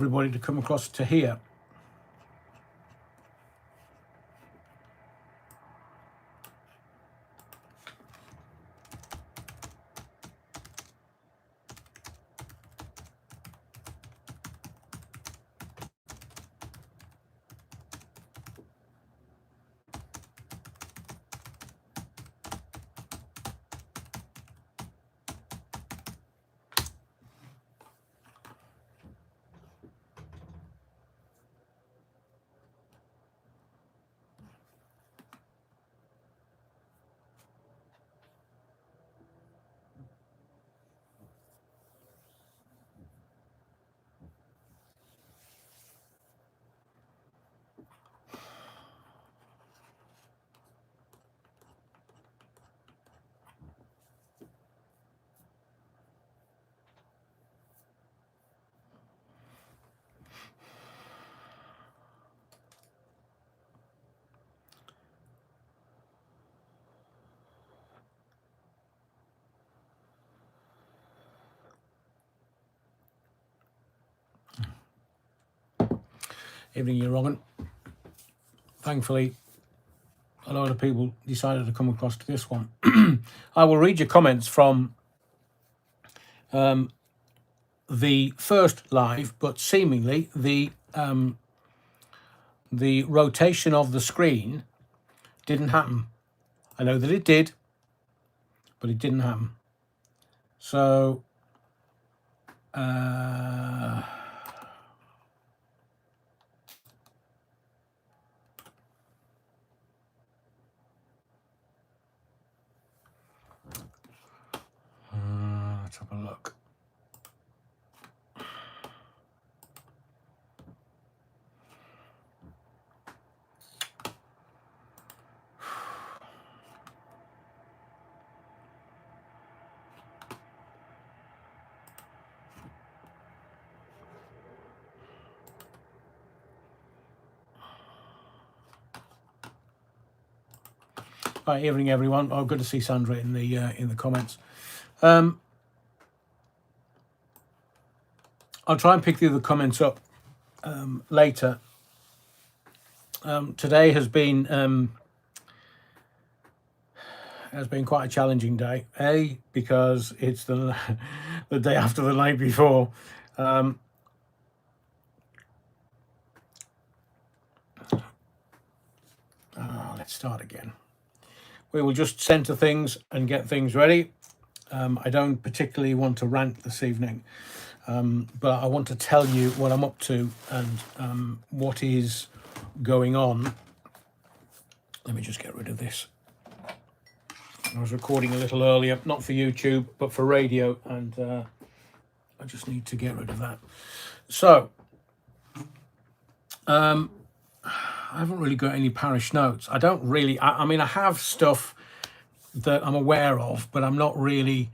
everybody to come across to here. Evening, you're wrong. Thankfully, a lot of people decided to come across to this one. I will read your comments from the first live, but seemingly the rotation of the screen didn't happen. I know that it did, but it didn't happen. So let's have a look. Right, evening everyone. Oh, good to see Sandra in the comments. I'll try and pick the other comments up later. Today has been quite a challenging day. Because it's the day after the night before. Let's start again. We will just center things and get things ready. I don't particularly want to rant this evening, but I want to tell you what I'm up to and what is going on. Let me just get rid of this. I was recording a little earlier, not for YouTube, but for radio, and I just need to get rid of that. So, I haven't really got any parish notes. I don't really, I mean, I have stuff that I'm aware of, but I'm not really,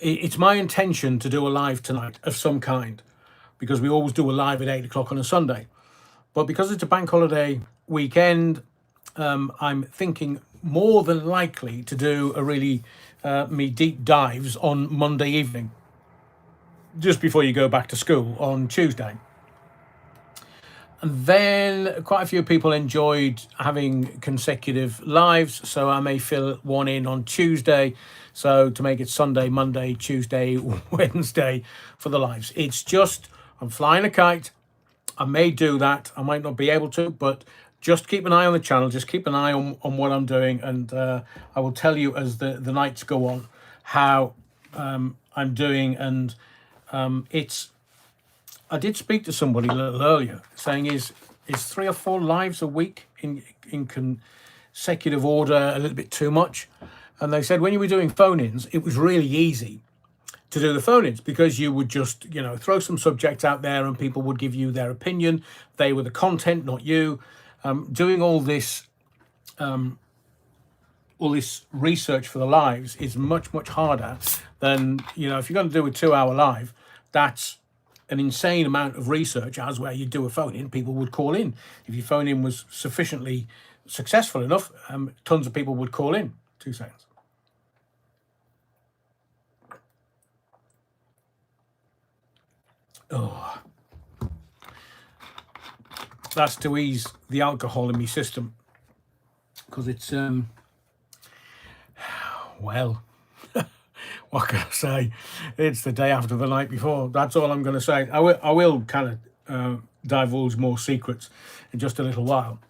it's my intention to do a live tonight of some kind, because we always do a live at 8 o'clock on a Sunday. But because it's a bank holiday weekend, I'm thinking more than likely to do a really, me deep dives on Monday evening, just before you go back to school on Tuesday. And then quite a few people enjoyed having consecutive lives, so I may fill one in on Tuesday, so to make it Sunday, Monday, Tuesday, Wednesday for the lives. It's just, I'm flying a kite. I may do that. I might not be able to, but just keep an eye on the channel. Just keep an eye on what I'm doing, and I will tell you as the nights go on how I'm doing. And I did speak to somebody a little earlier saying is 3 or 4 lives a week in consecutive order a little bit too much? And they said when you were doing phone-ins, it was really easy to do the phone-ins because you would just, throw some subject out there and people would give you their opinion. They were the content, not you. Doing all this research for the lives is much, much harder than, if you're going to do a 2-hour live, that's an insane amount of research, as where you do a phone-in, people would call in. If your phone-in was sufficiently successful enough, tons of people would call in. 2 seconds. Oh, that's to ease the alcohol in my system, because it's well, what can I say? It's the day after the night before. That's all I'm going to say. I will kind of divulge more secrets in just a little while.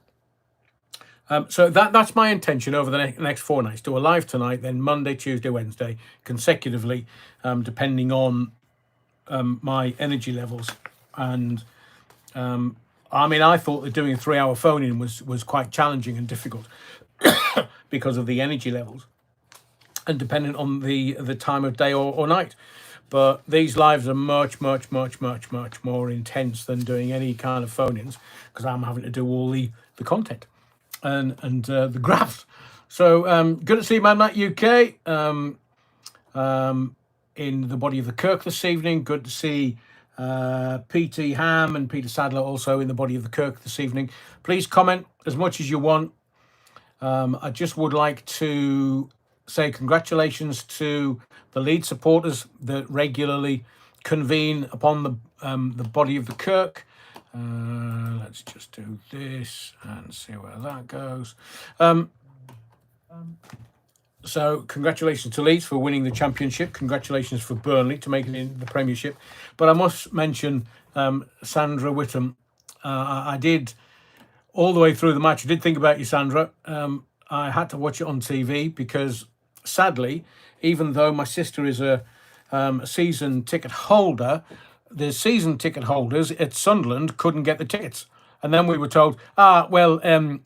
So that's my intention over the next 4 nights. Do a live tonight, then Monday, Tuesday, Wednesday, consecutively, depending on my energy levels. And I mean, I thought that doing a 3-hour phone-in was quite challenging and difficult because of the energy levels and dependent on the time of day or night. But these lives are much more intense than doing any kind of phone-ins, because I'm having to do all the content and the graphs. So good to see Man That UK in the body of the Kirk this evening. Good to see PT Ham and Peter Sadler also in the body of the Kirk this evening. Please comment as much as you want. I just would like to say congratulations to the lead supporters that regularly convene upon the body of the Kirk. Let's just do this and see where that goes. So congratulations to Leeds for winning the championship. Congratulations for Burnley to making it in the Premiership. But I must mention Sandra Whittam. I did all the way through the match. I did think about you, Sandra. I had to watch it on TV because, sadly, even though my sister is a season ticket holder, the season ticket holders at Sunderland couldn't get the tickets. And then we were told, they've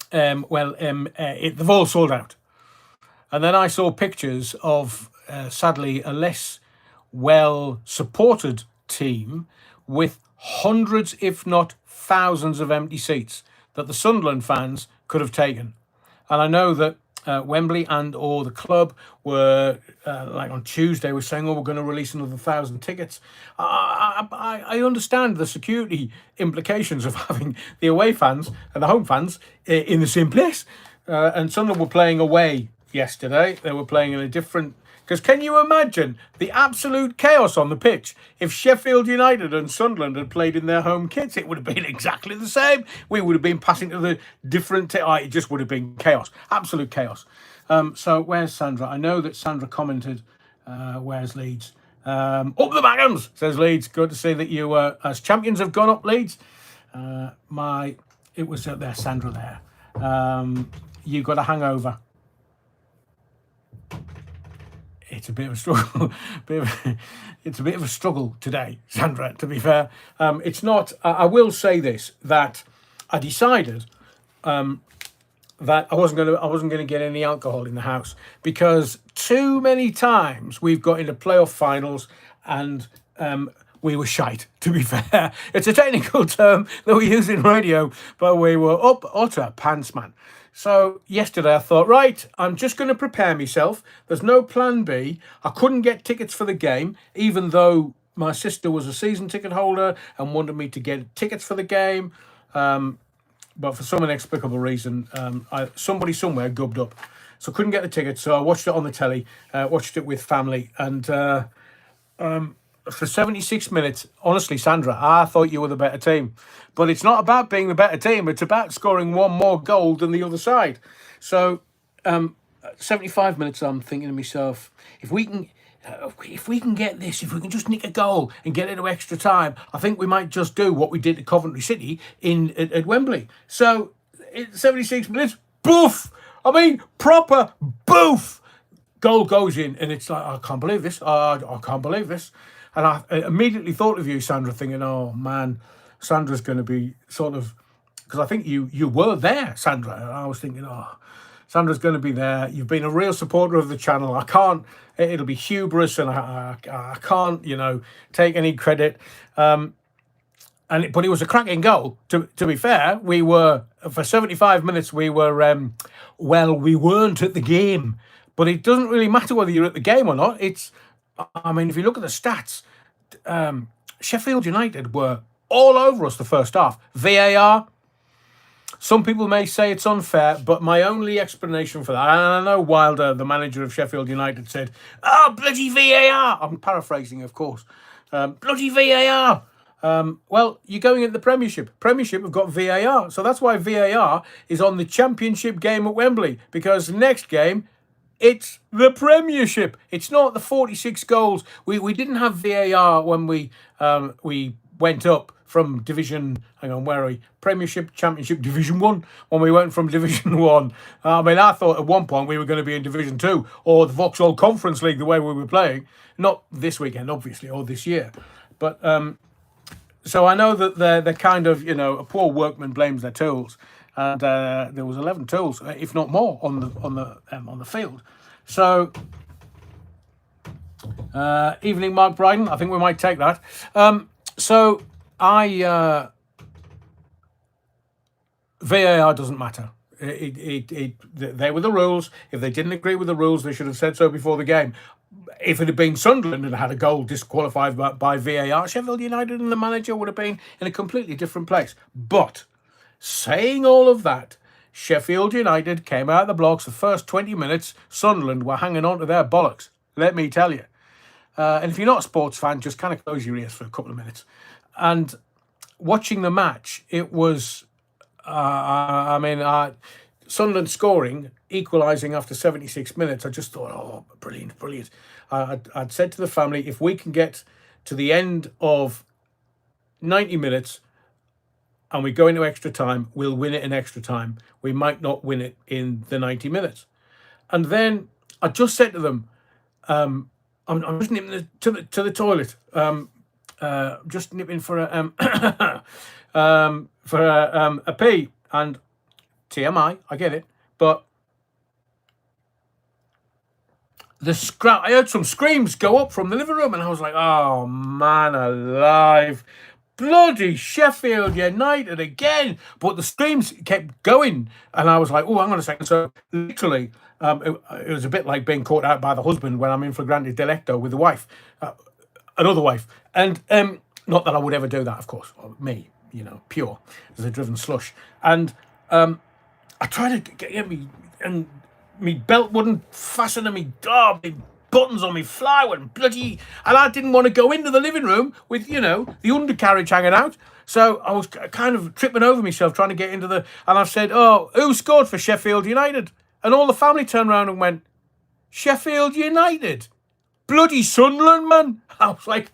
all sold out. And then I saw pictures of, sadly, a less well-supported team with hundreds, if not thousands, of empty seats that the Sunderland fans could have taken. And I know that Wembley and or the club were, like on Tuesday, were saying, we're going to release another 1,000 tickets. I understand the security implications of having the away fans and the home fans in the same place. And Sunderland were playing away yesterday. They were playing in a different... Because can you imagine the absolute chaos on the pitch? If Sheffield United and Sunderland had played in their home kits, it would have been exactly the same. We would have been passing to the different... it just would have been chaos. Absolute chaos. So where's Sandra? I know that Sandra commented, where's Leeds? Up the Bagghams, says Leeds. Good to see that you, as champions, have gone up, Leeds. It was there, Sandra there. You got a hangover. It's a bit of a struggle. It's a bit of a struggle today, Sandra, to be fair. It's not... I will say this, that I decided that I wasn't going to get any alcohol in the house, because too many times we've got into playoff finals and we were shite, to be fair. It's a technical term that we use in radio, but we were up utter pants, man. So yesterday I thought, right, I'm just going to prepare myself. There's no plan B. I couldn't get tickets for the game, even though my sister was a season ticket holder and wanted me to get tickets for the game. But for some inexplicable reason, somebody somewhere gubbed up. So I couldn't get the tickets, so I watched it on the telly, watched it with family. And for 76 minutes, honestly, Sandra, I thought you were the better team. But it's not about being the better team. It's about scoring one more goal than the other side. So 75 minutes, I'm thinking to myself, if we can get this, if we can just nick a goal and get into extra time, I think we might just do what we did at Coventry City at Wembley. So 76 minutes, boof! I mean, proper boof! Goal goes in, and it's like, I can't believe this. I can't believe this. And I immediately thought of you, Sandra, thinking, oh, man, Sandra's going to be sort of... Because I think you were there, Sandra. And I was thinking, oh, Sandra's going to be there. You've been a real supporter of the channel. I can't... It'll be hubris, and I can't, take any credit. But it was a cracking goal. To be fair, we were... For 75 minutes, we were... we weren't at the game. But it doesn't really matter whether you're at the game or not. I mean, if you look at the stats, Sheffield United were all over us the first half. VAR, some people may say it's unfair, but my only explanation for that, and I know Wilder, the manager of Sheffield United, said, bloody VAR. I'm paraphrasing, of course. Bloody VAR. Well, you're going into the Premiership. Premiership have got VAR. So that's why VAR is on the Championship game at Wembley. Because the next game, it's the Premiership. It's not the 46 goals. We didn't have VAR when we went up from Division, hang on, where are we? Premiership, Championship, Division 1. When we went from Division 1. I mean, I thought at one point we were going to be in Division 2 or the Vauxhall Conference League the way we were playing. Not this weekend, obviously, or this year. But so I know that they're kind of, a poor workman blames their tools. And there was 11 tools, if not more, on the field. So, evening, Mark Bryden. I think we might take that. So VAR doesn't matter. They were the rules. If they didn't agree with the rules, they should have said so before the game. If it had been Sunderland and had a goal disqualified by VAR, Sheffield United and the manager would have been in a completely different place. But saying all of that, Sheffield United came out of the blocks. The first 20 minutes, Sunderland were hanging on to their bollocks. Let me tell you. And if you're not a sports fan, just kind of close your ears for a couple of minutes. And watching the match, it was, Sunderland scoring, equalising after 76 minutes. I just thought, oh, brilliant, brilliant. I'd said to the family, if we can get to the end of 90 minutes and we go into extra time, we'll win it in extra time. We might not win it in the 90 minutes. And then I just said to them, I'm just nipping to the toilet. Just nipping for a pee. And TMI, I get it, but I heard some screams go up from the living room, and I was like, "Oh man, alive! Bloody Sheffield United again!" But the screams kept going, and I was like, "Oh, hang on a second." So literally, it was a bit like being caught out by the husband when I'm in flagrante delicto with the wife, another wife, and not that I would ever do that, of course, me, pure as a driven slush, and I tried to get me, and me belt wouldn't fasten, and me buttons on me fly went bloody, and I didn't want to go into the living room with the undercarriage hanging out. So I was kind of tripping over myself trying to get into and I've said, "Oh, who scored for Sheffield United?" And all the family turned around and went, "Sheffield United? Bloody Sunderland, man." I was like,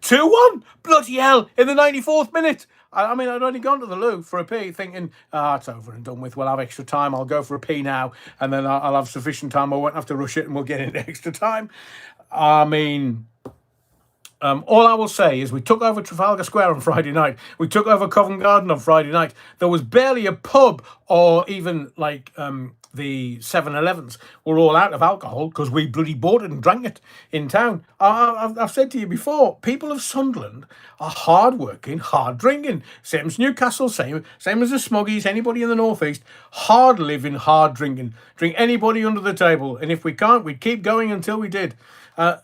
2-1, bloody hell, in the 94th minute. I mean, I'd only gone to the loo for a pee thinking, it's over and done with. We'll have extra time. I'll go for a pee now. And then I'll have sufficient time. I won't have to rush it and we'll get into extra time. I mean, all I will say is we took over Trafalgar Square on Friday night. We took over Covent Garden on Friday night. There was barely a pub or even like the 7-Elevens were all out of alcohol because we bloody bought it and drank it in town. I've said to you before, people of Sunderland are hard-working, hard-drinking. Same as Newcastle, same as the Smuggies, anybody in the North East. Hard-living, hard-drinking. Drink anybody under the table. And if we can't, we'd keep going until we did.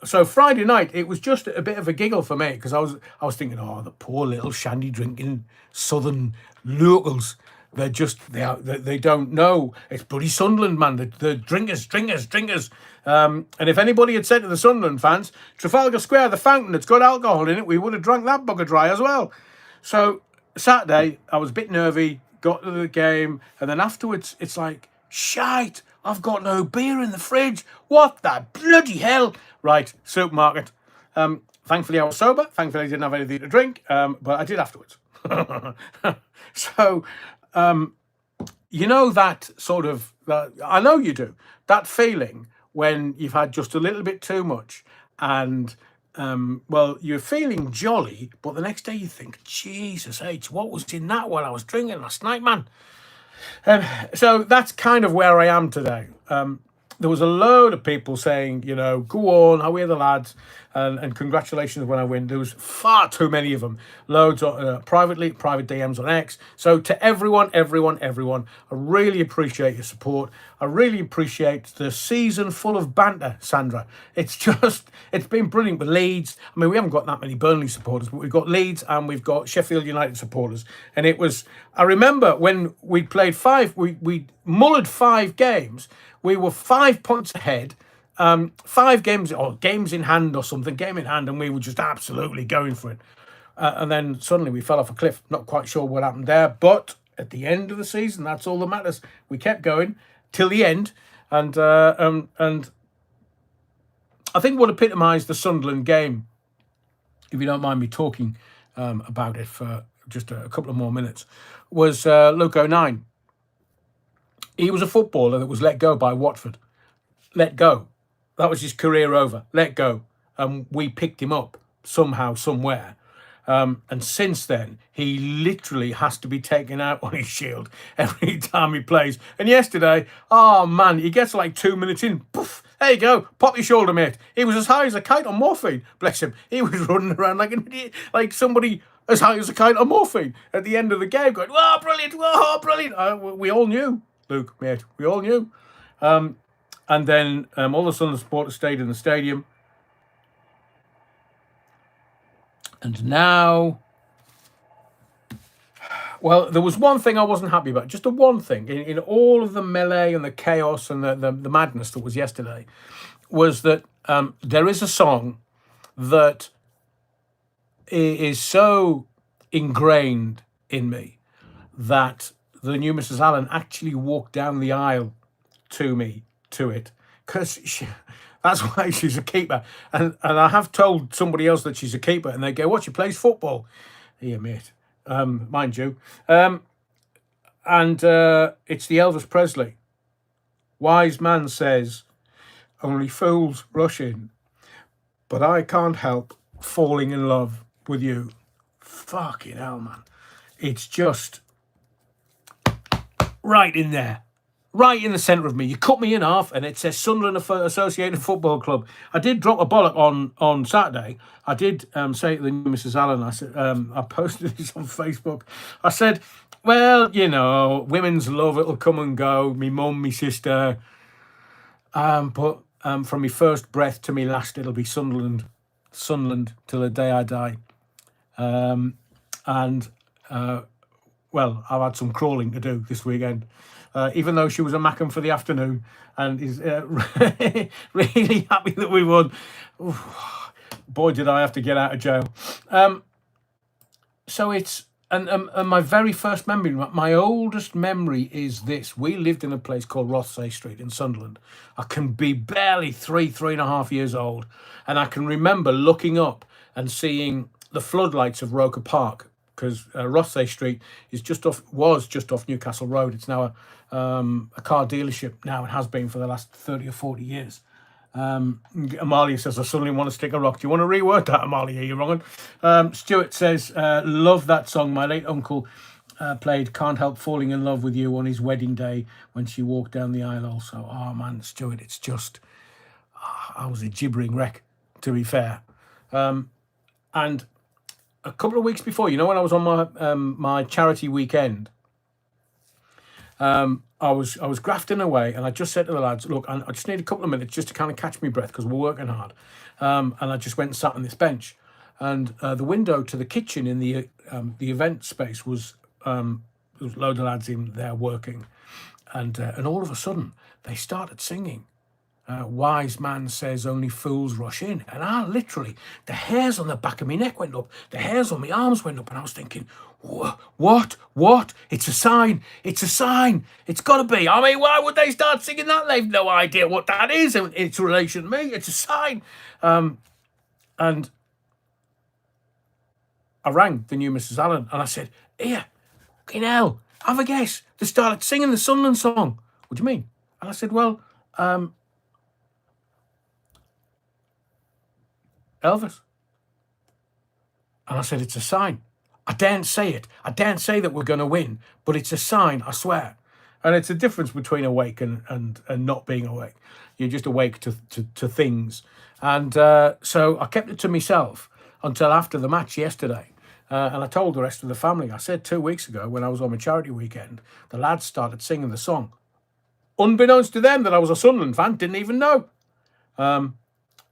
So Friday night, it was just a bit of a giggle for me because I was thinking, oh, the poor little shandy-drinking southern locals. They don't know. It's bloody Sunderland, man. The drinkers. And if anybody had said to the Sunderland fans, Trafalgar Square, the fountain, it's got alcohol in it, we would have drunk that bugger dry as well. So Saturday, I was a bit nervy, got to the game, and then afterwards, it's like, shite, I've got no beer in the fridge. What the bloody hell? Right, supermarket. Thankfully, I was sober. Thankfully, I didn't have anything to drink, but I did afterwards. So... that sort of, I know you do, that feeling when you've had just a little bit too much and, you're feeling jolly, but the next day you think, Jesus H, what was in that while I was drinking last night, man? So that's kind of where I am today. There was a load of people saying, go on, how are the lads? And congratulations when I win. There was far too many of them. Loads private DMs on X. So to everyone, I really appreciate your support. I really appreciate the season full of banter, Sandra. It's been brilliant with Leeds. I mean, we haven't got that many Burnley supporters, but we've got Leeds and we've got Sheffield United supporters. And I remember when we played we mullered 5 games. We were 5 points ahead 5 games or games in hand or something, game in hand, and we were just absolutely going for it. And then suddenly we fell off a cliff. Not quite sure what happened there, but at the end of the season, that's all that matters. We kept going till the end, and I think what epitomised the Sunderland game, if you don't mind me talking about it for just a couple of more minutes, was Luke O'Nien. He was a footballer that was let go by Watford. Let go. That was his career over. Let go. And we picked him up somehow, somewhere. And since then, he literally has to be taken out on his shield every time he plays. And yesterday, oh man, he gets like 2 minutes in. Poof, there you go. Pop your shoulder, mate. He was as high as a kite on morphine. Bless him. He was running around like an idiot, like somebody as high as a kite on morphine at the end of the game going, "Oh, brilliant. Oh, brilliant." We all knew, Luke, mate. We all knew. And then all the Sunderland supporters stayed in the stadium. And now, well, there was one thing I wasn't happy about. Just the one thing in all of the melee and the chaos and the madness that was yesterday was that there is a song that is so ingrained in me that the new Mrs. Allen actually walked down the aisle to it, because that's why she's a keeper. And I have told somebody else that she's a keeper, and they go, "What, she plays football?" Yeah, mate. Mind you. And it's the Elvis Presley. Wise man says, only fools rush in, but I can't help falling in love with you. Fucking hell, man. It's just right in there. Right in the centre of me. You cut me in half and it says Sunderland Associated Football Club. I did drop a bollock on Saturday. I did say to the new Mrs. Allen, I said, I posted this on Facebook. I said, well, you know, women's love, it'll come and go. Me mum, me sister. But from my first breath to me last, it'll be Sunderland till the day I die. Well, I've had some crawling to do this weekend. Even though she was a mackem for the afternoon, and is really happy that we won. Oof, boy, did I have to get out of jail. So it's, and my very first memory, my oldest memory is this. We lived in a place called Rothsay Street in Sunderland. I can be barely 3.5 years old, and I can remember looking up and seeing the floodlights of Roker Park, because Rothsay Street was just off Newcastle Road. It's now a car dealership now. It has been for the last 30 or 40 years. Amalia says, I suddenly want to stick a rock. Do you want to reword that, Amalia? You're wrong. Stuart says, love that song. My late uncle played Can't Help Falling in Love with You on his wedding day when she walked down the aisle also. Oh, man, Stuart, it's just... I was a gibbering wreck, to be fair. And a couple of weeks before, you know, when I was on my charity weekend, I was grafting away, and I just said to the lads, look, I just need a couple of minutes just to kind of catch my breath because we're working hard. And I just went and sat on this bench, and the window to the kitchen in the event space was there was a load of lads in there working, and all of a sudden they started singing. Wise man says only fools rush in. And I literally, the hairs on the back of my neck went up, the hairs on my arms went up, and I was thinking, what? It's a sign. It's a sign. It's got to be. I mean, why would they start singing that? They've no idea what that is in its relation to me. It's a sign. And I rang the new Mrs. Allen, and I said, here, fucking hell, have a guess. They started singing the Sunderland song. What do you mean? And I said, well, Elvis. And I said, it's a sign. I daren't say it. I daren't say that we're going to win, but it's a sign, I swear. And it's a difference between awake and not being awake. You're just awake to things. And so I kept it to myself until after the match yesterday. And I told the rest of the family, I said 2 weeks ago when I was on my charity weekend, the lads started singing the song. Unbeknownst to them that I was a Sunderland fan, didn't even know.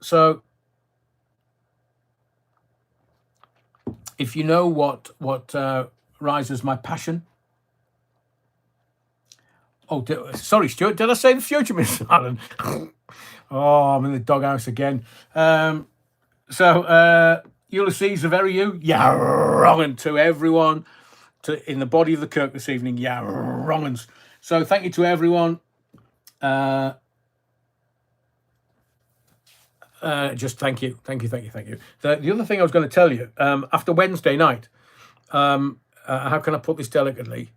So if you know what rises my passion... Oh, sorry, Stuart, did I say the future, Mr. Allen? Oh, I'm in the doghouse again. Ulysses, the very you, yeah, wrong to everyone in the body of the Kirk this evening. Yeah, wrong. So thank you to everyone. Just thank you. The other thing I was going to tell you, after Wednesday night, how can I put this delicately?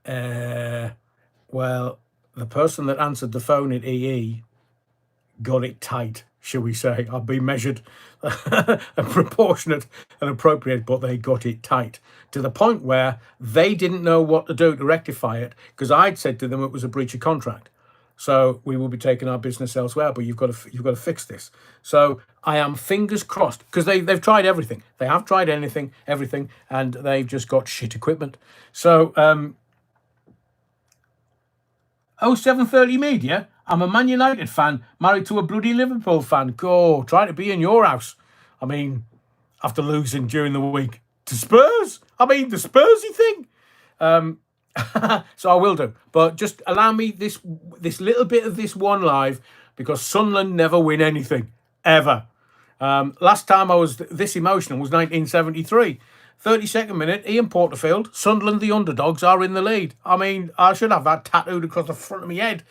Well, the person that answered the phone at EE got it tight, shall we say. I've been measured and proportionate and appropriate, but they got it tight to the point where they didn't know what to do to rectify it, because I'd said to them it was a breach of contract. So we will be taking our business elsewhere, but you've got to fix this. So I am fingers crossed, because they've tried everything. They have tried everything, and they've just got shit equipment. So 0730 Media, I'm a Man United fan, married to a bloody Liverpool fan. Go, trying to be in your house. I mean, after losing during the week to Spurs. I mean, the Spursy thing. So I will do. But just allow me this little bit of this one live, because Sunderland never win anything, ever. Last time I was this emotional was 1973. 32nd minute, Ian Porterfield, Sunderland the underdogs are in the lead. I mean, I should have that tattooed across the front of my head.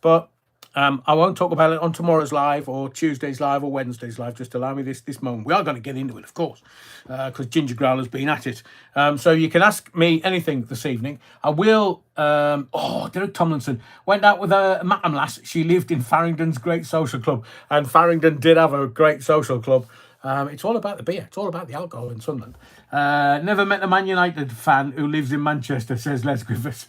But I won't talk about it on tomorrow's live or Tuesday's live or Wednesday's live. Just allow me this moment. We are going to get into it, of course, because Ginger Growler's been at it. So you can ask me anything this evening. I will. Derek Tomlinson went out with a Mackham lass. She lived in Farringdon's great social club, and Farringdon did have a great social club. It's all about the beer. It's all about the alcohol in Sunderland. Never met a Man United fan who lives in Manchester, says Les Griffiths.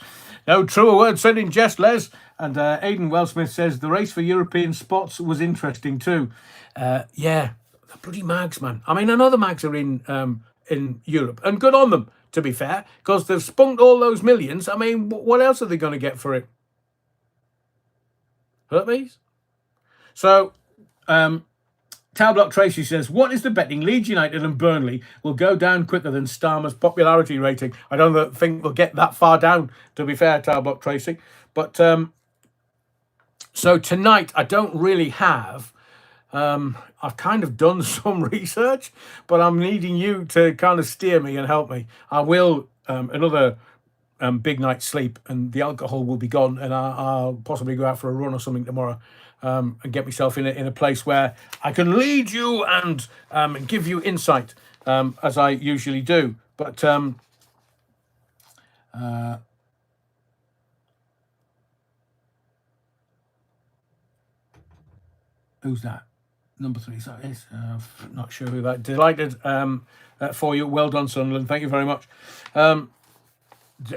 No truer word said in jest, Les. And Aidan Wellsmith says the race for European spots was interesting too. Yeah, the bloody mags, man. I mean, I know the mags are in Europe, and good on them, to be fair, because they've spunked all those millions. I mean, what else are they going to get for it? Herpes? So, Tower Block Tracy says, what is the betting Leeds United and Burnley will go down quicker than Starmer's popularity rating? I don't think they'll get that far down, to be fair, Tower Block Tracy. But so tonight, I don't really have. I've kind of done some research, but I'm needing you to kind of steer me and help me. I will another big night's sleep, and the alcohol will be gone, and I'll possibly go out for a run or something tomorrow. And get myself in a place where I can lead you and give you insight, as I usually do. But who's that? Number 3. So it's not sure who that. Delighted for you. Well done, Sunderland. Thank you very much.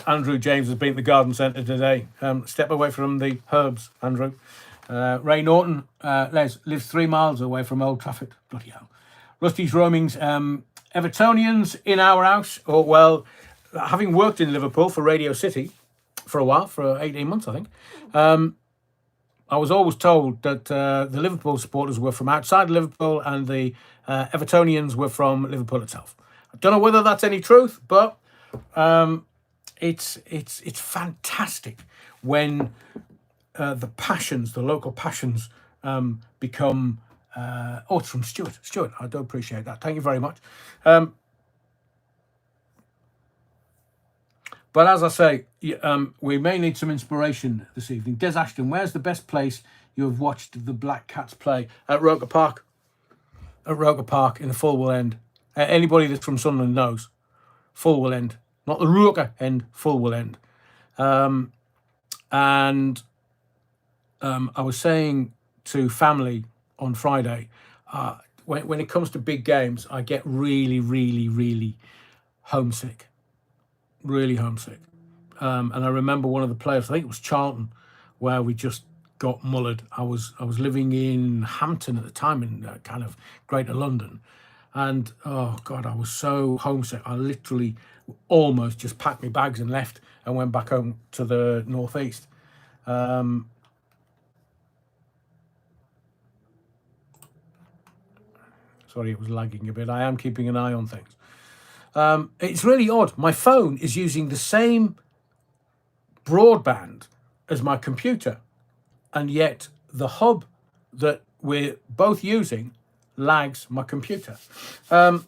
Andrew James has been at the Garden Centre today. Step away from the herbs, Andrew. Ray Norton, Les, lives 3 miles away from Old Trafford. Bloody hell. Rusty's Roamings, Evertonians in our house. Oh, well, having worked in Liverpool for Radio City for a while, for 18 months, I think, I was always told that the Liverpool supporters were from outside Liverpool and the Evertonians were from Liverpool itself. I don't know whether that's any truth, but it's fantastic when the local passions become... it's from Stuart. Stuart, I do appreciate that. Thank you very much. But as I say, we may need some inspiration this evening. Des Ashton, where's the best place you have watched the Black Cats play? At Roker Park. At Roker Park in the Fulwell End. Anybody that's from Sunderland knows. Fulwell End. Not the Roker End, Fulwell End. And I was saying to family on Friday, when it comes to big games, I get really, really, really homesick. Really homesick. And I remember one of the players, I think it was Charlton, where we just got mullered. I was living in Hampton at the time, in kind of Greater London. And, oh, God, I was so homesick. I literally almost just packed my bags and left and went back home to the northeast. Sorry, it was lagging a bit. I am keeping an eye on things. It's really odd. My phone is using the same broadband as my computer, and yet the hub that we're both using lags my computer. From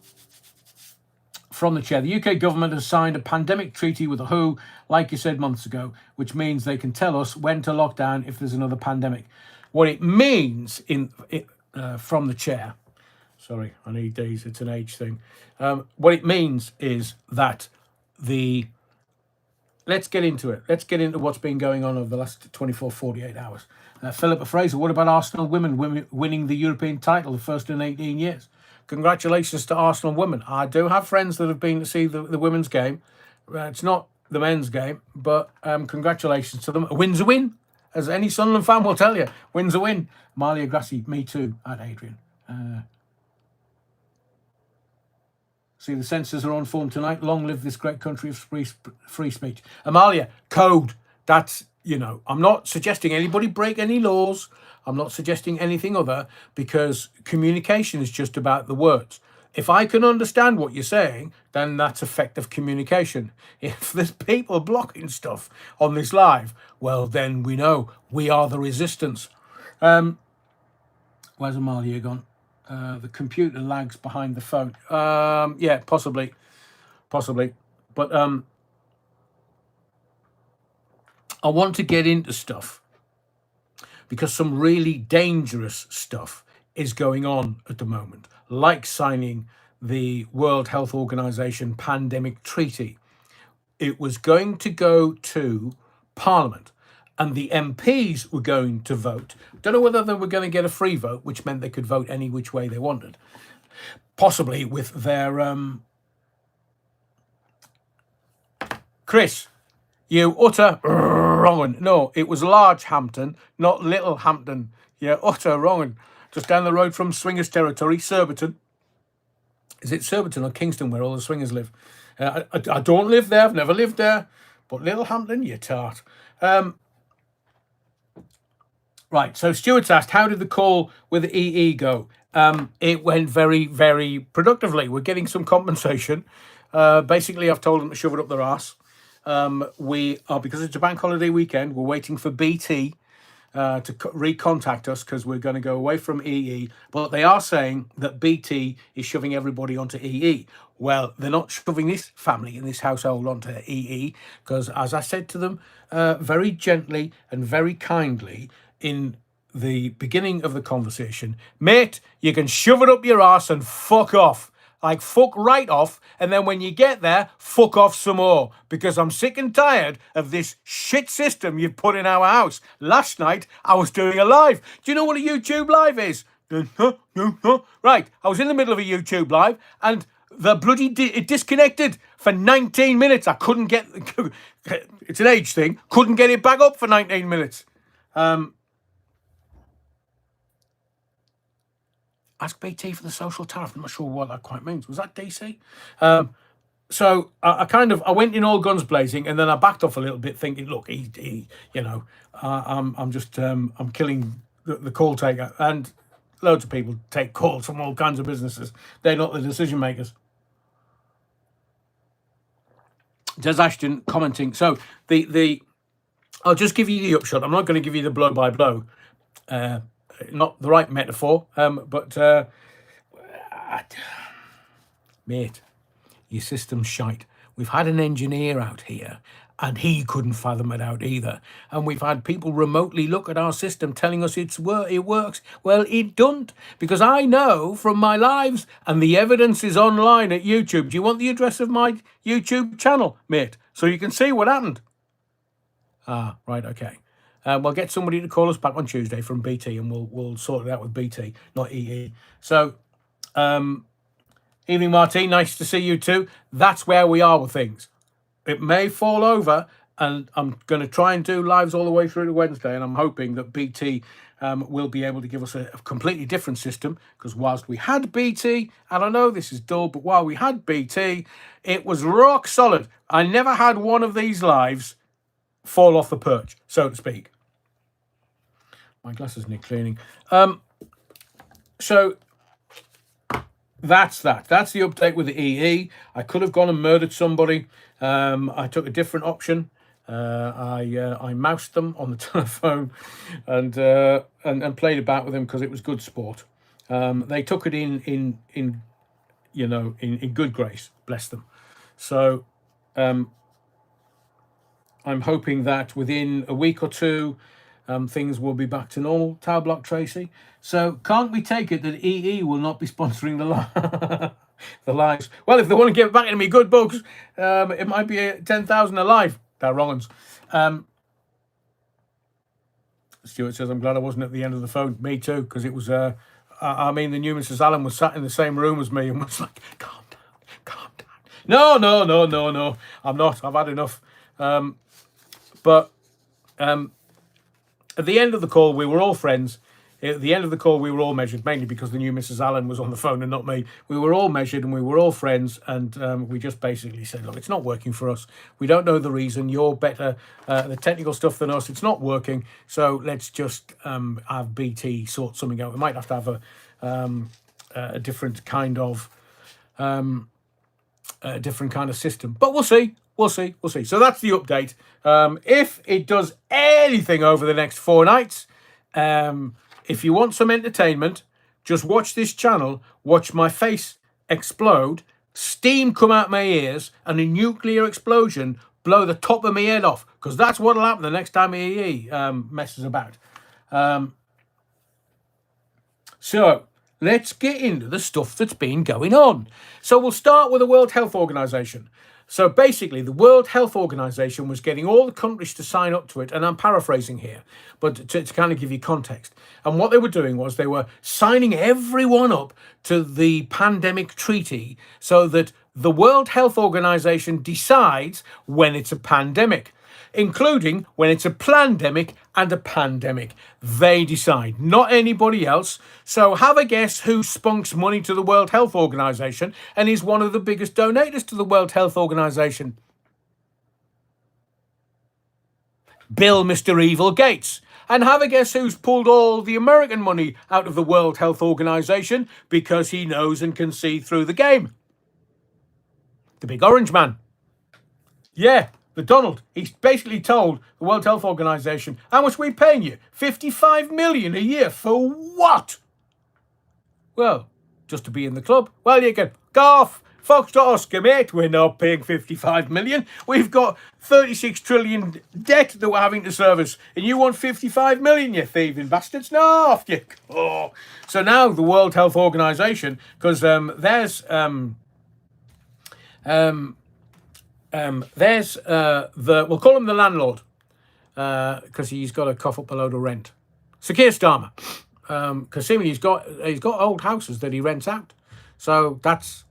the chair, the UK government has signed a pandemic treaty with the WHO, like you said months ago, which means they can tell us when to lock down if there's another pandemic. What it means from the chair, sorry, I need these, it's an age thing. What it means is that let's get into it. Let's get into what's been going on over the last 24, 48 hours. Philippa Fraser, what about Arsenal women winning the European title, the first in 18 years? Congratulations to Arsenal women. I do have friends that have been to see the women's game. It's not the men's game, but congratulations to them. A win's a win, as any Sunderland fan will tell you. Win's a win. Malia Grassi, me too, at Adrian. See, the censors are on form tonight. Long live this great country of free speech. Amalia, code. That's, I'm not suggesting anybody break any laws. I'm not suggesting anything other, because communication is just about the words. If I can understand what you're saying, then that's effective communication. If there's people blocking stuff on this live, well, then we know we are the resistance. Where's Amalia gone? The computer lags behind the phone. Yeah, possibly. But I want to get into stuff, because some really dangerous stuff is going on at the moment, like signing the World Health Organization pandemic treaty. It was going to go to Parliament, and the MPs were going to vote. Don't know whether they were going to get a free vote, which meant they could vote any which way they wanted, possibly with their Chris, you utter wrong one. No, it was Large Hampton, not Little Hampton. Yeah, utter wrong one. Just down the road from Swingers territory, Surbiton. Is it Surbiton or Kingston where all the swingers live? I don't live there. I've never lived there. But Little Hampton, you tart. Right, so Stuart's asked, how did the call with the EE go? It went very, very productively. We're getting some compensation. Basically, I've told them to shove it up their arse. We are, because it's a bank holiday weekend, we're waiting for BT to recontact us, because we're going to go away from EE. But they are saying that BT is shoving everybody onto EE. Well, they're not shoving this family in this household onto EE, because, as I said to them very gently and very kindly in the beginning of the conversation, mate, you can shove it up your arse and fuck off. Like, fuck right off, and then when you get there, fuck off some more, because I'm sick and tired of this shit system you've put in our house. Last night, I was doing a live. Do you know what a YouTube live is? Right, I was in the middle of a YouTube live, and the bloody it disconnected for 19 minutes. I couldn't get... It's an age thing. Couldn't get it back up for 19 minutes. Ask BT for the social tariff. I'm not sure what that quite means. Was that DC? So I went in all guns blazing, and then I backed off a little bit, thinking, look, I'm killing the call taker, and loads of people take calls from all kinds of businesses. They're not the decision makers. Des Ashton commenting. So I'll just give you the upshot. I'm not going to give you the blow by blow. Not the right metaphor, but mate, your system's shite. We've had an engineer out here, and he couldn't fathom it out either. And we've had people remotely look at our system telling us it works. Well, it don't, because I know from my lives, and the evidence is online at YouTube. Do you want the address of my YouTube channel, mate, so you can see what happened? Ah, right, okay. We'll get somebody to call us back on Tuesday from BT, and we'll sort it out with BT, not EE. So, evening, Martine. Nice to see you too. That's where we are with things. It may fall over, and I'm going to try and do lives all the way through to Wednesday, and I'm hoping that BT will be able to give us a completely different system, because whilst we had BT, and I know this is dull, but while we had BT, it was rock solid. I never had one of these lives fall off the perch, so to speak. My glasses need cleaning. So that's that. That's the update with the EE. I could have gone and murdered somebody. I took a different option. I moused them on the telephone and played about with them because it was good sport. They took it in good grace, bless them. So I'm hoping that within a week or two, things will be back to normal. Tower Block Tracy. So can't we take it that EE will not be sponsoring the lives? Well, if they want to give it back to me, good books. It might be 10,000 alive. They're wrong uns. Stuart says, I'm glad I wasn't at the end of the phone. Me too, because it was, the new Mrs. Allen was sat in the same room as me and was like, calm down. No. I'm not. I've had enough. But at the end of the call, we were all friends. At the end of the call, we were all measured, mainly because the new Mrs. Allen was on the phone and not me. We were all measured and we were all friends. And we just basically said, look, it's not working for us. We don't know the reason. You're better at the technical stuff than us. It's not working. So let's just have BT sort something out. We might have to have a different kind of system. But we'll see. We'll see. So that's the update. If it does anything over the next 4 nights, if you want some entertainment, just watch this channel, watch my face explode, steam come out my ears, and a nuclear explosion blow the top of my head off, because that's what'll happen the next time he messes about. So let's get into the stuff that's been going on. So we'll start with the World Health Organization. So basically, the World Health Organization was getting all the countries to sign up to it, and I'm paraphrasing here, but to kind of give you context. And what they were doing was they were signing everyone up to the pandemic treaty so that the World Health Organization decides when it's a pandemic, including when it's a plandemic and a pandemic. They decide, not anybody else. So have a guess who spunks money to the World Health Organization and is one of the biggest donators to the World Health Organization? Bill Mr. Evil Gates. And have a guess who's pulled all the American money out of the World Health Organization because he knows and can see through the game? The big orange man. Yeah. The Donald, he's basically told the World Health Organization, how much we paying you? 55 million a year for what? Well, just to be in the club. Well, you can golf. Foxtrot Oscar, mate, we're not paying 55 million. We've got 36 trillion debt that we're having to service. And you want 55 million, you thieving bastards? No, off you go. So now the World Health Organization, because there's we'll call him the landlord, because he's got to cough up a load of rent. Sir Keir Starmer, because seemingly he's got old houses that he rents out. So that's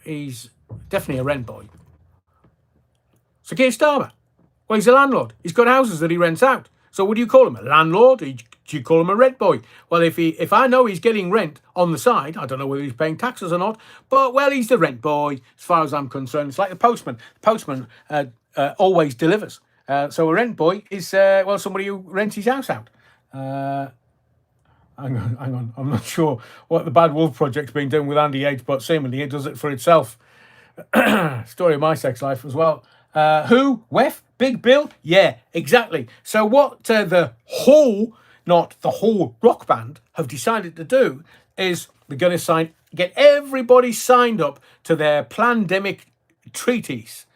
he's definitely a rent boy. Sir Keir Starmer, well, he's a landlord. He's got houses that he rents out. So what do you call him? A landlord? Do you call him a rent boy? Well, if I know he's getting rent on the side, I don't know whether he's paying taxes or not, but, well, he's the rent boy as far as I'm concerned. It's like the postman. The postman always delivers. So a rent boy is, somebody who rents his house out. Hang on. I'm not sure what the Bad Wolf Project's been doing with Andy H, but seemingly it does it for itself. Story of my sex life as well. Who? Wef? Big Bill? Yeah, exactly. So what the Who, not the Who rock band, have decided to do is they're going to get everybody signed up to their plandemic treaties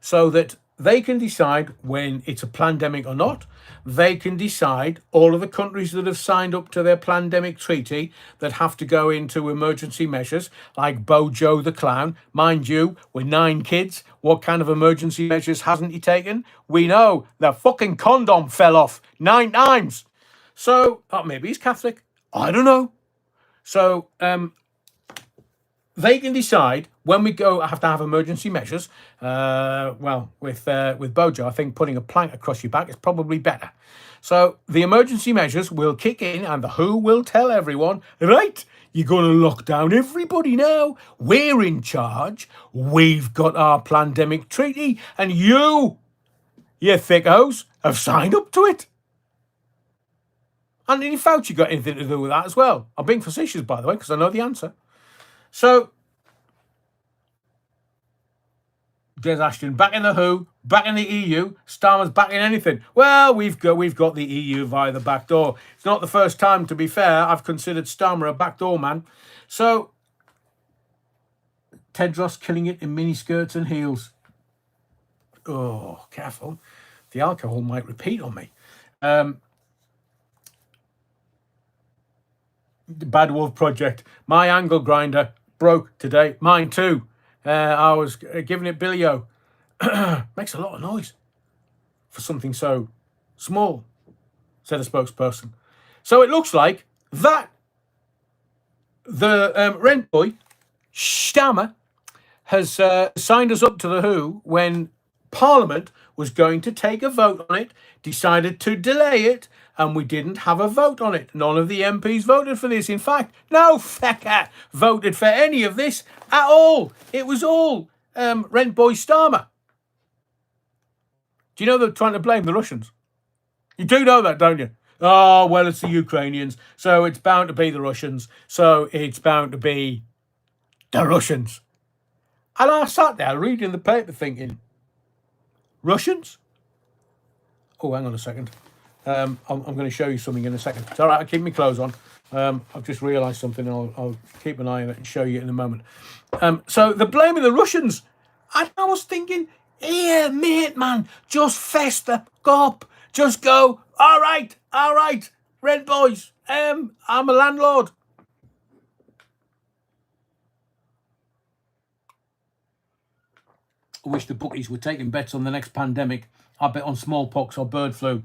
so that they can decide when it's a plandemic or not. They can decide, all of the countries that have signed up to their plandemic treaty that have to go into emergency measures, like Bojo the clown. Mind you, with 9 kids, what kind of emergency measures hasn't he taken? We know the fucking condom fell off 9 times. So, maybe he's Catholic. I don't know. So, they can decide when we have to have emergency measures. With Bojo, I think putting a plank across your back is probably better. So the emergency measures will kick in, and the Who will tell everyone, right, you're going to lock down everybody now. We're in charge. We've got our plandemic treaty, and you thickos, have signed up to it. And in Fauci got anything to do with that as well? I'm being facetious, by the way, because I know the answer. So, Des Ashton, back in the Who, back in the EU. Starmer's back in anything. Well, we've got the EU via the back door. It's not the first time, to be fair, I've considered Starmer a backdoor man. So, Tedros killing it in miniskirts and heels. Oh, careful. The alcohol might repeat on me. The Bad Wolf Project. My angle grinder broke today. Mine too. I was giving it Billy-O. Makes a lot of noise for something so small, said a spokesperson. So it looks like that the rent boy, Starmer, has signed us up to the Who when Parliament was going to take a vote on it, decided to delay it, and we didn't have a vote on it. None of the MPs voted for this. In fact, no fecker voted for any of this at all. It was all rent boy Starmer. Do you know they're trying to blame the Russians? You do know that, don't you? Oh, well, it's the Ukrainians, so it's bound to be the Russians, so it's bound to be the Russians. And I sat there reading the paper thinking, Russians? Oh, hang on a second. I'm going to show you something in a second. It's all right, I'll keep my clothes on. I've just realised something. I'll keep an eye on it and show you in a moment. So they're blaming the Russians. And I was thinking, here, mate, man, just fester up. Just go, all right, rent boys, I'm a landlord. I wish the bookies were taking bets on the next pandemic. I bet on smallpox or bird flu.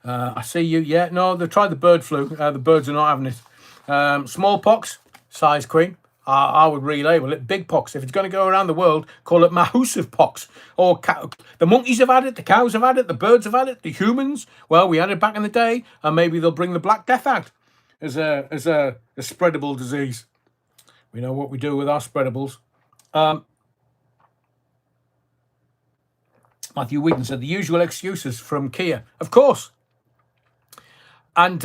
I see you. Yeah, no, they tried the bird flu. The birds are not having it. Smallpox, size queen. I would relabel it big pox. If it's going to go around the world, call it Mahusive pox. Or the monkeys have had it, the cows have had it, the birds have had it, the humans. Well, we had it back in the day, and maybe they'll bring the Black Death out as a spreadable disease. We know what we do with our spreadables. Matthew Wheaton said the usual excuses from Kia. Of course. And,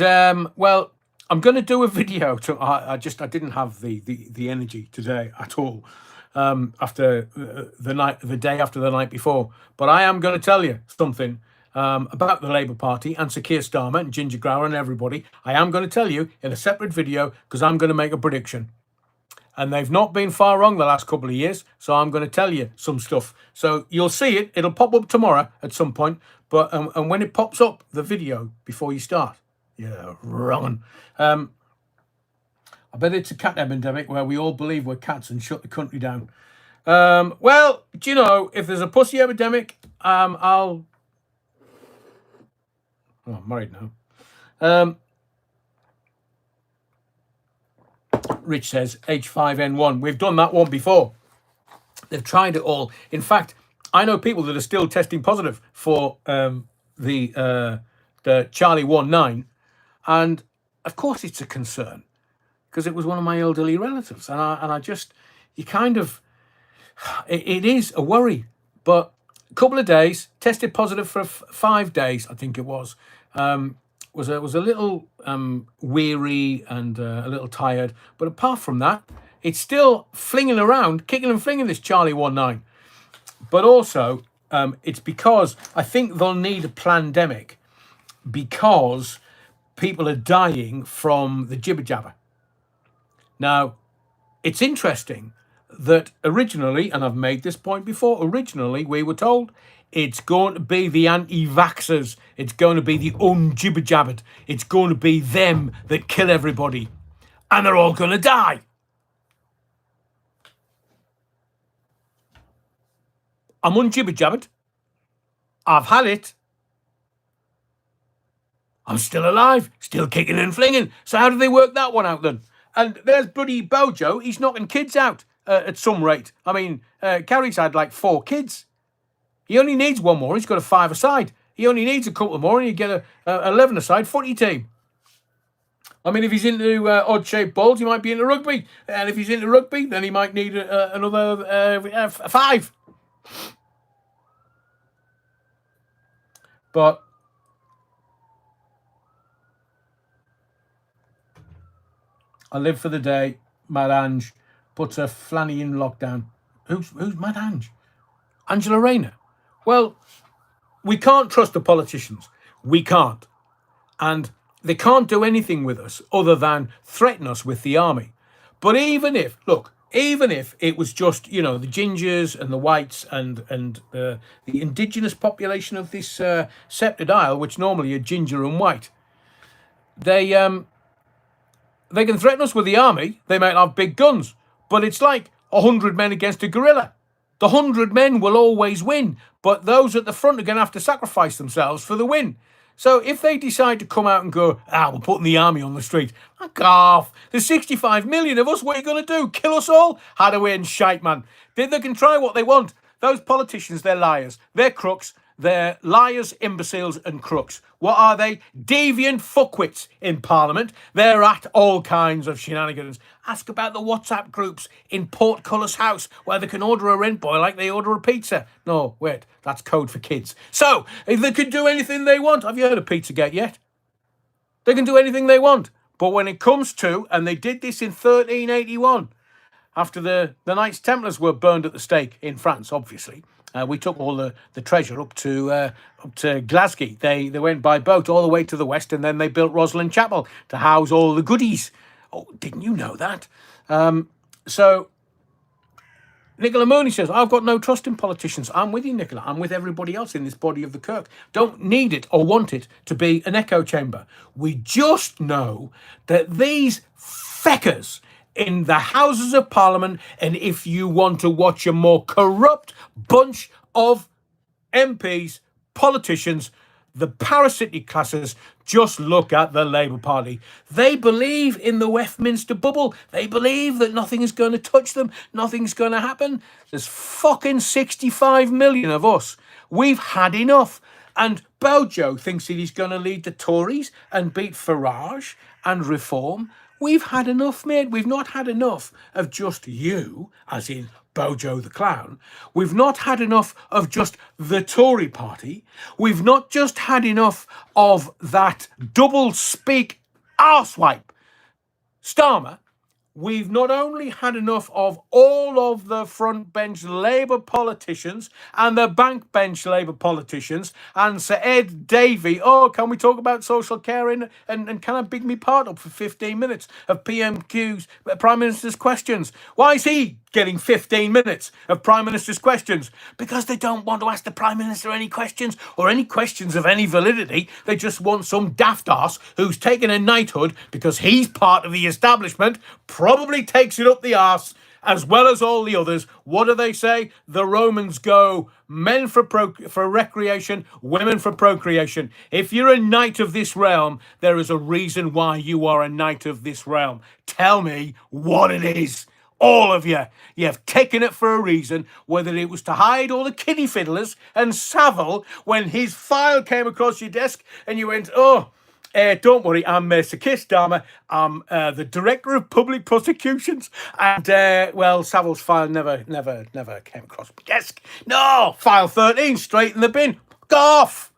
well, I'm going to do a video. I didn't have the energy today at all after the day after the night before. But I am going to tell you something about the Labour Party and Sir Keir Starmer and Ginger Grower and everybody. I am going to tell you in a separate video because I'm going to make a prediction. And they've not been far wrong the last couple of years. So I'm going to tell you some stuff. So you'll see it. It'll pop up tomorrow at some point. But and when it pops up, the video before you start. Yeah, wrong. I bet it's a cat epidemic where we all believe we're cats and shut the country down. Well, do you know, if there's a pussy epidemic, I'm married now. Rich says H5N1. We've done that one before. They've tried it all. In fact, I know people that are still testing positive for the Charlie 19. And of course it's a concern because it was one of my elderly relatives. And I just, you kind of, it is a worry. But a couple of days, tested positive for 5 days, I think it was. Was a little weary and a little tired. But apart from that, it's still flinging around, kicking and flinging this Charlie 19. But also, it's because I think they'll need a plandemic because people are dying from the jibber jabber. Now, it's interesting that originally, and I've made this point before, originally we were told it's going to be the anti-vaxxers, it's going to be the unjibber jabbered, it's going to be them that kill everybody, and they're all going to die. I'm unjibber jabbered. I've had it. I'm still alive, still kicking and flinging. So how do they work that one out then? And there's bloody Bojo, he's knocking kids out at some rate. I mean, Carrie's had like 4 kids. He only needs one more, he's got a 5 aside. He only needs a couple more and you get a 11 aside footy team. I mean, if he's into odd-shaped balls, he might be into rugby. And if he's into rugby, then he might need another 5. But I live for the day. Mad Ange puts a flanny in lockdown. Who's Mad Ange? Angela Rayner. Well, we can't trust the politicians. We can't. And they can't do anything with us other than threaten us with the army. But even if it was just, the gingers and the whites and the indigenous population of this sceptred isle, which normally are ginger and white, they can threaten us with the army. They might have big guns, but it's like 100 men against a gorilla. The 100 men will always win, but those at the front are going to have to sacrifice themselves for the win. So if they decide to come out and go, we're putting the army on the street, fuck off. There's 65 million of us. What are you going to do? Kill us all? Hadaway and shite, man. They can try what they want. Those politicians, they're liars. They're crooks. They're liars, imbeciles and crooks. What are they? Deviant fuckwits in Parliament. They're at all kinds of shenanigans. Ask about the WhatsApp groups in Portcullis House where they can order a rent boy like they order a pizza. No, wait, that's code for kids. So, if they can do anything they want. Have you heard of Pizzagate yet? They can do anything they want. But when it comes to, and they did this in 1381, after the Knights Templars were burned at the stake in France, obviously. We took all the treasure up to Glasgow. They went by boat all the way to the west, and then they built Rosalind Chapel to house all the goodies. Oh, didn't you know that? So Nicola Mooney says, I've got no trust in politicians. I'm with you, Nicola. I'm with everybody else in this body of the Kirk. Don't need it or want it to be an echo chamber. We just know that these feckers in the Houses of Parliament, and if you want to watch a more corrupt bunch of MPs, politicians, the parasitic classes, just look at the Labour Party. They believe in the Westminster bubble. They believe that nothing is going to touch them. Nothing's going to happen. There's fucking 65 million of us. We've had enough. And Bojo thinks that he's going to lead the Tories and beat Farage and Reform. We've had enough, mate. We've not had enough of just you, as in Bojo the Clown. We've not had enough of just the Tory party. We've not just had enough of that double-speak arsewipe, Starmer. We've not only had enough of all of the front bench Labour politicians and the bank bench Labour politicians and Sir Ed Davey. Oh, can we talk about social care and can I big me part up for 15 minutes of PMQ's Prime Minister's questions? Why is he getting 15 minutes of Prime Minister's questions? Because they don't want to ask the Prime Minister any questions or any questions of any validity. They just want some daft arse who's taken a knighthood because he's part of the establishment, probably takes it up the arse, as well as all the others. What do they say? The Romans go, men for recreation, women for procreation. If you're a knight of this realm, there is a reason why you are a knight of this realm. Tell me what it is. All of you. You have taken it for a reason, whether it was to hide all the kiddie fiddlers and Savile when his file came across your desk and you went, don't worry, I'm Sir Keir Starmer. I'm the Director of Public Prosecutions. And, Savile's file never came across my desk. No, file 13, straight in the bin. Go off.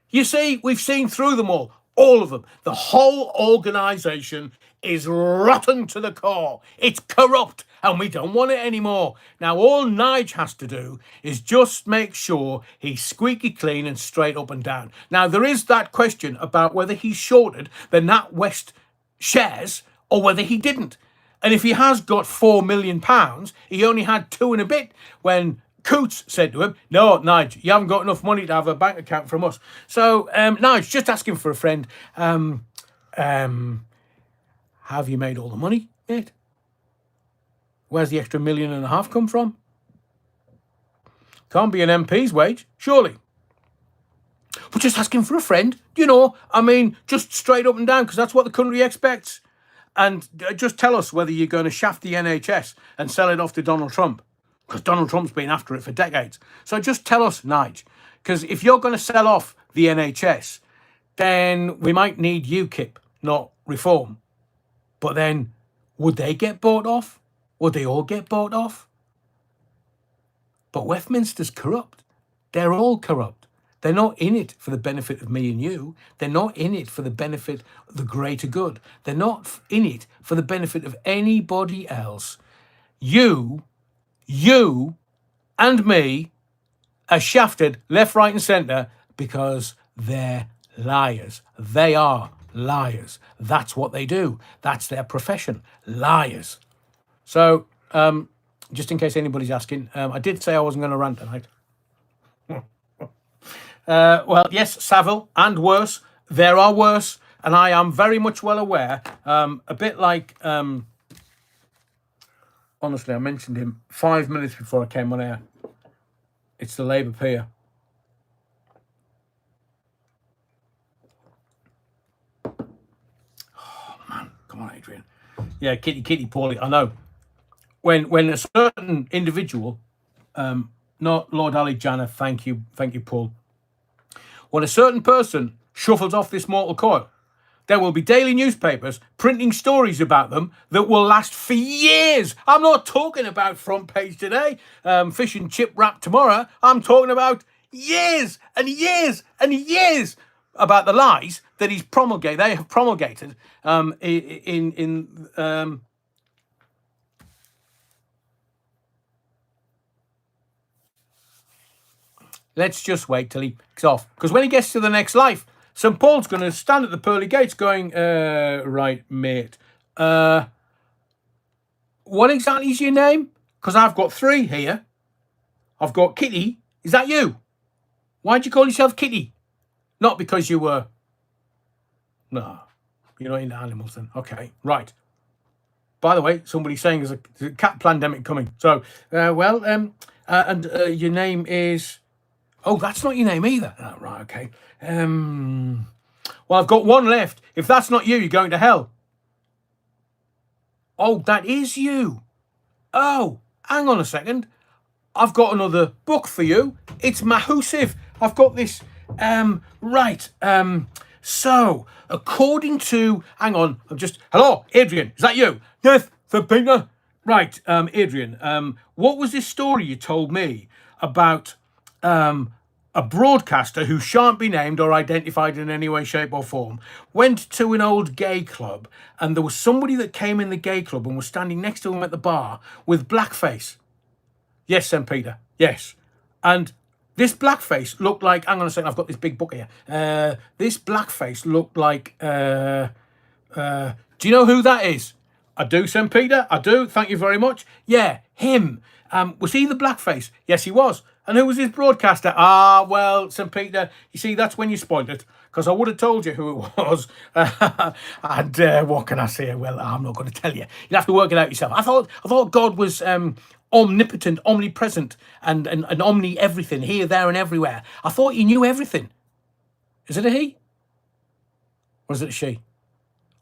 You see, we've seen through them all of them. The whole organisation is rotten to the core. It's corrupt and we don't want it anymore. Now, all Nige has to do is just make sure he's squeaky clean and straight up and down. Now, there is that question about whether he shorted the NatWest shares or whether he didn't. And if he has got £4 million, he only had 2 and a bit when Coots said to him, no, Nige, you haven't got enough money to have a bank account from us. So, Nige, just asking for a friend. Have you made all the money, mate? Where's the extra £1.5 million come from? Can't be an MP's wage, surely. But just asking for a friend, just straight up and down, because that's what the country expects. And just tell us whether you're going to shaft the NHS and sell it off to Donald Trump, because Donald Trump's been after it for decades. So just tell us, Nige, because if you're going to sell off the NHS, then we might need UKIP, not Reform. But then, would they get bought off? Would they all get bought off? But Westminster's corrupt. They're all corrupt. They're not in it for the benefit of me and you. They're not in it for the benefit of the greater good. They're not in it for the benefit of anybody else. You and me are shafted left, right, and centre because they're liars. They are liars. That's what they do. That's their profession. Liars. So, just in case anybody's asking, I did say I wasn't going to rant tonight. Well, yes, Savile, and worse. There are worse, and I am very much well aware. A bit like, honestly, I mentioned him 5 minutes before I came on air. It's the Labour peer. Oh, man. Come on, Adrian. Yeah, kitty, Paulie. I know. When a certain individual, not Lord Alexander, thank you, Paul. When a certain person shuffles off this mortal coil, there will be daily newspapers printing stories about them that will last for years. I'm not talking about front page today, fish and chip wrap tomorrow. I'm talking about years and years and years about the lies that they have promulgated let's just wait till he gets off. Because when he gets to the next life, St. Paul's going to stand at the pearly gates going, right, mate. What exactly is your name? Because I've got 3 here. I've got Kitty. Is that you? Why'd you call yourself Kitty? Not because you were... No, you're not into animals then. Okay, right. By the way, somebody's saying there's a cat pandemic coming. So, and your name is... Oh, that's not your name either. Oh, right, okay. Well, I've got 1 left. If that's not you, you're going to hell. Oh, that is you. Oh, hang on a second. I've got another book for you. It's Mahusive. I've got this. Right. So, according to... Hang on. Hello, Adrian. Is that you? Yes, Sir Peter. Right, Adrian. What was this story you told me about... a broadcaster who shan't be named or identified in any way, shape or form went to an old gay club, and there was somebody that came in the gay club and was standing next to him at the bar with blackface. Yes, St. Peter. Yes. And this blackface looked like... Hang on a second, I've got this big book here. This blackface looked like... do you know who that is? I do, St. Peter. I do. Thank you very much. Yeah, him. Was he the blackface? Yes, he was. And who was his broadcaster? Ah, well, St. Peter, you see, that's when you spoiled it, because I would have told you who it was. And what can I say? Well, I'm not going to tell you. You'll have to work it out yourself. I thought God was omnipotent, omnipresent, and omni everything, here, there, and everywhere. I thought he knew everything. Is it a he? Or is it a she?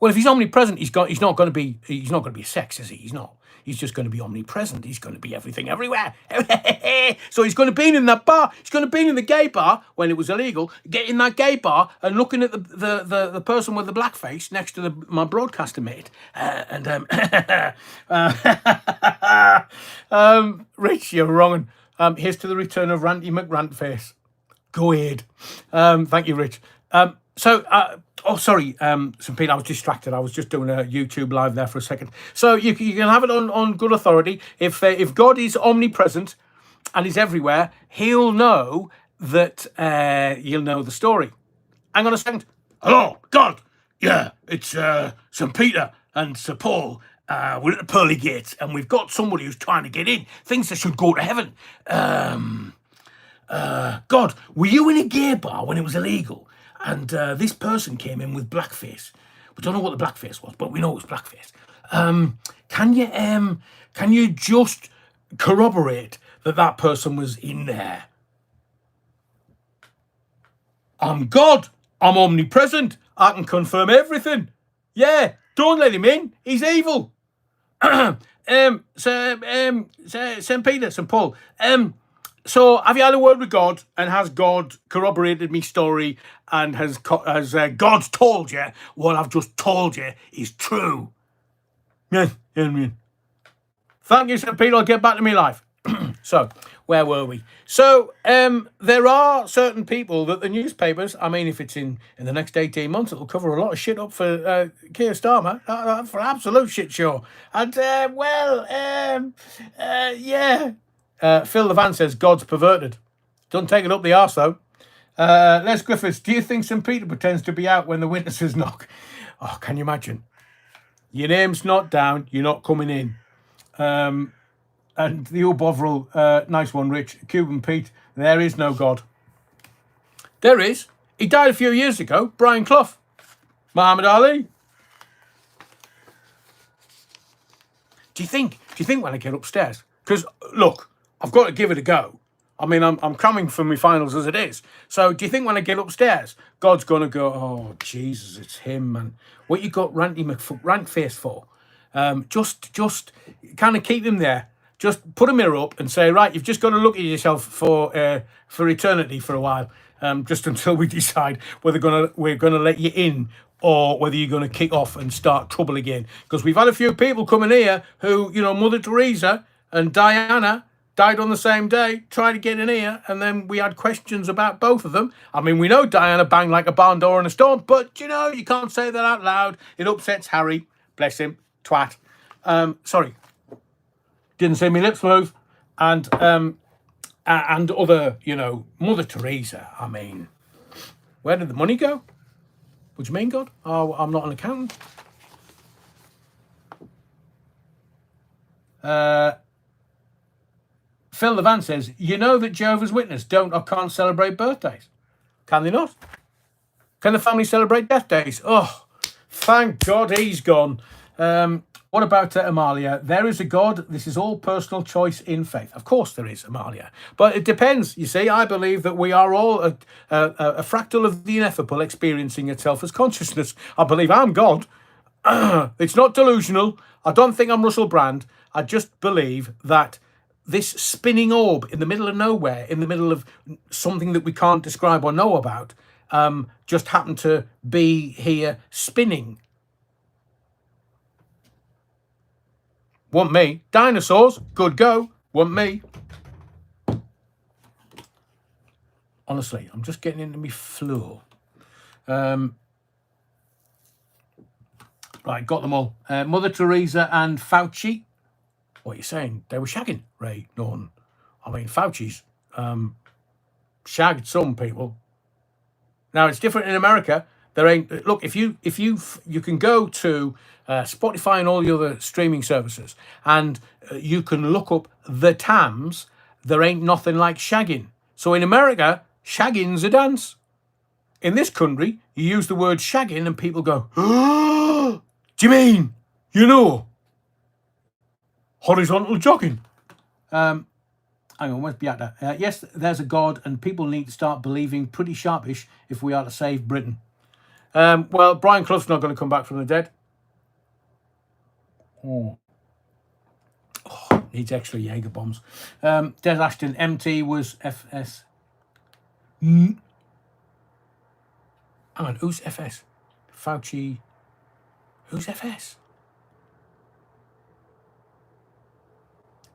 Well, if he's omnipresent, he's not going to be a sex, is he? He's not. He's just going to be omnipresent. He's going to be everything, everywhere. So he's going to be in that bar. He's going to be in the gay bar when it was illegal. Get in that gay bar and looking at the person with the blackface next to my broadcaster mate. Rich, you're wrong. Here's to the return of Ranty McRantface. Go ahead. Thank you, Rich. Sorry, St. Peter, I was distracted. I was just doing a YouTube live there for a second. So you can have it on good authority. If God is omnipresent and is everywhere, he'll know that you'll know the story. Hang on a second. Hello, God. Yeah, it's St. Peter and Sir Paul. We're at the pearly gates, and we've got somebody who's trying to get in. Thinks they should go to heaven. God, were you in a gay bar when it was illegal? And this person came in with blackface. We don't know what the blackface was, but we know it was blackface. Can you just corroborate that person was in there? I'm God. I'm omnipresent. I can confirm everything. Yeah, don't let him in. He's evil. St. Peter, St. Paul. So, have you had a word with God, and has God corroborated me story, and has God told you what I've just told you is true? Yes, Adrian. Thank you, St. Peter. I'll get back to me life. So, where were we? So, there are certain people that the newspapers, I mean, if it's in the next 18 months, it'll cover a lot of shit up for Keir Starmer, for absolute shit show. And, yeah. Phil Levan says God's perverted. Don't take it up the arse, though. Les Griffiths, do you think St. Peter pretends to be out when the witnesses knock? Oh, can you imagine? Your name's not down, you're not coming in. And the Bovril, nice one, Rich. Cuban Pete, there is no God. There is. He died a few years ago. Brian Clough. Muhammad Ali. Do you think when I get upstairs? Because, look, I've got to give it a go. I mean, I'm cramming for my finals as it is. So do you think when I get upstairs, God's going to go, oh, Jesus, it's him, man. What you got rant face for? Just kind of keep him there. Just put a mirror up and say, right, you've just got to look at yourself for eternity for a while, just until we decide whether we're gonna let you in or whether you're going to kick off and start trouble again. Because we've had a few people coming here who, Mother Teresa and Diana died on the same day, tried to get in here, and then we had questions about both of them. I mean, we know Diana banged like a barn door in a storm, but, you can't say that out loud. It upsets Harry. Bless him. Twat. Sorry. Didn't see me lips move. And other, Mother Teresa, I mean, where did the money go? What do you mean, God? Oh, I'm not an accountant. Phil Levan says, you know that Jehovah's Witnesses don't or can't celebrate birthdays. Can they not? Can the family celebrate death days? Oh, thank God he's gone. What about Amalia? There is a God. This is all personal choice in faith. Of course there is, Amalia. But it depends. You see, I believe that we are all a fractal of the ineffable experiencing itself as consciousness. I believe I'm God. It's not delusional. I don't think I'm Russell Brand. I just believe that this spinning orb in the middle of nowhere, in the middle of something that we can't describe or know about, just happened to be here spinning. Want me? Dinosaurs, good go. Want me? Honestly, I'm just getting into my flow. Right, got them all. Mother Teresa and Fauci. What are you saying? They were shagging Ray Norton. I mean, Fauci's shagged some people. Now it's different in America. There ain't. Look, if you can go to Spotify and all the other streaming services, and you can look up the Tams. There ain't nothing like shagging. So in America, shagging's a dance. In this country, you use the word shagging, and people go, "Oh, do you mean horizontal jogging?" Hang on, where's Beata? Yes, there's a God, and people need to start believing pretty sharpish if we are to save Britain. Well, Brian Clough's not going to come back from the dead. Needs extra Jaeger bombs. Des Ashton, MT was FS. Hang on, who's FS? Fauci. Who's FS?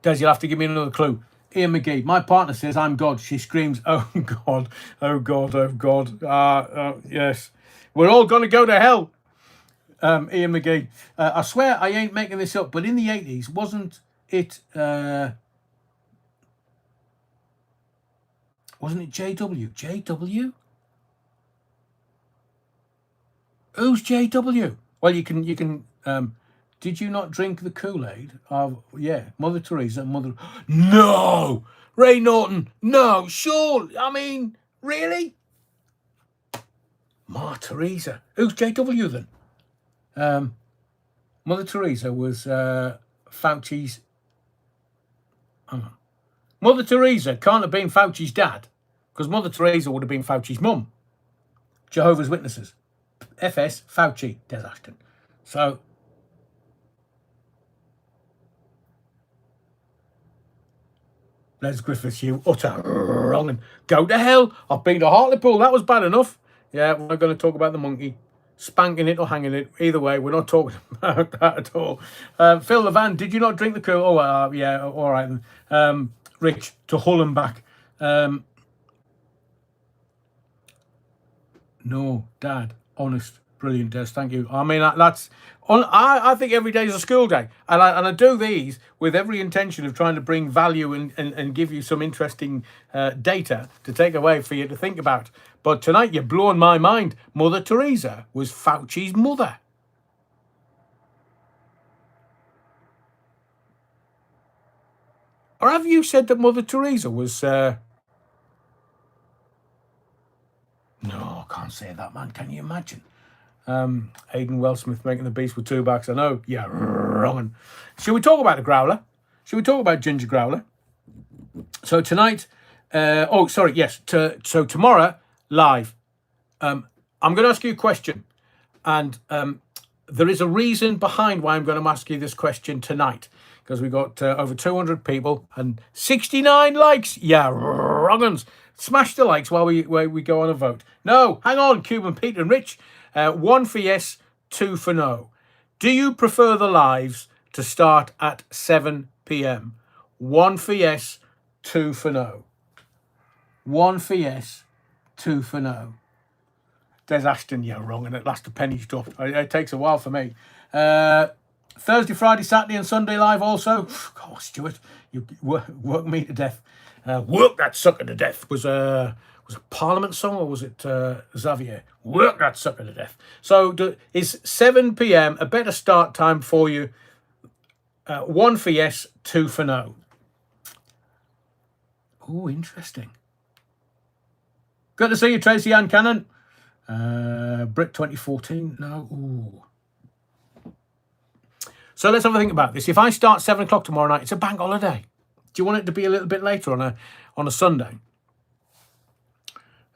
Des, you'll have to give me another clue. Ian McGee, my partner says I'm God. She screams, oh God, oh God, oh God. Yes. We're all going to go to hell. Ian McGee. I swear I ain't making this up, but in the 80s, wasn't it JW? JW? Who's JW? Well, you can did you not drink the Kool-Aid? Yeah, Mother Teresa, No! Ray Norton, no, sure. I mean, really? Ma Teresa. Who's JW then? Mother Teresa was Fauci's. Mother Teresa can't have been Fauci's dad, because Mother Teresa would have been Fauci's mum. Jehovah's Witnesses. FS Fauci, Des Ashton. So Les Griffiths, you utter wrong and go to hell. I've been to Hartlepool. That was bad enough. Yeah, we're not going to talk about the monkey. Spanking it or hanging it. Either way, we're not talking about that at all. Phil Levan, did you not drink the Kool? Oh, yeah, all right. Rich, to Hull and back. No, Dad, honest, Brilliant, Des. Thank you. I mean, that's on. I think every day is a school day, and I do these with every intention of trying to bring value and give you some interesting data to take away for you to think about. But tonight you're blowing my mind. Mother Teresa was Fauci's mother. Or have you said that Mother Teresa was? No, I can't say that, man. Can you imagine? Aidan Wellsmith making the beast with 2 backs. I know. Yeah, wrong. Should we talk about the growler? Should we talk about ginger growler? So tonight, so tomorrow, live. I'm going to ask you a question. And there is a reason behind why I'm going to ask you this question tonight. Because we got over 200 people and 69 likes. Yeah, wrong. Smash the likes while we go on a vote. No, hang on, Cuban Pete and Rich. 1 for yes, 2 for no. Do you prefer the lives to start at 7 p.m? 1 for yes, 2 for no. 1 for yes, 2 for no. Des Ashton, yeah, wrong, and at last the penny's dropped. It takes a while for me. Thursday, Friday, Saturday, and Sunday live also. God, Stuart, you work me to death. Work that sucker to death was a Parliament song, or was it Xavier? Work that sucker to death. So is 7 p.m. a better start time for you? 1 for yes, 2 for no. Oh, interesting. Good to see you, Tracy Ann Cannon. Brit 2014. No. Ooh. So let's have a think about this. If I start 7 o'clock tomorrow night, it's a bank holiday. Do you want it to be a little bit later on a Sunday?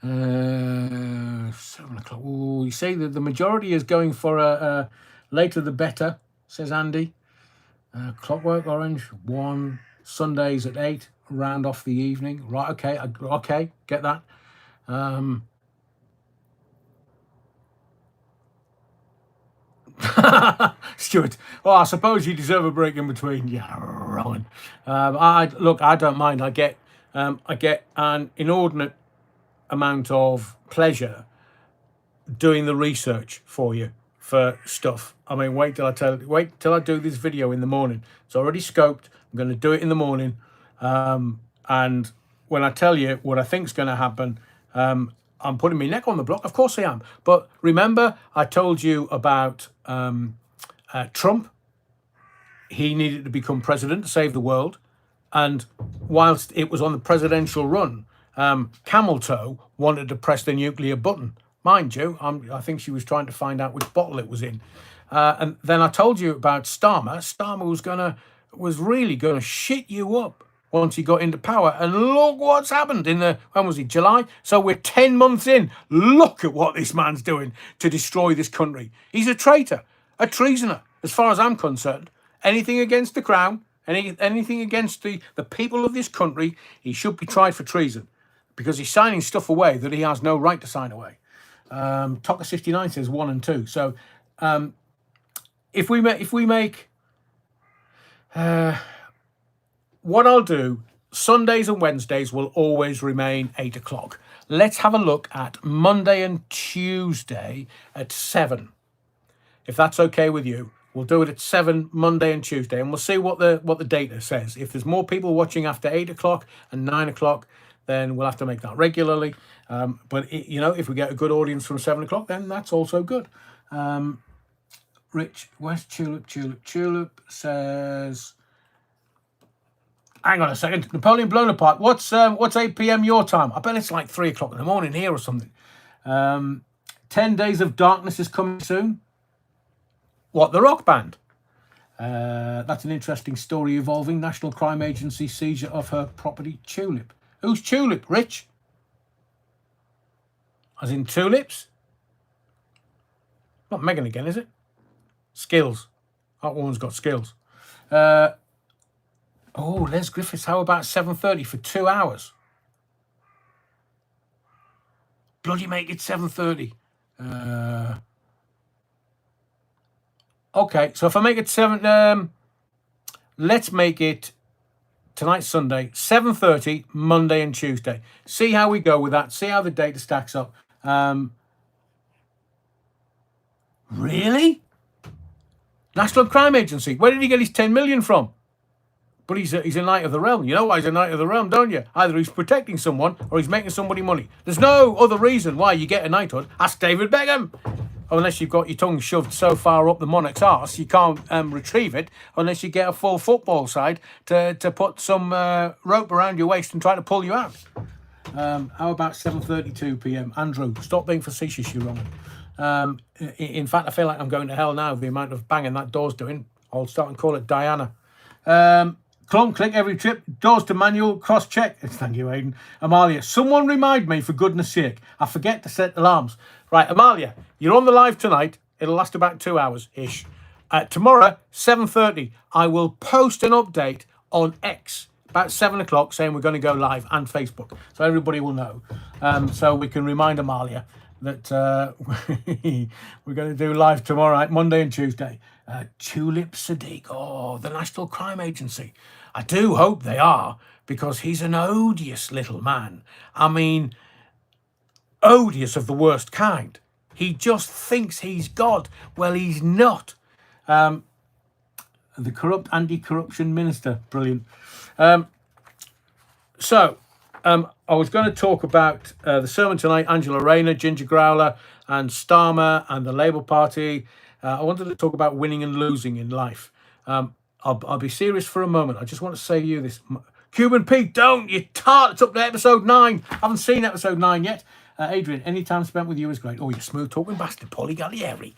7 o'clock. Oh, you say that the majority is going for a later the better, says Andy. Clockwork Orange 1. Sundays at 8. Round off the evening. Right. Okay. Okay. Get that. Stuart, well, I suppose you deserve a break in between. Yeah, wrong. I don't mind. I get an inordinate amount of pleasure doing the research for you for stuff. I mean, wait till I do this video in the morning. It's already scoped. I'm going to do it in the morning, and when I tell you what I think is going to happen, I'm putting my neck on the block. Of course I am. But remember, I told you about Trump. He needed to become president to save the world. And whilst it was on the presidential run, Camel Toe wanted to press the nuclear button. Mind you, I think she was trying to find out which bottle it was in. And then I told you about Starmer. Starmer was really going to shit you up once he got into power. And look what's happened when was it, July? So we're 10 months in. Look at what this man's doing to destroy this country. He's a traitor, a treasoner, as far as I'm concerned. Anything against the crown, anything against the people of this country, he should be tried for treason because he's signing stuff away that he has no right to sign away. Tocker 69 says 1 and 2. So if we make what I'll do, Sundays and Wednesdays will always remain 8 o'clock. Let's have a look at Monday and Tuesday at 7. If that's okay with you, we'll do it at 7 Monday and Tuesday, and we'll see what the data says. If there's more people watching after 8 o'clock and 9 o'clock, then we'll have to make that regularly. But if we get a good audience from 7 o'clock, then that's also good. Rich West Tulip says, hang on a second. Napoleon Bonaparte. What's 8 p.m. your time? I bet it's like 3 o'clock in the morning here or something. 10 Days of Darkness is coming soon. What, the rock band? That's an interesting story evolving. National Crime Agency seizure of her property, Tulip. Who's Tulip, Rich? As in tulips? Not Megan again, is it? Skills. That woman's got skills. Les Griffiths, how about 7:30 for 2 hours? Bloody make it 7:30. Okay, so if I make it 7, let's make it tonight's Sunday, 7:30, Monday and Tuesday. See how we go with that. See how the data stacks up. Really? National Crime Agency. Where did he get his 10 million from? But he's a knight of the realm. You know why he's a knight of the realm, don't you? Either he's protecting someone or he's making somebody money. There's no other reason why you get a knighthood. Ask David Beckham. Unless you've got your tongue shoved so far up the monarch's arse, you can't retrieve it unless you get a full football side to put some rope around your waist and try to pull you out. How about 7:32 p.m? Andrew, stop being facetious, you wrong. In fact, I feel like I'm going to hell now with the amount of banging that door's doing. I'll start and call it Diana. Clone click every trip. Doors to manual. Cross check. Thank you, Aidan. Amalia, someone remind me for goodness sake. I forget to set alarms. Right, Amalia, you're on the live tonight. It'll last about 2 hours-ish. Tomorrow, 7:30, I will post an update on X about 7 o'clock saying we're going to go live, and Facebook. So everybody will know. So we can remind Amalia that we're going to do live tomorrow night, Monday and Tuesday. Tulip Sadiq, the National Crime Agency. I do hope they are, because he's an odious little man. I mean, odious of the worst kind. He just thinks he's God. Well, he's not. The corrupt anti-corruption minister. Brilliant. So, I was going to talk about the sermon tonight, Angela Rayner, Ginger Growler, and Starmer, and the Labour Party. I wanted to talk about winning and losing in life. I'll be serious for a moment. I just want to say to you this. Cuban Pete, don't, you tart. It's up to episode 9. I haven't seen episode 9 yet. Adrian, any time spent with you is great. Oh, you smooth-talking bastard, Paulie Gallieri.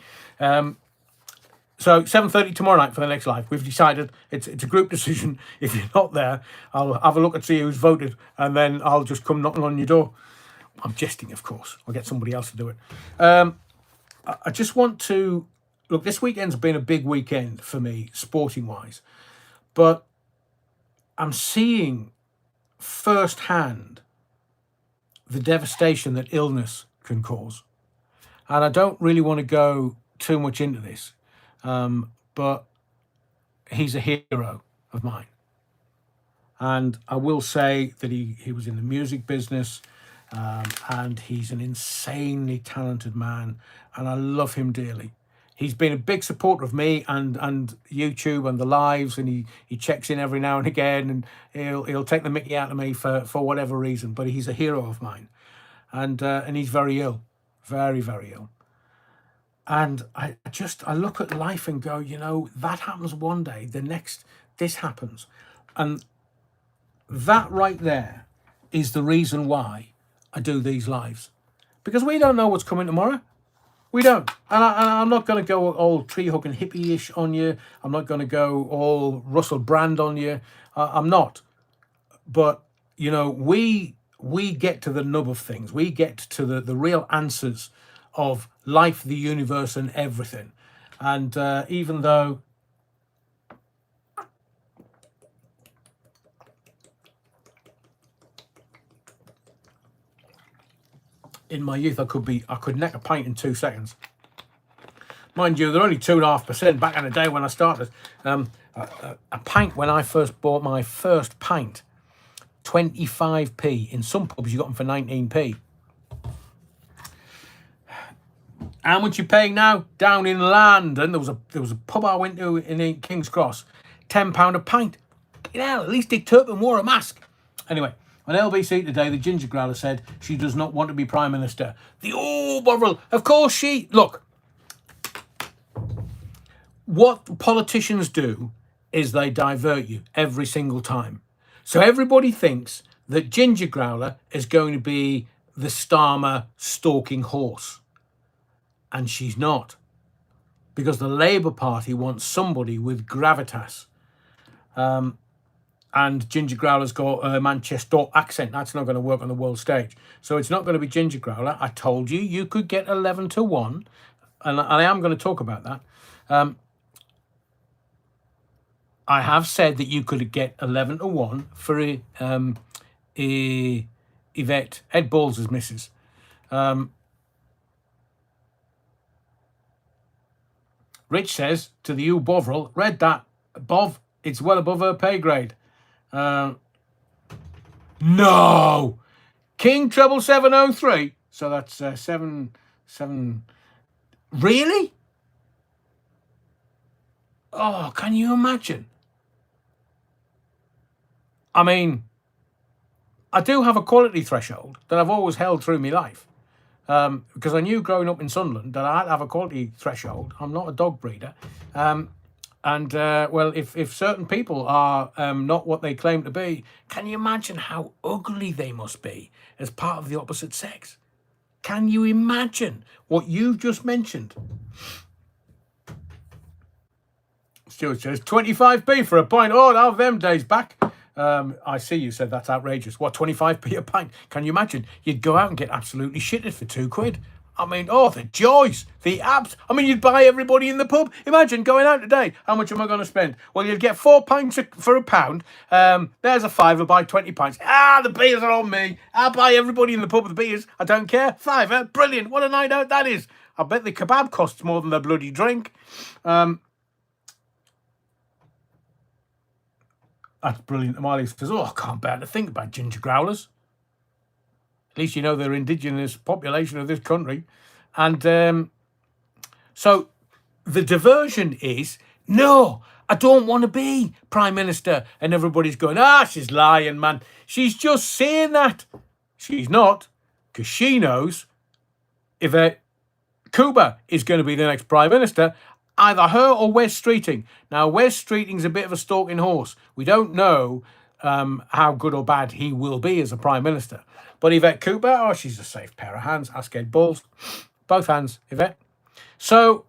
So 7:30 tomorrow night for the next live. We've decided it's a group decision. If you're not there, I'll have a look and see who's voted, and then I'll just come knocking on your door. I'm jesting, of course. I'll get somebody else to do it. I just want to... Look, this weekend's been a big weekend for me, sporting-wise. But I'm seeing firsthand the devastation that illness can cause. And I don't really want to go too much into this. But he's a hero of mine. And I will say that he was in the music business, and he's an insanely talented man, and I love him dearly. He's been a big supporter of me and YouTube and the lives, and he checks in every now and again, and he'll take the mickey out of me for whatever reason, but he's a hero of mine. And he's very ill, very, very ill. And I look at life and go, that happens one day, the next, this happens. And that right there is the reason why I do these lives. Because we don't know what's coming tomorrow. We don't. And I'm not going to go all tree-hugging hippie-ish on you. I'm not going to go all Russell Brand on you. I'm not. But, we get to the nub of things. We get to the real answers of life, the universe, and everything. And even though in my youth I could neck a pint in 2 seconds. Mind you, they're only 2.5% back in the day when I started. A pint, when I first bought my first pint, 25p. In some pubs you got them for 19p. How much you paying now? Down in London, there was a pub I went to in King's Cross, £10 a pint. At least Dick Turpin wore a mask. Anyway, on LBC today, the Ginger Growler said she does not want to be Prime Minister. Bovril, of course she... Look, what politicians do is they divert you every single time. So everybody thinks that Ginger Growler is going to be the Starmer stalking horse. And she's not. Because the Labour Party wants somebody with gravitas. And Ginger Growler's got a Manchester accent. That's not going to work on the world stage. So it's not going to be Ginger Growler. I told you could get 11-1. And I am going to talk about that. I have said that you could get 11-1 for Yvette, Ed Balls' missus. Rich says to the Bovril, read that. Bov, it's well above her pay grade. No! King treble 703. So that's 7. Really? Oh, can you imagine? I mean, I do have a quality threshold that I've always held through my life. Because I knew growing up in Sunderland that I had to have a quality threshold. I'm not a dog breeder. Well, if certain people are not what they claim to be, can you imagine how ugly they must be as part of the opposite sex? Can you imagine what you've just mentioned? Stuart says 25p for a pint. Oh, I'll have them days back. I see you said that's outrageous. What, 25p a pint? Can you imagine? You'd go out and get absolutely shitted for £2. I mean, oh, the joys, the abs. I mean, you'd buy everybody in the pub. Imagine going out today. How much am I going to spend? Well, you'd get 4 pints for £1. There's a fiver, buy 20 pints. Ah, the beers are on me. I'll buy everybody in the pub with the beers. I don't care. Fiver, brilliant. What a night out that is. I bet the kebab costs more than the bloody drink. That's brilliant. Amali says, oh, I can't bear to think about ginger growlers. At least you know they're indigenous population of this country. And so the diversion is, no, I don't want to be Prime Minister. And everybody's going, she's lying, man. She's just saying that. She's not, because she knows if Cuba is going to be the next Prime Minister, either her or Wes Streeting. Now, Wes Streeting's a bit of a stalking horse. We don't know how good or bad he will be as a Prime Minister. But Yvette Cooper, she's a safe pair of hands. Ask Ed Balls. Both hands, Yvette. So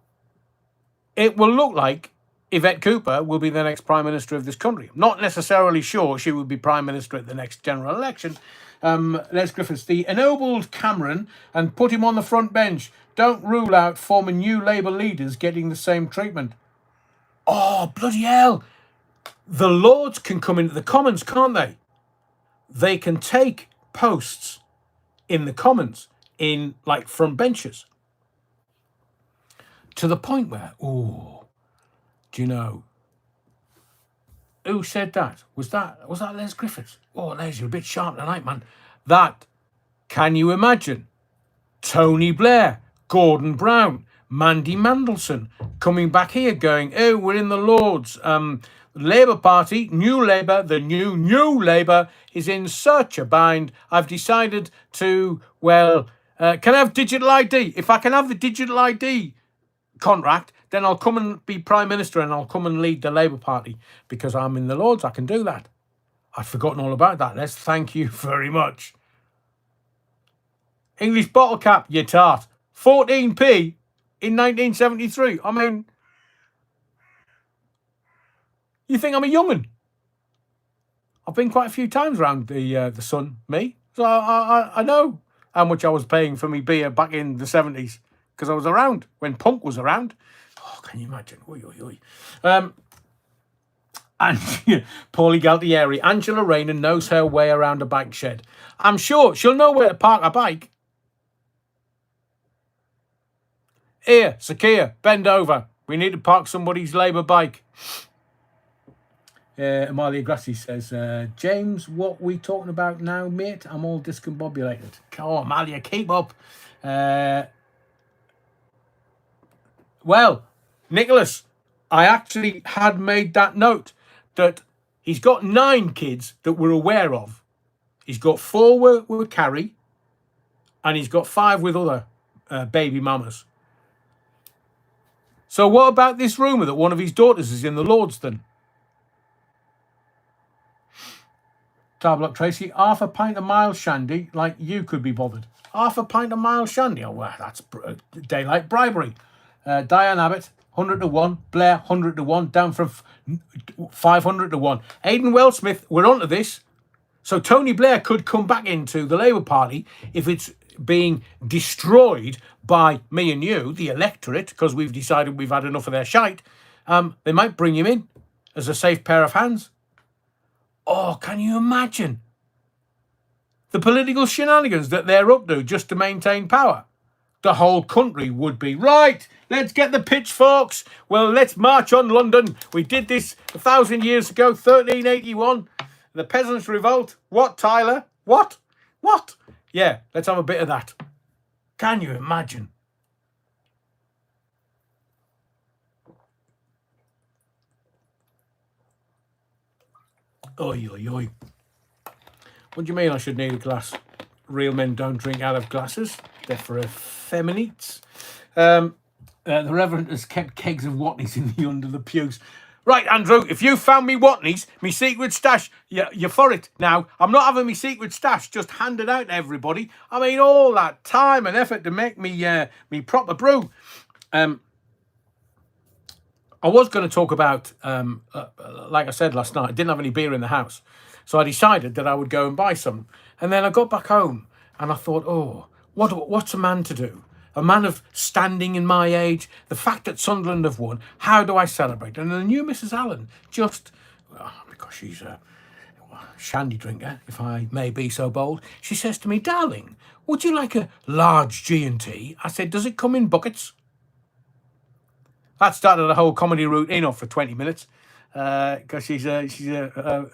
it will look like Yvette Cooper will be the next Prime Minister of this country. I'm not necessarily sure she will be Prime Minister at the next general election. Les Griffiths, the ennobled Cameron and put him on the front bench. Don't rule out former New Labour leaders getting the same treatment. Oh, bloody hell. The Lords can come into the Commons, can't they? They can take posts in the Commons, in like front benches. To the point where, do you know, who said that? Was that Les Griffiths? Oh, Les, you're a bit sharp tonight, man. That, can you imagine? Tony Blair, Gordon Brown, Mandy Mandelson coming back here going, oh, we're in the Lords. Labour Party, New Labour, the new Labour is in such a bind. I've decided to, can I have digital ID? If I can have the digital ID contract, then I'll come and be Prime Minister and I'll come and lead the Labour Party because I'm in the Lords. I can do that. I've forgotten all about that. Les, thank you very much. English bottle cap, you tart. 14p in 1973. I mean, you think I'm a young'un? I've been quite a few times around the sun, me. So I know how much I was paying for me beer back in the 70s because I was around when punk was around. Oh, can you imagine? Oy, oy, oy. And Paulie Galtieri, Angela Rayner knows her way around a bike shed. I'm sure she'll know where to park a bike. Here, Sakia, bend over. We need to park somebody's Labour bike. Amalia Grassi says, James, what we talking about now, mate? I'm all discombobulated. Oh, Amalia, keep up. Well, Nicholas, I actually had made that note that he's got 9 kids that we're aware of. He's got 4 with Carrie, and he's got 5 with other baby mamas. So what about this rumour that one of his daughters is in the Lords then? Tarblock Tracy, half a pint of mild shandy, like you could be bothered. Half a pint of mild shandy? Oh, well, that's daylight bribery. Diane Abbott, 100 to 1. Blair, 100 to 1. Down from 500 to 1. Aidan Wellsmith, we're on to this. So Tony Blair could come back into the Labour Party if it's being destroyed by me and you, the electorate, because we've decided we've had enough of their shite. They might bring him in as a safe pair of hands. Oh, can you imagine the political shenanigans that they're up to just to maintain power? The whole country would be, right, let's get the pitchforks. Well, let's march on London. We did this 1,000 years ago, 1381. The Peasants' Revolt. What, Tyler? What? Yeah, let's have a bit of that. Can you imagine? Oi, oi, oi. What do you mean I should need a glass? Real men don't drink out of glasses. They're for effeminates. The Reverend has kept kegs of Watneys in the under the pews. Right, Andrew, if you found me Watneys, me secret stash, you're for it. Now, I'm not having me secret stash just handed out to everybody. I mean, all that time and effort to make me proper brew. I was going to talk about, like I said last night, I didn't have any beer in the house. So I decided that I would go and buy some. And then I got back home and I thought, oh, what's a man to do? A man of standing in my age, the fact that Sunderland have won, how do I celebrate? And the new Mrs. Allen, just, because she's a shandy drinker, if I may be so bold, she says to me, darling, would you like a large G&T? I said, does it come in buckets? That started a whole comedy routine off for 20 minutes. Because she's a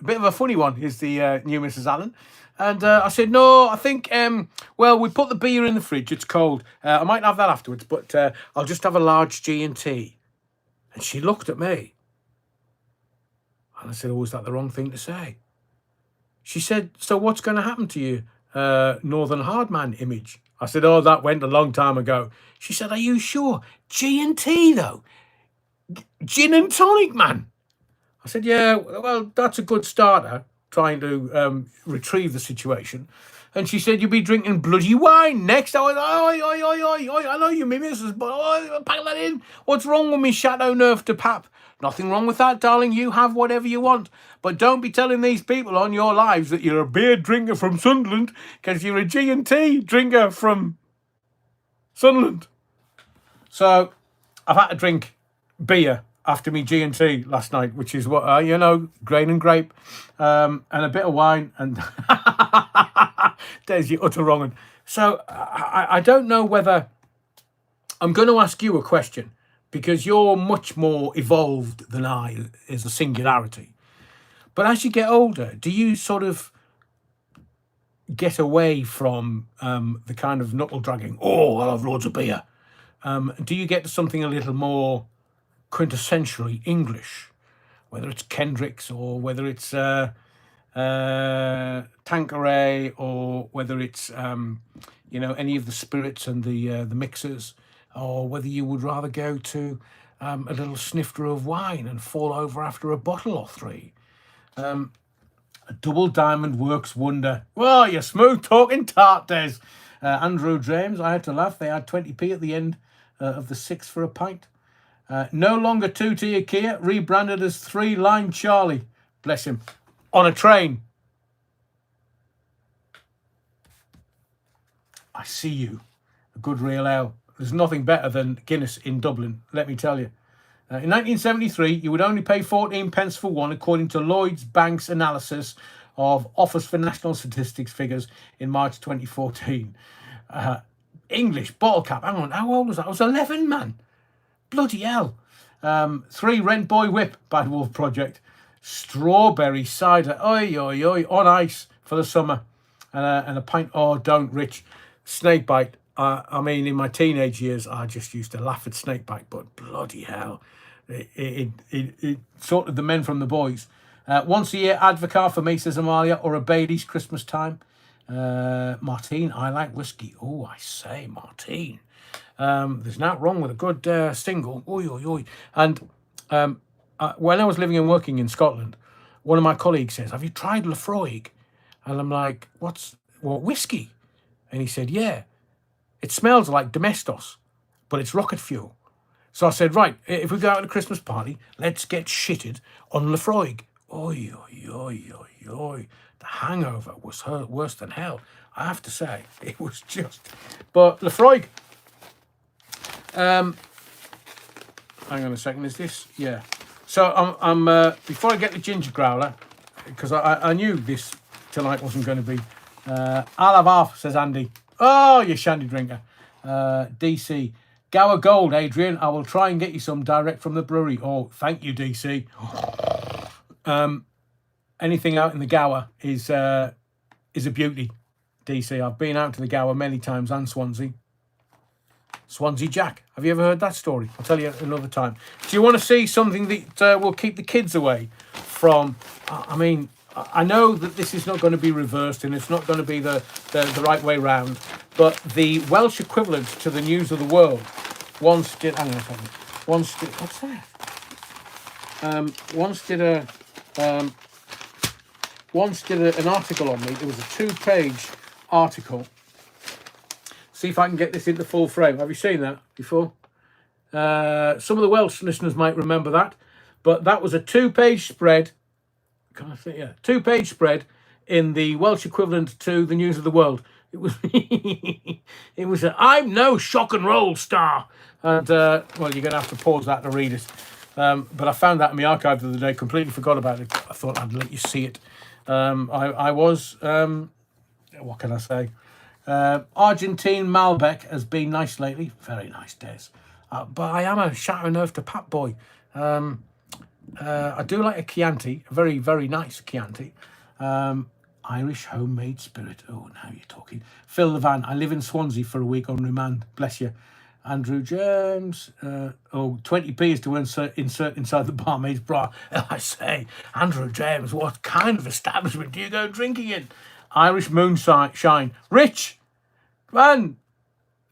bit of a funny one, is the new Mrs. Allen. And I said, no, I think, well, we put the beer in the fridge. It's cold. I might have that afterwards, but I'll just have a large G&T. And she looked at me. And I said, oh, is that the wrong thing to say? She said, so what's going to happen to you, Northern Hardman image? I said, oh, that went a long time ago. She said, are you sure? G&T, though. Gin and tonic, man. I said, yeah, well, that's a good starter, trying to retrieve the situation. And she said, you'll be drinking bloody wine next. I went, oi, I know you, me missus, but pack that in. What's wrong with me Chateau Neuf de Pape? Nothing wrong with that, darling. You have whatever you want. But don't be telling these people on your lives that you're a beer drinker from Sunderland, because you're a G&T drinker from Sunderland. So I've had to drink beer after me G&T last night, which is what, grain and grape, and a bit of wine, and there's your utter wrong one. So I don't know whether I'm going to ask you a question, because you're much more evolved than I as a singularity. But as you get older, do you sort of get away from the kind of knuckle dragging, oh, I'll have loads of beer? Do you get to something a little more quintessentially English, whether it's Kendrick's or whether it's Tanqueray, or whether it's any of the spirits and the mixers, or whether you would rather go to a little snifter of wine and fall over after a bottle or three? A double diamond works wonder. Well, you smooth talking tart, Des. Andrew James, I had to laugh. They had 20p at the end of the 6 for a pint. No longer 2-tier Kia, rebranded as 3-line Charlie. Bless him. On a train. I see you. A good real ale. There's nothing better than Guinness in Dublin, let me tell you. In 1973, you would only pay 14 pence for one, according to Lloyds Bank's analysis of Office for National Statistics figures in March 2014. English bottle cap. Hang on, how old was that? I was 11, man. Bloody hell. 3 Rent Boy Whip, Bad Wolf Project. Strawberry cider, oi, on ice for the summer. And a pint, oh, don't, Rich. Snakebite. I mean, in my teenage years, I just used to laugh at snakebite, but bloody hell. It sorted the men from the boys. Once a year, Advocar for me, says Amalia, or a Bailey's Christmas time. Martine, I like whiskey. Oh, I say, Martine. There's nothing wrong with a good single. Oi. And when I was living and working in Scotland, one of my colleagues says, have you tried Lafroig? And I'm like, what, whiskey? And he said, yeah. It smells like Domestos, but it's rocket fuel. So I said, right, if we go out to a Christmas party, let's get shitted on Lafroig. Oi. The hangover was worse than hell. I have to say, it was just... But Lafroig... hang on a second, is this? Yeah. So I'm before I get the ginger growler, because I knew this tonight wasn't going to be... I'll have half, says Andy. Oh, you shandy drinker. DC. Gower Gold, Adrian. I will try and get you some direct from the brewery. Oh, thank you, DC. Anything out in the Gower is a beauty, DC. I've been out to the Gower many times, and Swansea. Swansea Jack. Have you ever heard that story? I'll tell you another time. Do you want to see something that will keep the kids away from... I mean, I know that this is not going to be reversed and it's not going to be the right way round, but the Welsh equivalent to the News of the World once did. Hang on a second. Once did. What's that? Once did an article on me. It was a 2-page article. See if I can get this into full frame. Have you seen that before? Some of the Welsh listeners might remember that, but that was a 2-page spread. Can I say, yeah, 2-page spread in the Welsh equivalent to the News of the World. It was, it was I'm no shock and roll star, and well, you're going to have to pause that to read it. But I found that in my archive the other day. Completely forgot about it. I thought I'd let you see it. I was, what can I say? Argentine Malbec has been nice lately. Very nice days. But I am a shattering earth to Pat Boy. I do like a Chianti, a very, very nice Chianti. Irish homemade spirit. Oh, now you're talking. Phil the Van. I live in Swansea for a week on remand. Bless you. Andrew James. 20p is to insert inside the barmaid's bra. I say, Andrew James, what kind of establishment do you go drinking in? Irish moonshine. Rich, man,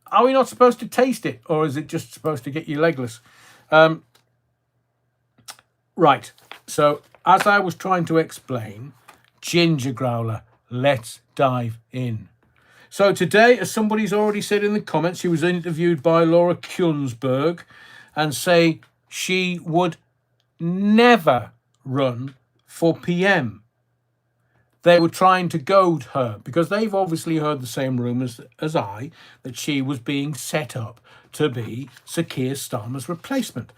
are we not supposed to taste it? Or is it just supposed to get you legless? Right. So, as I was trying to explain, ginger growler, let's dive in. So today, as somebody's already said in the comments, she was interviewed by Laura Kunsberg and say she would never run for PM. They were trying to goad her because they've obviously heard the same rumours as I, that she was being set up to be Sir Keir Starmer's replacement.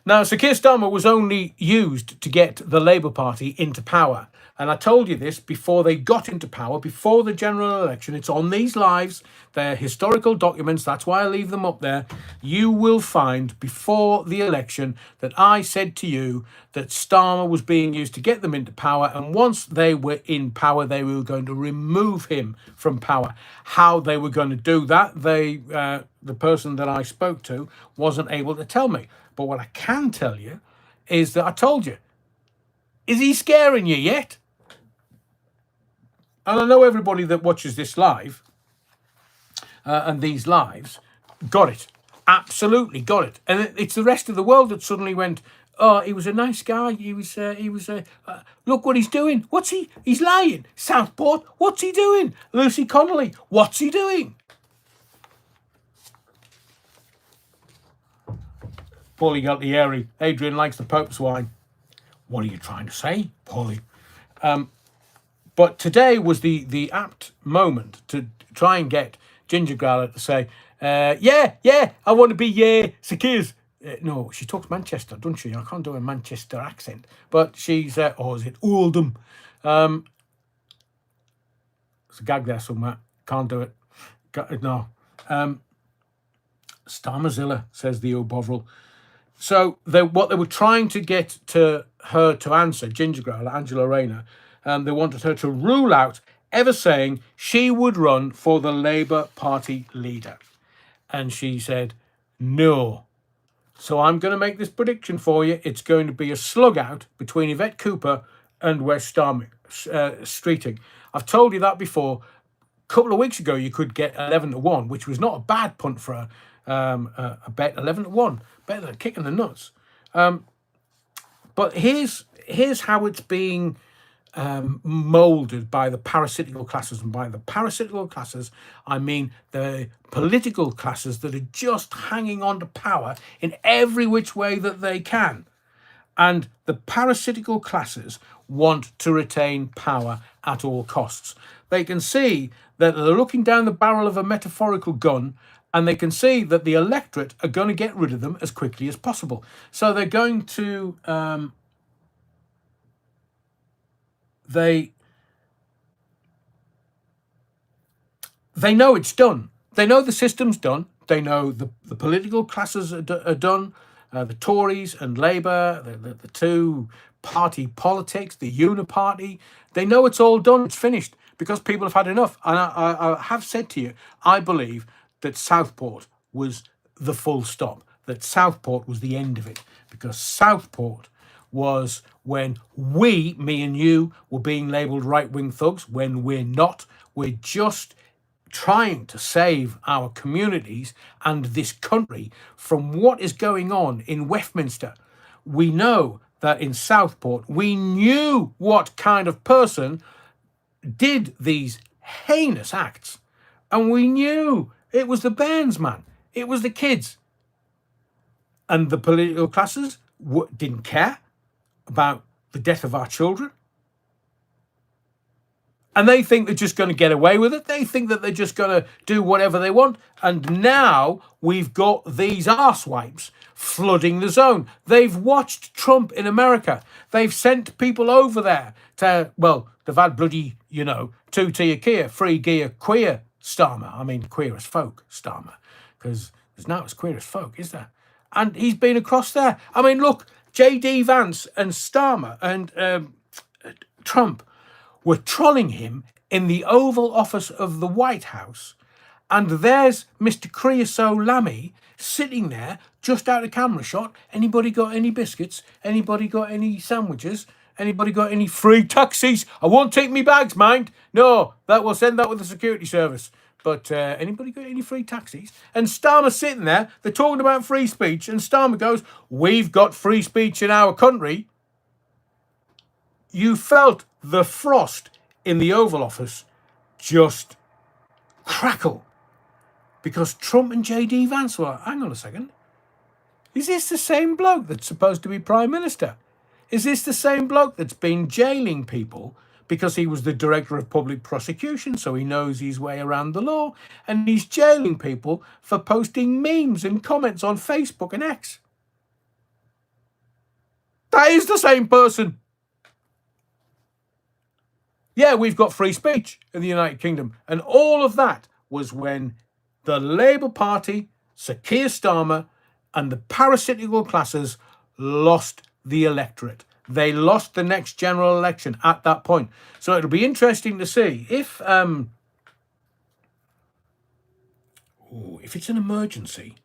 Now, Sir Keir Starmer was only used to get the Labour Party into power. And I told you this before they got into power, before the general election. It's on these lives. They're historical documents. That's why I leave them up there. You will find before the election that I said to you that Starmer was being used to get them into power. And once they were in power, they were going to remove him from power. How they were going to do that, the person that I spoke to wasn't able to tell me. But what I can tell you is that I told you. Is he scaring you yet? And I know everybody that watches this live and these lives got it. Absolutely got it. And it's the rest of the world that suddenly went, oh, he was a nice guy. He was look what he's doing. He's lying. Southport, what's he doing? Lucy Connolly, what's he doing? Paulie got the airy. Adrian likes the Pope's wine. What are you trying to say, Paulie? But today was the apt moment to try and get Ginger Growler to say, yeah, I want to be Sir Keir's. No, she talks Manchester, doesn't she? I can't do a Manchester accent. But she's, is it Oldham? There's a gag there somewhere. Can't do it. No. Starmerzilla, says the O'Bovril. So what they were trying to get to her to answer, Ginger Growler, Angela Rayner, they wanted her to rule out ever saying she would run for the Labour Party leader. And she said, no. So I'm going to make this prediction for you. It's going to be a slug out between Yvette Cooper and West Streeting. I've told you that before. A couple of weeks ago, you could get 11-1, which was not a bad punt for a bet. 11-1, better than a kick in the nuts. But here's how it's being moulded by the parasitical classes. And by the parasitical classes, I mean the political classes that are just hanging on to power in every which way that they can. And the parasitical classes want to retain power at all costs. They can see that they're looking down the barrel of a metaphorical gun, and they can see that the electorate are going to get rid of them as quickly as possible. So they're going to... They know it's done. They know the system's done. They know the political classes are done. The Tories and Labour, the two-party politics, the uniparty. They know it's all done. It's finished because people have had enough. And I have said to you, I believe that Southport was the full stop, that Southport was the end of it, because Southport was when we, me and you, were being labelled right-wing thugs, when we're not. We're just trying to save our communities and this country from what is going on in Westminster. We know that in Southport, we knew what kind of person did these heinous acts. And we knew it was the bairns, man. It was the kids. And the political classes didn't care about the death of our children. And they think they're just going to get away with it. They think that they're just going to do whatever they want. And now we've got these arsewipes flooding the zone. They've watched Trump in America. They've sent people over there to, well, they've had bloody, two-tier gear, free gear, queer Starmer. I mean, queer as folk Starmer. Because there's now as queer as folk, is there? And he's been across there. I mean, look, J.D. Vance and Starmer and Trump were trolling him in the Oval Office of the White House. And there's Mr. Creosote Lammy sitting there just out of camera shot. Anybody got any biscuits? Anybody got any sandwiches? Anybody got any free taxis? I won't take me bags, mind. No, we'll send that with the security service. But anybody got any free taxis? And Starmer sitting there, they're talking about free speech, and Starmer goes, we've got free speech in our country. You felt the frost in the Oval Office just crackle. Because Trump and J.D. Vance were, hang on a second, is this the same bloke that's supposed to be Prime Minister? Is this the same bloke that's been jailing people because he was the Director of Public Prosecution, so he knows his way around the law, and he's jailing people for posting memes and comments on Facebook and X? That is the same person. Yeah, we've got free speech in the United Kingdom. And all of that was when the Labour Party, Sir Keir Starmer, and the parasitical classes lost the electorate. They lost the next general election at that point. So it'll be interesting to see if it's an emergency,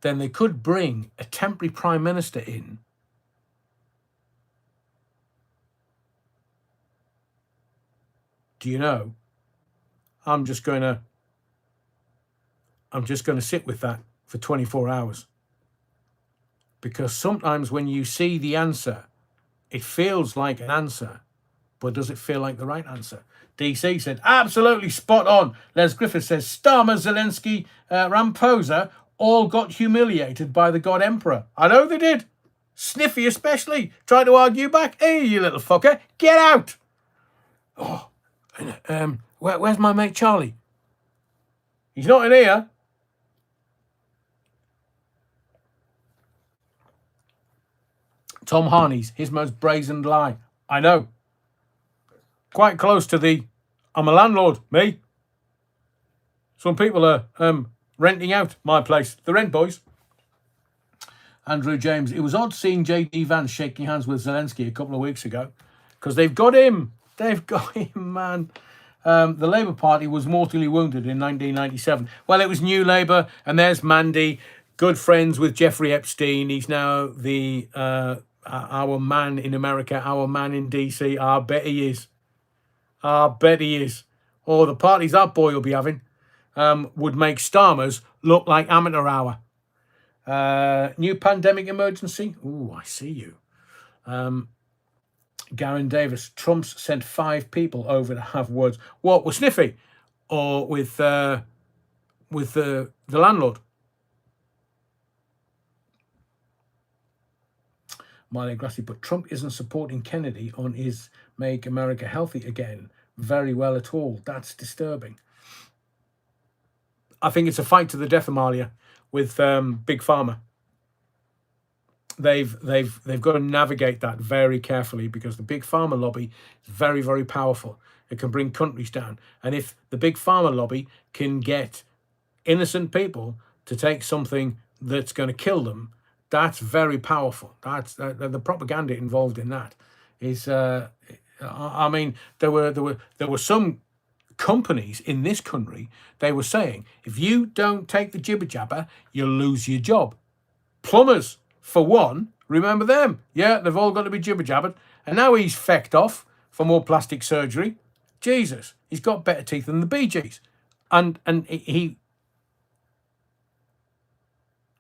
then they could bring a temporary Prime Minister in do you know, I'm just going to sit with that for 24 hours. Because sometimes when you see the answer, it feels like an answer, but does it feel like the right answer? DC said, absolutely spot on. Les Griffith says, Starmer, Zelensky, Ramaphosa all got humiliated by the God Emperor. I know they did. Sniffy especially. Tried to argue back. Hey, you little fucker, get out. Oh. Where's my mate Charlie? He's not in here. Tom Harney's his most brazen lie. I know. Quite close to the I'm a landlord, me. Some people are renting out my place. The rent boys. Andrew James. It was odd seeing J.D. Vance shaking hands with Zelensky a couple of weeks ago because they've got him. They've got him, man. The Labour Party was mortally wounded in 1997. Well, it was New Labour, and there's Mandy, good friends with Jeffrey Epstein. He's now the our man in America, our man in DC. I bet he is. I bet he is. Oh, the parties that boy will be having would make Starmer's look like amateur hour. New pandemic emergency. Ooh, I see you. Garen Davis, Trump's sent 5 people over to have words. What, with Sniffy? Or with the landlord? Miley Grassy, but Trump isn't supporting Kennedy on his Make America Healthy Again very well at all. That's disturbing. I think it's a fight to the death, Amalia, with Big Pharma. They've got to navigate that very carefully because the Big Pharma lobby is very, very powerful. It can bring countries down. And if the Big Pharma lobby can get innocent people to take something that's going to kill them, that's very powerful. That's the propaganda involved in that is. I mean, there were some companies in this country. They were saying if you don't take the jibber jabber, you'll lose your job. Plumbers, for one, Remember them? Yeah, they've all got to be jibber-jabbered. And now he's fecked off for more plastic surgery. Jesus, he's got better teeth than the Bee Gees. And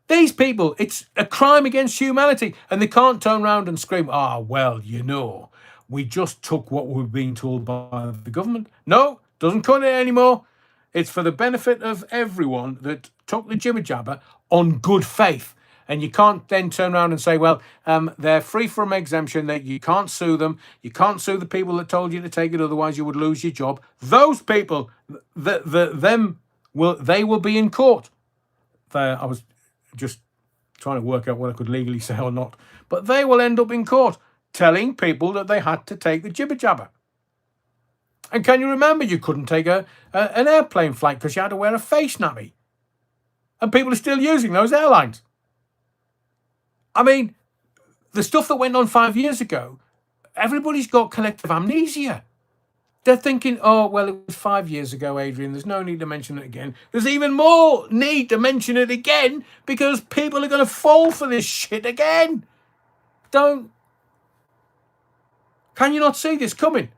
these people, it's a crime against humanity. And they can't turn around and scream, well, we just took what we've been told by the government. No, doesn't cut it anymore. It's for the benefit of everyone that took the jibber-jabber on good faith. And you can't then turn around and say, well, they're free from exemption, that you can't sue them. You can't sue the people that told you to take it, otherwise you would lose your job. Those people, they will be in court. I was just trying to work out what I could legally say or not. But they will end up in court telling people that they had to take the jibber-jabber. And can you remember you couldn't take an airplane flight because you had to wear a face nappy? And people are still using those airlines. I mean, the stuff that went on 5 years ago, everybody's got collective amnesia. They're thinking, it was 5 years ago, Adrian. There's no need to mention it again. There's even more need to mention it again because people are going to fall for this shit again. Can you not see this coming?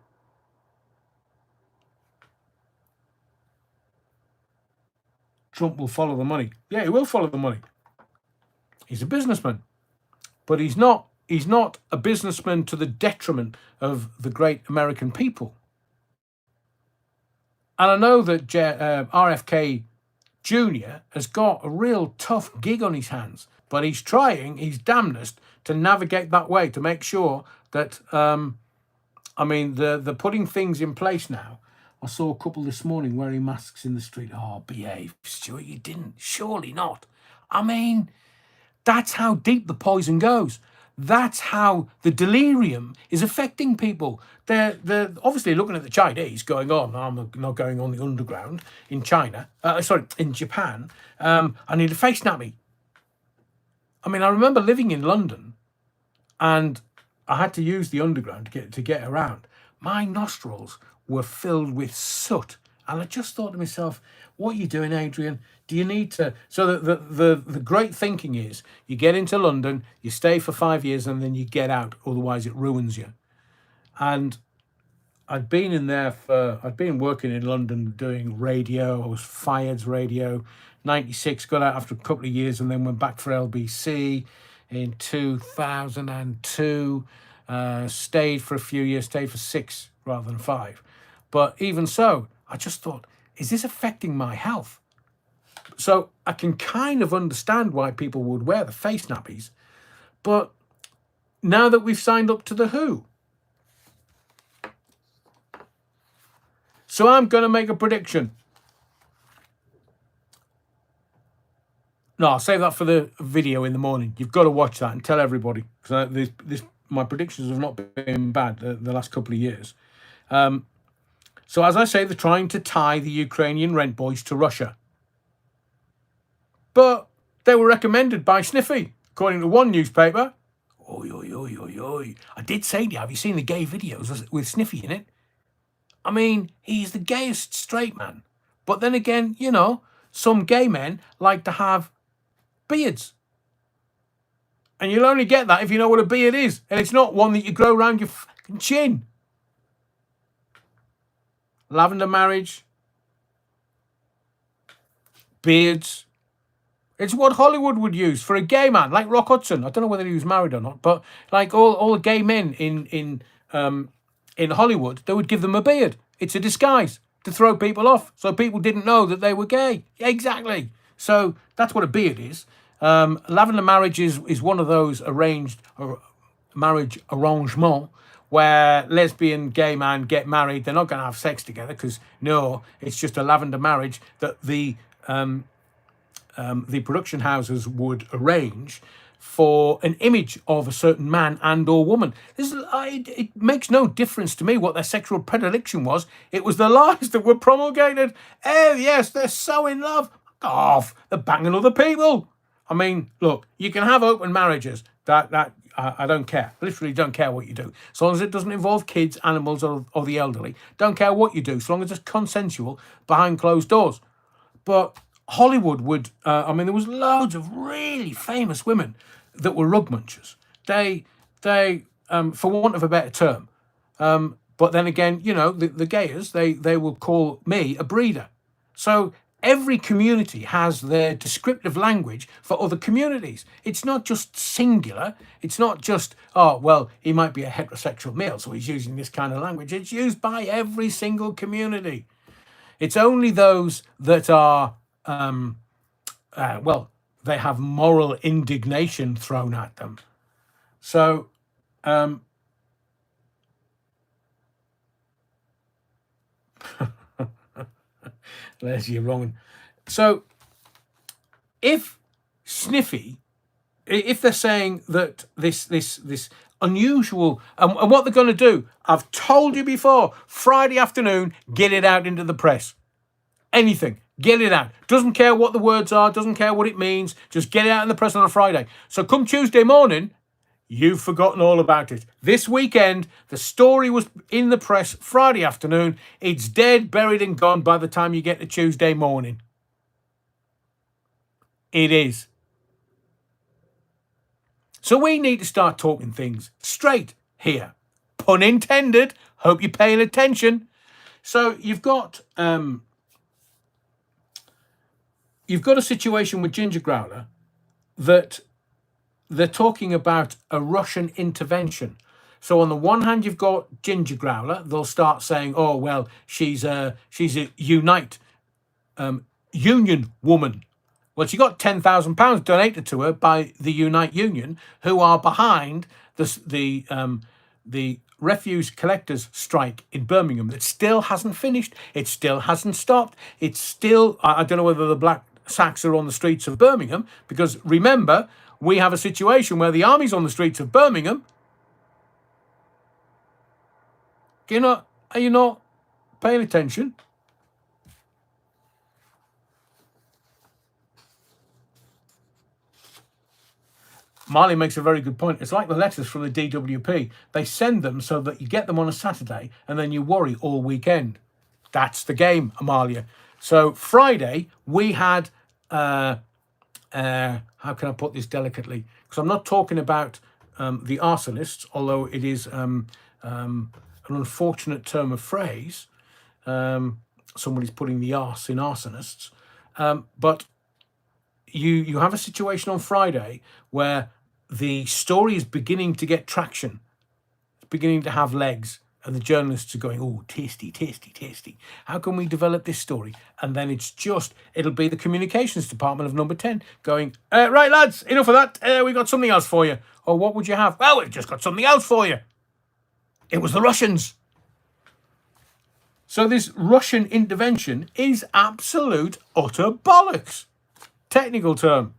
Trump will follow the money. Yeah, he will follow the money. He's a businessman. But he's not a businessman to the detriment of the great American people. And I know that RFK Jr. has got a real tough gig on his hands, but he's trying his damnedest to navigate that way to make sure that, they're putting things in place now. I saw a couple this morning wearing masks in the street. Oh, behave, Stuart, you didn't. Surely not. I mean, that's how deep the poison goes. That's how the delirium is affecting people. They're obviously looking at the Chinese going, I'm not going on the underground in China. In Japan. I need a face nappy. I mean, I remember living in London and I had to use the underground to get around. My nostrils were filled with soot. And I just thought to myself, what are you doing, Adrian? Do you need to... So the great thinking is you get into London, you stay for 5 years, and then you get out. Otherwise, it ruins you. And I'd been working in London doing radio. I was Fired's radio. 96, got out after a couple of years and then went back for LBC in 2002. Stayed for a few years, stayed for 6 rather than 5. But even so, I just thought, is this affecting my health? So I can kind of understand why people would wear the face nappies. But now that we've signed up to the WHO, so I'm going to make a prediction. No, I'll save that for the video in the morning. You've got to watch that and tell everybody. Because my predictions have not been bad the last couple of years. So as I say, they're trying to tie the Ukrainian rent boys to Russia. But they were recommended by Sniffy, according to one newspaper. Oi. I did say to you, have you seen the gay videos with Sniffy in it? I mean, he's the gayest straight man. But then again, some gay men like to have beards. And you'll only get that if you know what a beard is. And it's not one that you grow around your fucking chin. Lavender marriage. Beards. It's what Hollywood would use for a gay man, like Rock Hudson. I don't know whether he was married or not, but like all the gay men in Hollywood, they would give them a beard. It's a disguise to throw people off, so people didn't know that they were gay. Exactly. So that's what a beard is. Lavender marriage is one of those arranged marriage arrangement where lesbian, gay man get married. They're not going to have sex together because it's just a lavender marriage that the production houses would arrange for an image of a certain man and or woman. It makes no difference to me what their sexual predilection was. It was the lies that were promulgated. Oh, yes, they're so in love. Off, they're banging other people. I mean, look, you can have open marriages. I don't care. I literally don't care what you do. As long as it doesn't involve kids, animals, or the elderly. Don't care what you do, as long as it's consensual behind closed doors. But Hollywood would, there was loads of really famous women that were rug munchers. They for want of a better term. But then again, you know, the gayers, they will call me a breeder. So every community has their descriptive language for other communities. It's not just singular. It's not just, oh, well, he might be a heterosexual male, so he's using this kind of language. It's used by every single community. It's only those that are, well, they have moral indignation thrown at them. So, there's your wrong one. So, if Sniffy, if they're saying that this unusual, and what they're going to do, I've told you before, Friday afternoon, get it out into the press. Anything, get it out. Doesn't care what the words are, doesn't care what it means, just get it out in the press on a Friday. So come Tuesday morning, you've forgotten all about it. This weekend, the story was in the press Friday afternoon. It's dead, buried and gone by the time you get to Tuesday morning. It is. So we need to start talking things straight here. Pun intended. Hope you're paying attention. So you've got a situation with Ginger Growler that they're talking about a Russian intervention. So on the one hand, you've got Ginger Growler. They'll start saying, "Oh well, she's a Unite Union woman." Well, she got £10,000 donated to her by the Unite Union, who are behind the refuse collectors strike in Birmingham that still hasn't finished. It still hasn't stopped. It's still, I don't know whether the black sacks are on the streets of Birmingham, because remember, we have a situation where the army's on the streets of Birmingham. Are you not paying attention? Marley makes a very good point. It's like the letters from the DWP. They send them so that you get them on a Saturday and then you worry all weekend. That's the game, Amalia. So Friday, we had, how can I put this delicately? Because I'm not talking about the arsonists, although it is an unfortunate term of phrase. Somebody's putting the arse in arsonists. But you have a situation on Friday where the story is beginning to get traction. It's beginning to have legs. And the journalists are going, oh, tasty, tasty, tasty. How can we develop this story? And then it'll be the communications department of number 10 going, right, lads, enough of that. We've got something else for you. Or what would you have? Well, we've just got something else for you. It was the Russians. So this Russian intervention is absolute, utter bollocks. Technical term.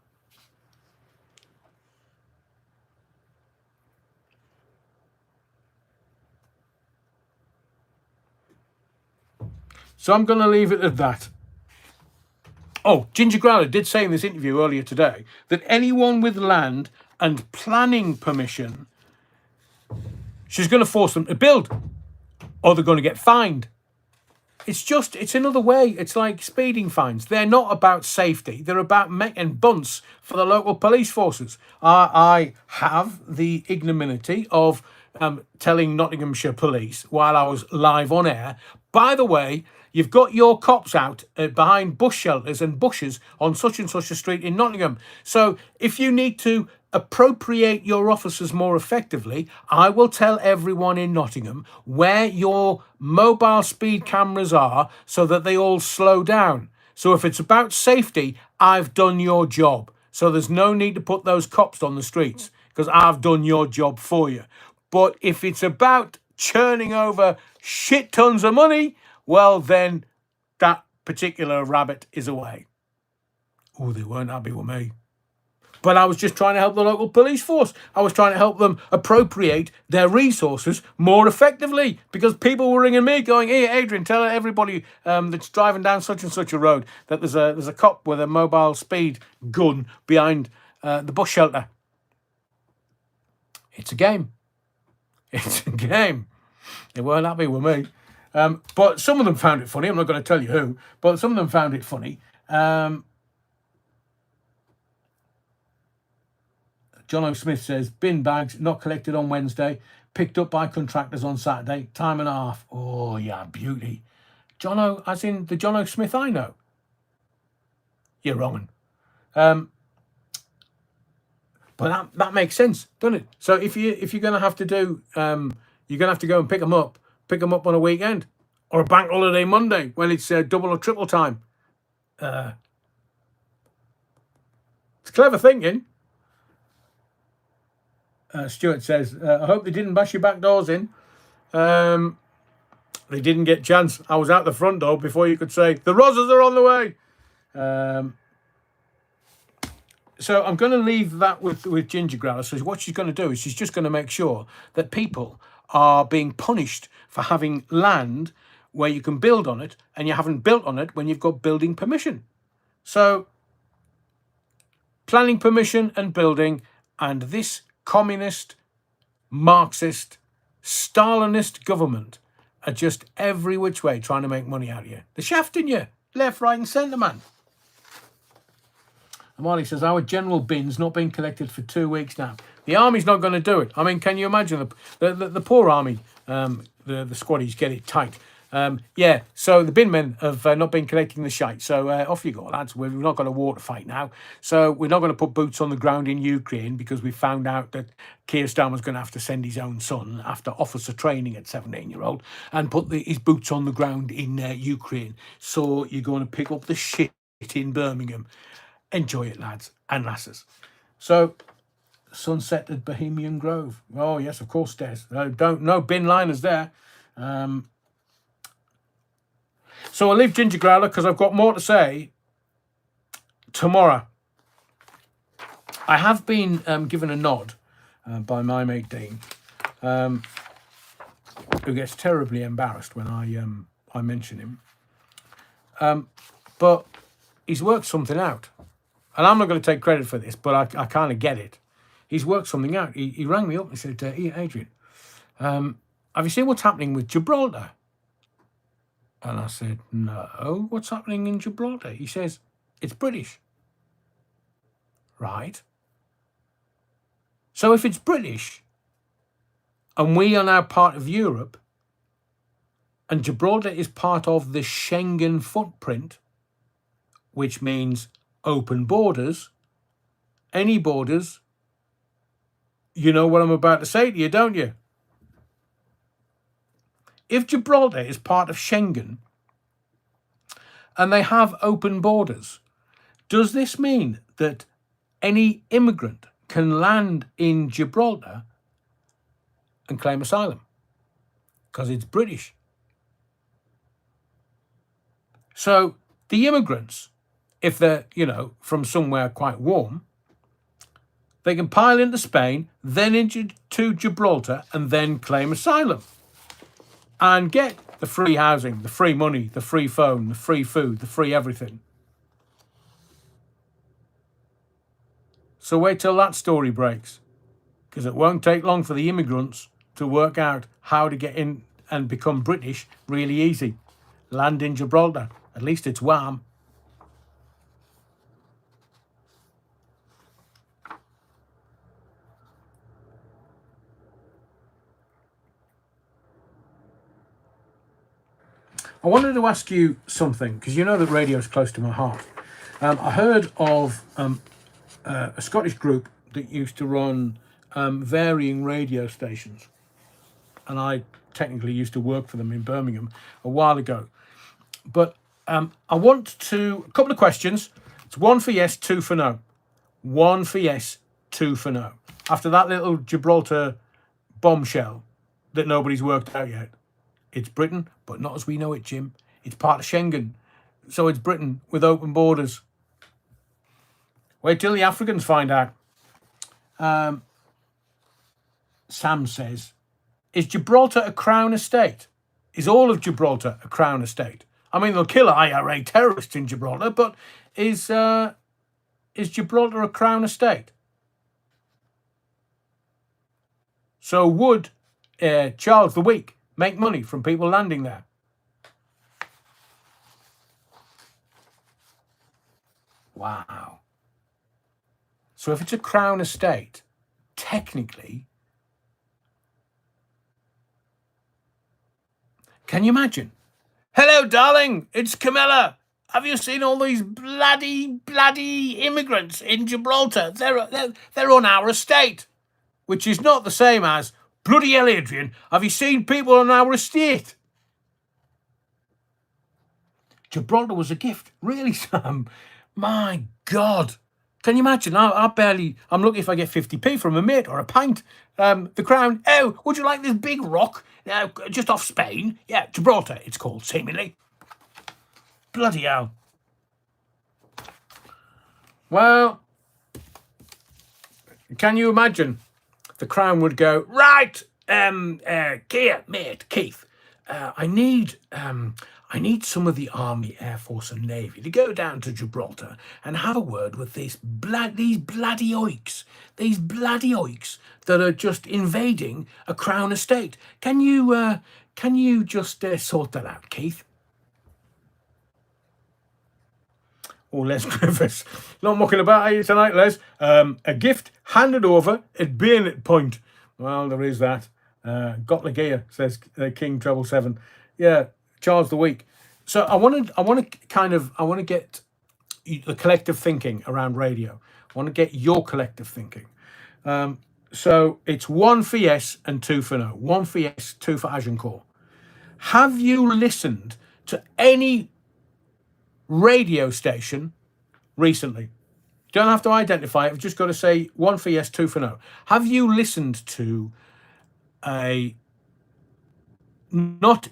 So I'm going to leave it at that. Oh, Ginger Growler did say in this interview earlier today that anyone with land and planning permission, she's going to force them to build, or they're going to get fined. It's another way. It's like speeding fines. They're not about safety. They're about making bunts for the local police forces. I have the ignominy of telling Nottinghamshire police while I was live on air, by the way, you've got your cops out behind bush shelters and bushes on such and such a street in Nottingham. So if you need to appropriate your officers more effectively, I will tell everyone in Nottingham where your mobile speed cameras are so that they all slow down. So if it's about safety, I've done your job. So there's no need to put those cops on the streets because I've done your job for you. But if it's about churning over shit tons of money, well, then that particular rabbit is away. Oh, they weren't happy with me. But I was just trying to help the local police force. I was trying to help them appropriate their resources more effectively, because people were ringing me going, hey, Adrian, tell everybody that's driving down such and such a road that there's a cop with a mobile speed gun behind the bus shelter. It's a game. It's a game. They weren't happy with me. But some of them found it funny. I'm not going to tell you who, but some of them found it funny. John O. Smith says, bin bags not collected on Wednesday, picked up by contractors on Saturday, time and a half. Oh, yeah, beauty. John O, as in the John O. Smith I know. You're wrong. But that makes sense, doesn't it? So if you're going to have to do, you're going to have to go and pick them up on a weekend or a bank holiday Monday when it's double or triple time. It's clever thinking. Stuart says, I hope they didn't bash your back doors in. They didn't get chance. I was out the front door before you could say, the Rozzers are on the way. So I'm going to leave that with Ginger Growler. So what she's going to do is she's just going to make sure that people are being punished for having land where you can build on it, and you haven't built on it when you've got building permission. So planning permission and building, and this communist, Marxist, Stalinist government are just every which way trying to make money out of you. They're shafting you left, right and centre, man. And Marley says, our general bin's not been collected for 2 weeks now. The army's not going to do it. I mean, can you imagine the poor army, the squaddies get it tight. Yeah, so the bin men have not been collecting the shite. So off you go, lads. We've not got a war to fight now. So we're not going to put boots on the ground in Ukraine because we found out that Keir Starmer's going to have to send his own son after officer training at 17-year-old and put his boots on the ground in Ukraine. So you're going to pick up the shit in Birmingham. Enjoy it, lads and lasses. So, sunset at Bohemian Grove. Oh, yes, of course, Des. No bin liners there. So I'll leave Ginger Growler because I've got more to say tomorrow. I have been given a nod by my mate Dean, who gets terribly embarrassed when I mention him. But he's worked something out. And I'm not going to take credit for this, but I kind of get it. He's worked something out. He rang me up and said, Adrian, have you seen what's happening with Gibraltar? And I said, no, what's happening in Gibraltar? He says, it's British. Right. So if it's British, and we are now part of Europe, and Gibraltar is part of the Schengen footprint, which means open borders, any borders, you know what I'm about to say to you, don't you? If Gibraltar is part of Schengen and they have open borders, does this mean that any immigrant can land in Gibraltar and claim asylum? Because it's British. So the immigrants, if they're, from somewhere quite warm, they can pile into Spain, then into Gibraltar, and then claim asylum. And get the free housing, the free money, the free phone, the free food, the free everything. So wait till that story breaks. Because it won't take long for the immigrants to work out how to get in and become British really easy. Land in Gibraltar. At least it's warm. I wanted to ask you something, because you know that radio is close to my heart. I heard of a Scottish group that used to run varying radio stations. And I technically used to work for them in Birmingham a while ago. But I want to, a couple of questions. It's 1 for yes, 2 for no. 1 for yes, 2 for no. After that little Gibraltar bombshell that nobody's worked out yet. It's Britain, but not as we know it, Jim. It's part of Schengen. So it's Britain with open borders. Wait till the Africans find out. Sam says, is Gibraltar a crown estate? Is all of Gibraltar a crown estate? I mean, they'll kill IRA terrorists in Gibraltar, but is Gibraltar a crown estate? So would Charles the Weak make money from people landing there? Wow. So if it's a crown estate, technically, can you imagine? Hello, darling, it's Camilla. Have you seen all these bloody immigrants in Gibraltar? They're on our estate, which is not the same as, bloody hell, Adrian, have you seen people on our estate? Gibraltar was a gift, really, Sam. My God. Can you imagine? I'm lucky if I get 50p from a mate or a pint. The Crown, oh, would you like this big rock just off Spain? Yeah, Gibraltar, it's called, seemingly. Bloody hell. Well, can you imagine? The Crown would go, right, Keith, I need some of the Army, Air Force and Navy to go down to Gibraltar and have a word with these bloody oiks that are just invading a Crown estate. Can you just sort that out, Keith? Oh, Les Griffiths. Not mucking about, are you tonight, Les? A gift handed over at bayonet point. Well, there is that. Got the gear, says King Treble 7. Yeah, Charles the Weak. So I want to get the collective thinking around radio. I want to get your collective thinking. So it's 1 for yes and 2 for no. 1 for yes, 2 for Agincourt. Have you listened to any radio station recently? Don't have to identify it. You've just got to say 1 for yes, 2 for no. Have you listened to not,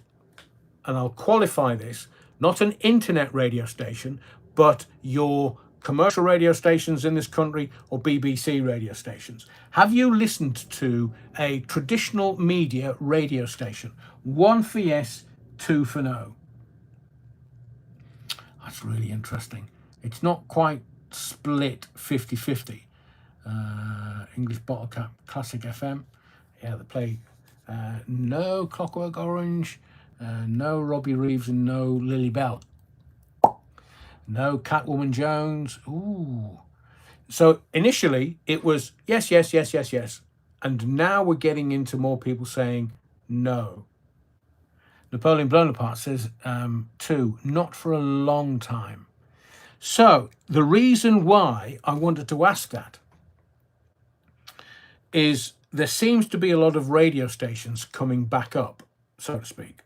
and I'll qualify this, not an internet radio station, but your commercial radio stations in this country or BBC radio stations? Have you listened to a traditional media radio station? 1 for yes, 2 for no. That's really interesting. It's not quite split 50-50. English Bottle Cap Classic FM. Yeah, they play no Clockwork Orange, no Robbie Reeves and no Lily Bell. No Catwoman Jones. Ooh. So initially it was yes. And now we're getting into more people saying no. Napoleon Bonaparte says 2, not for a long time. So the reason why I wanted to ask that is there seems to be a lot of radio stations coming back up, so to speak.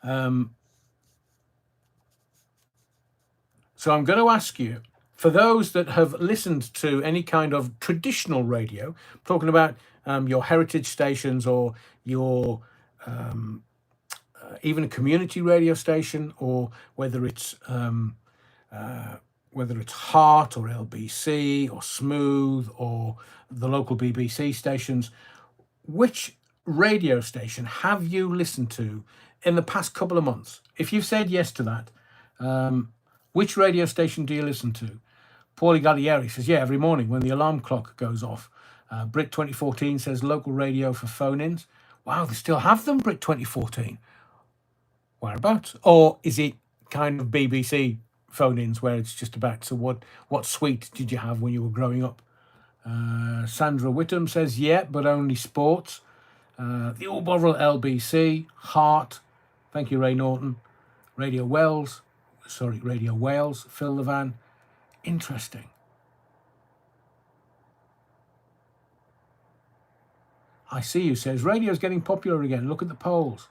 So I'm going to ask you, for those that have listened to any kind of traditional radio, talking about your heritage stations or your even a community radio station, or whether it's Heart or LBC or Smooth or the local BBC stations, which radio station have you listened to in the past couple of months? If you've said yes to that, which radio station do you listen to? Paulie Gallieri says, yeah, every morning when the alarm clock goes off. Brit 2014 says local radio for phone-ins. Wow, they still have them, Brit 2014. Whereabouts? Or is it kind of BBC phone-ins where it's just about, so what sweet did you have when you were growing up? Sandra Whittam says, yeah, but only sports. The Old Bovril LBC, Heart. Thank you, Ray Norton. Radio Wales, Phil Levan. Interesting. I see you, says, radio's getting popular again. Look at the polls.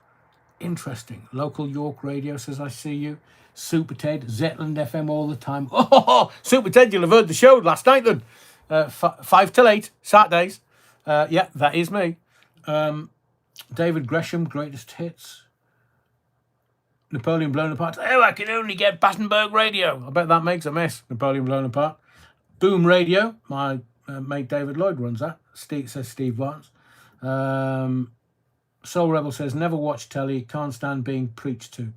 Interesting. Local York radio says, I see you. Super Ted, Zetland FM all the time. Oh, Super Ted, you'll have heard the show last night then. 5 till 8, Saturdays. Yeah, that is me. David Gresham, greatest hits. Napoleon Blown Apart. Oh, I can only get Battenberg radio. I bet that makes a mess. Napoleon Blown Apart. Boom Radio. My mate David Lloyd runs that. Says Steve Barnes. Soul Rebel says, never watch telly, can't stand being preached to.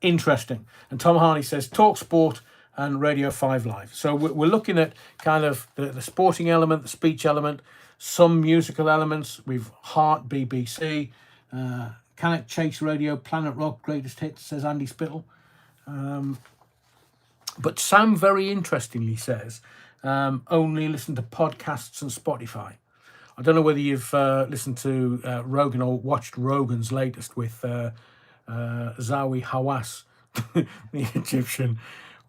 Interesting. And Tom Harney says, Talk Sport and Radio 5 Live. So we're looking at kind of the sporting element, the speech element, some musical elements. We've Heart, BBC, Canuck Chase Radio, Planet Rock, Greatest Hits, says Andy Spittle. But Sam very interestingly says, only listen to podcasts and Spotify. I don't know whether you've listened to Rogan or watched Rogan's latest with Zawi Hawass, the Egyptian.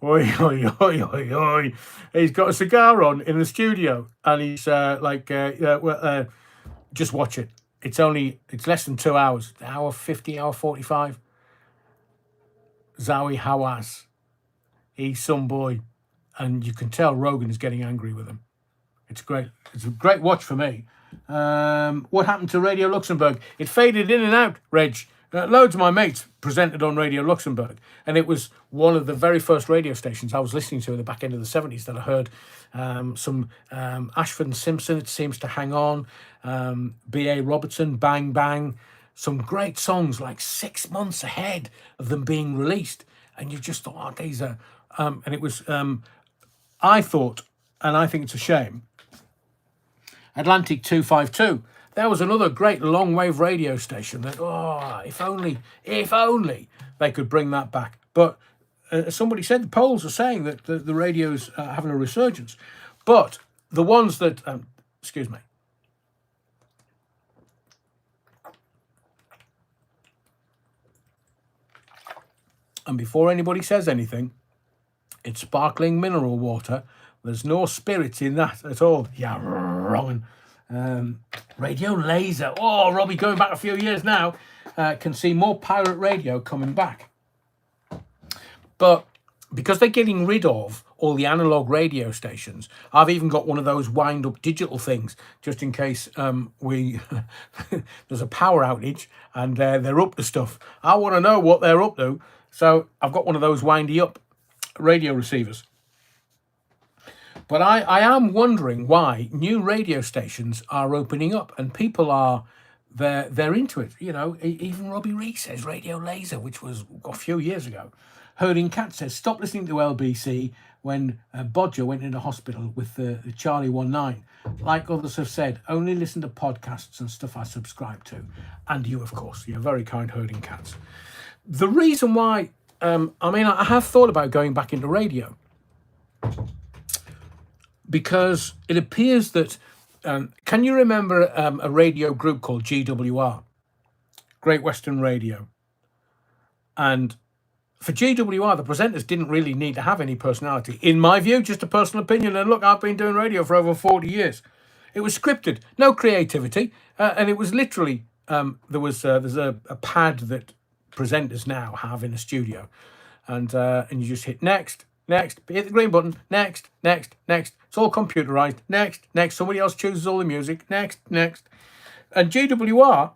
Oi, oi, oi, oi, oi. He's got a cigar on in the studio, and he's just watch it. It's less than 2 hours, hour 50, hour 45. Zawi Hawass, he's some boy, and you can tell Rogan is getting angry with him. It's great. It's a great watch for me. What happened to Radio Luxembourg? It faded in and out, Reg. Loads of my mates presented on Radio Luxembourg, and it was one of the very first radio stations I was listening to in the back end of the 70s that I heard some Ashford and Simpson, It Seems to Hang On, B.A. Robertson, Bang Bang, some great songs like 6 months ahead of them being released. And you just thought, oh, these are... and it was... I thought, and I think it's a shame, Atlantic 252. There was another great long wave radio station that, if only they could bring that back. But as somebody said, the polls are saying that the radio's having a resurgence. But the ones that, excuse me. And before anybody says anything, it's sparkling mineral water. There's no spirits in that at all. Yeah, wrong. Radio Laser. Oh, Robbie, going back a few years now, can see more pirate radio coming back. But because they're getting rid of all the analog radio stations, I've even got one of those wind-up digital things, just in case there's a power outage and they're up to stuff. I want to know what they're up to. So I've got one of those windy-up radio receivers. But I am wondering why new radio stations are opening up and people are they're into it. You know, even Robbie Rees says Radio Laser, which was a few years ago. Herding Cat says stop listening to LBC when Bodger went into hospital with the Charlie 19. Like others have said, only listen to podcasts and stuff I subscribe to. And you, of course, you're very kind, Herding Cats. The reason why, I have thought about going back into radio. Because it appears that, can you remember a radio group called GWR? Great Western Radio. And for GWR, the presenters didn't really need to have any personality. In my view, just a personal opinion. And look, I've been doing radio for over 40 years. It was scripted, no creativity. And it was literally, there's a pad that presenters now have in a studio. And you just hit next. Next, hit the green button, next. It's all computerized, next. Somebody else chooses all the music, next. And GWR,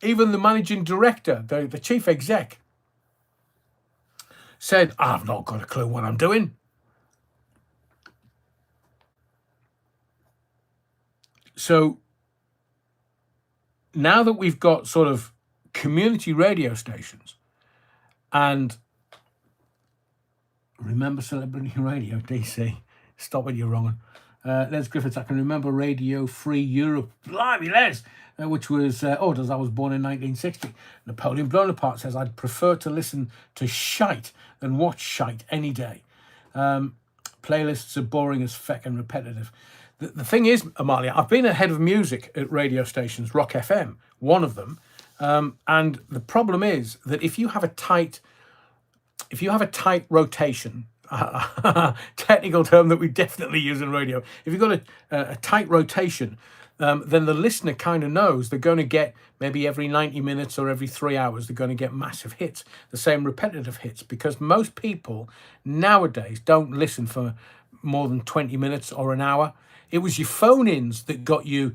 even the managing director, the chief exec, said, I've not got a clue what I'm doing. So now that we've got sort of community radio stations and remember Celebrity Radio, DC. Stop it, you're wrong. Les Griffiths, I can remember Radio Free Europe. Blimey, Les! Which was, as I was born in 1960. Napoleon Bonaparte says, I'd prefer to listen to shite than watch shite any day. Playlists are boring as feck and repetitive. The thing is, Amalia, I've been a head of music at radio stations, Rock FM, one of them. And the problem is that if you have a tight rotation, technical term that we definitely use in radio, if you've got a tight rotation, then the listener kind of knows they're going to get maybe every 90 minutes or every 3 hours, they're going to get massive hits, the same repetitive hits, because most people nowadays don't listen for more than 20 minutes or an hour. It was your phone-ins that got you.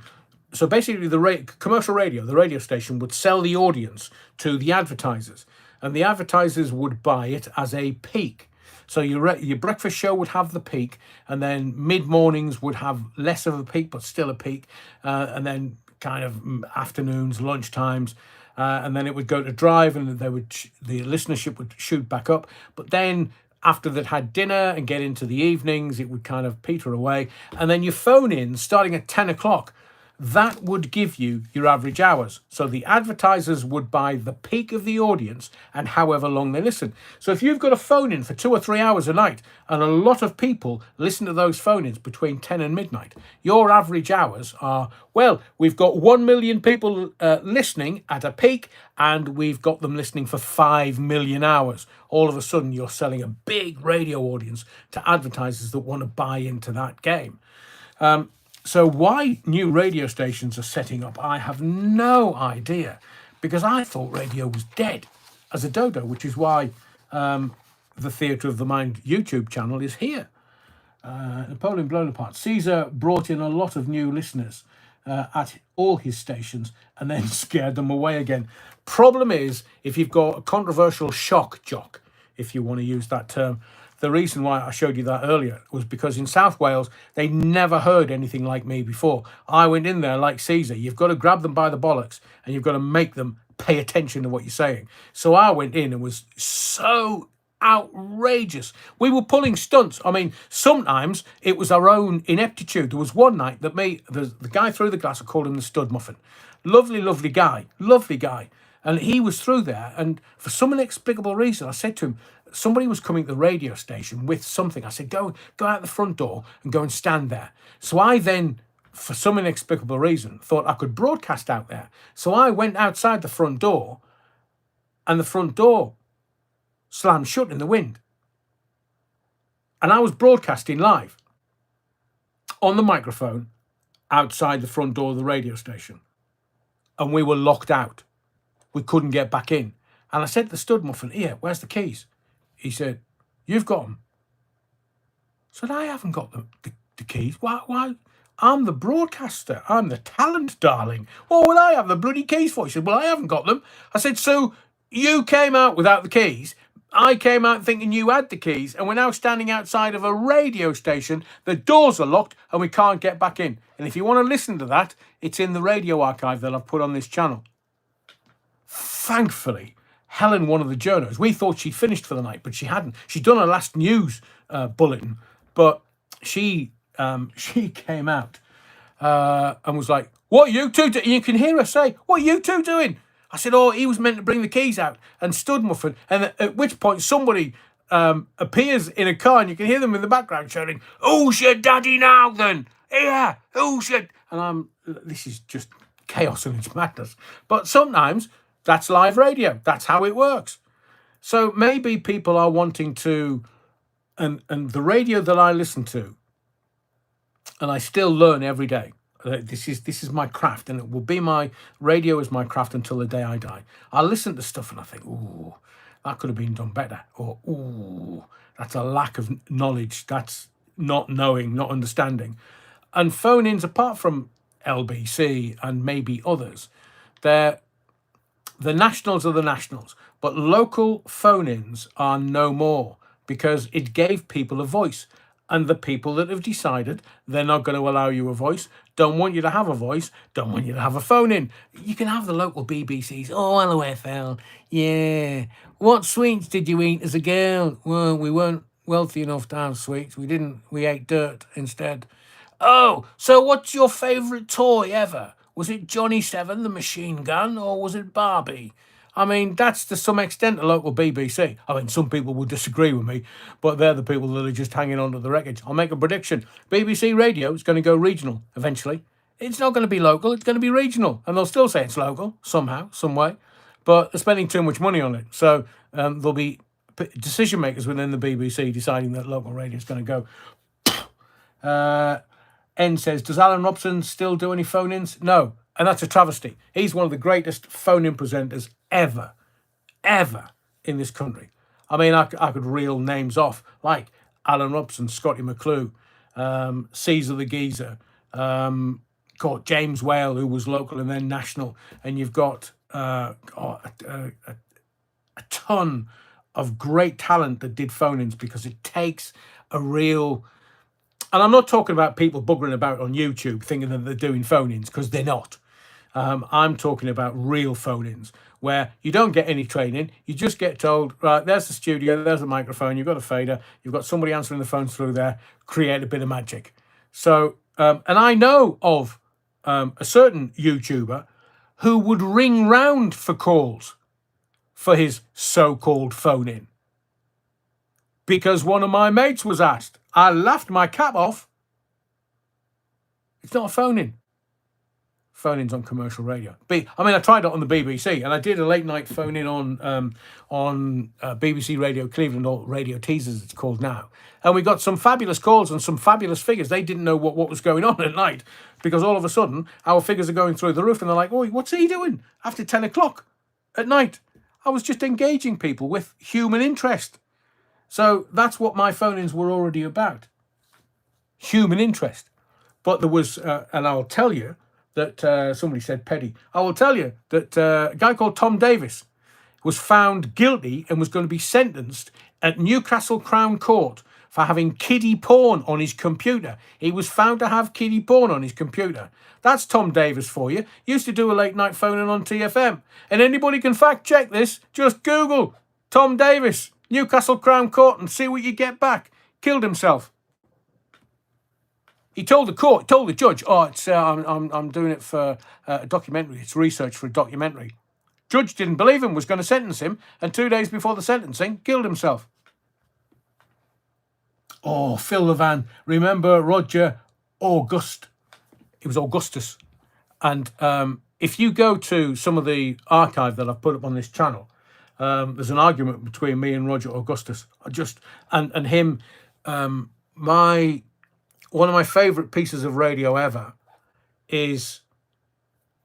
So basically the commercial radio, the radio station, would sell the audience to the advertisers. And the advertisers would buy it as a peak. So your breakfast show would have the peak, and then mid-mornings would have less of a peak, but still a peak. And then kind of afternoons, lunch times, and then it would go to drive, and the listenership would shoot back up. But then after they'd had dinner and get into the evenings, it would kind of peter away. And then your phone in starting at 10 o'clock. that would give you your average hours. So the advertisers would buy the peak of the audience and however long they listen. So if you've got a phone in for 2 or 3 hours a night and a lot of people listen to those phone ins between 10 and midnight, your average hours are, well, we've got 1 million people listening at a peak and we've got them listening for 5 million hours. All of a sudden, you're selling a big radio audience to advertisers that want to buy into that game. So why new radio stations are setting up, I have no idea, because I thought radio was dead as a dodo, which is why the Theatre of the Mind YouTube channel is here. Napoleon Bonaparte. Caesar brought in a lot of new listeners at all his stations and then scared them away again. Problem is, if you've got a controversial shock jock, if you want to use that term, the reason why I showed you that earlier was because in South Wales, they never heard anything like me before. I went in there like Caesar. You've got to grab them by the bollocks and you've got to make them pay attention to what you're saying. So I went in and was so outrageous. We were pulling stunts. I mean, sometimes it was our own ineptitude. There was one night that the guy through the glass, I called him the stud muffin. Lovely guy. And he was through there, and for some inexplicable reason, I said to him, somebody was coming to the radio station with something. I said, go out the front door and go and stand there. So I then, for some inexplicable reason, thought I could broadcast out there. So I went outside the front door, and the front door slammed shut in the wind. And I was broadcasting live on the microphone outside the front door of the radio station. And we were locked out. We couldn't get back in. And I said to the stud muffin, here, where's the keys? He said, you've got them. I said, I haven't got the keys. Why? I'm the broadcaster. I'm the talent, darling. What would I have the bloody keys for? He said, well, I haven't got them. I said, so you came out without the keys. I came out thinking you had the keys, and we're now standing outside of a radio station. The doors are locked and we can't get back in. And if you want to listen to that, it's in the radio archive that I've put on this channel. Thankfully, Helen, one of the journos, we thought she'd finished for the night, but she hadn't. She'd done her last news bulletin, but she came out and was like, what are you two doing? You can hear her say, what are you two doing? I said, oh, he was meant to bring the keys out, and stud muffin. And at which point somebody appears in a car, and you can hear them in the background shouting, who's your daddy now then? Yeah, who's your... And this is just chaos and it's madness. But sometimes that's live radio. That's how it works. So maybe people are wanting to, and the radio that I listen to, and I still learn every day. This is my craft, and it will be my radio is my craft until the day I die. I listen to stuff and I think, ooh, that could have been done better. Or, ooh, that's a lack of knowledge. That's not knowing, not understanding. And phone-ins, apart from LBC and maybe others, the nationals are the nationals, but local phone-ins are no more, because it gave people a voice. And the people that have decided they're not going to allow you a voice, don't want you to have a voice, don't want you to have a phone-in. You can have the local BBCs. Oh, hello, FL. Yeah. What sweets did you eat as a girl? Well, we weren't wealthy enough to have sweets. We ate dirt instead. Oh, so what's your favourite toy ever? Was it Johnny 7, the machine gun, or was it Barbie? I mean, that's to some extent a local BBC. I mean, some people would disagree with me, but they're the people that are just hanging on to the wreckage. I'll make a prediction. BBC Radio is going to go regional eventually. It's not going to be local. It's going to be regional. And they'll still say it's local somehow, some way. But they're spending too much money on it. So there'll be decision makers within the BBC deciding that local radio is going to go. N says, does Alan Robson still do any phone-ins? No. And that's a travesty. He's one of the greatest phone-in presenters ever in this country. I mean, I could reel names off, like Alan Robson, Scotty McClue, Caesar the Geezer, James Whale, who was local and then national. And you've got a ton of great talent that did phone-ins, because it takes a real... And I'm not talking about people buggering about on YouTube thinking that they're doing phone-ins, because they're not. I'm talking about real phone-ins where you don't get any training. You just get told, right, there's the studio, there's the microphone, you've got a fader, you've got somebody answering the phone through there, create a bit of magic. So, and I know of a certain YouTuber who would ring round for calls for his so-called phone-in. Because one of my mates was asked. I laughed my cap off. It's not a phone-in. Phone-ins on commercial radio. I tried it on the BBC, and I did a late-night phone-in on BBC Radio Cleveland, or Radio Teasers it's called now. And we got some fabulous calls and some fabulous figures. They didn't know what was going on at night, because all of a sudden, our figures are going through the roof, and they're like, oh, what's he doing after 10 o'clock at night? I was just engaging people with human interest. So that's what my phone-ins were already about. Human interest. But there was, and I'll tell you, that somebody said Petty. I will tell you that a guy called Tom Davis was found guilty and was going to be sentenced at Newcastle Crown Court for having kiddie porn on his computer. He was found to have kiddie porn on his computer. That's Tom Davis for you. Used to do a late night phone-in on TFM. And anybody can fact check this. Just Google Tom Davis, Newcastle Crown Court, and see what you get back. Killed himself. He told the court, told the judge, oh, it's I'm doing it for a documentary. It's research for a documentary. Judge didn't believe him, was going to sentence him, and 2 days before the sentencing, killed himself. Oh, Phil Levan. Remember Roger August? It was Augustus. And if you go to some of the archive that I've put up on this channel, there's an argument between me and Roger Augustus. And him, one of my favourite pieces of radio ever is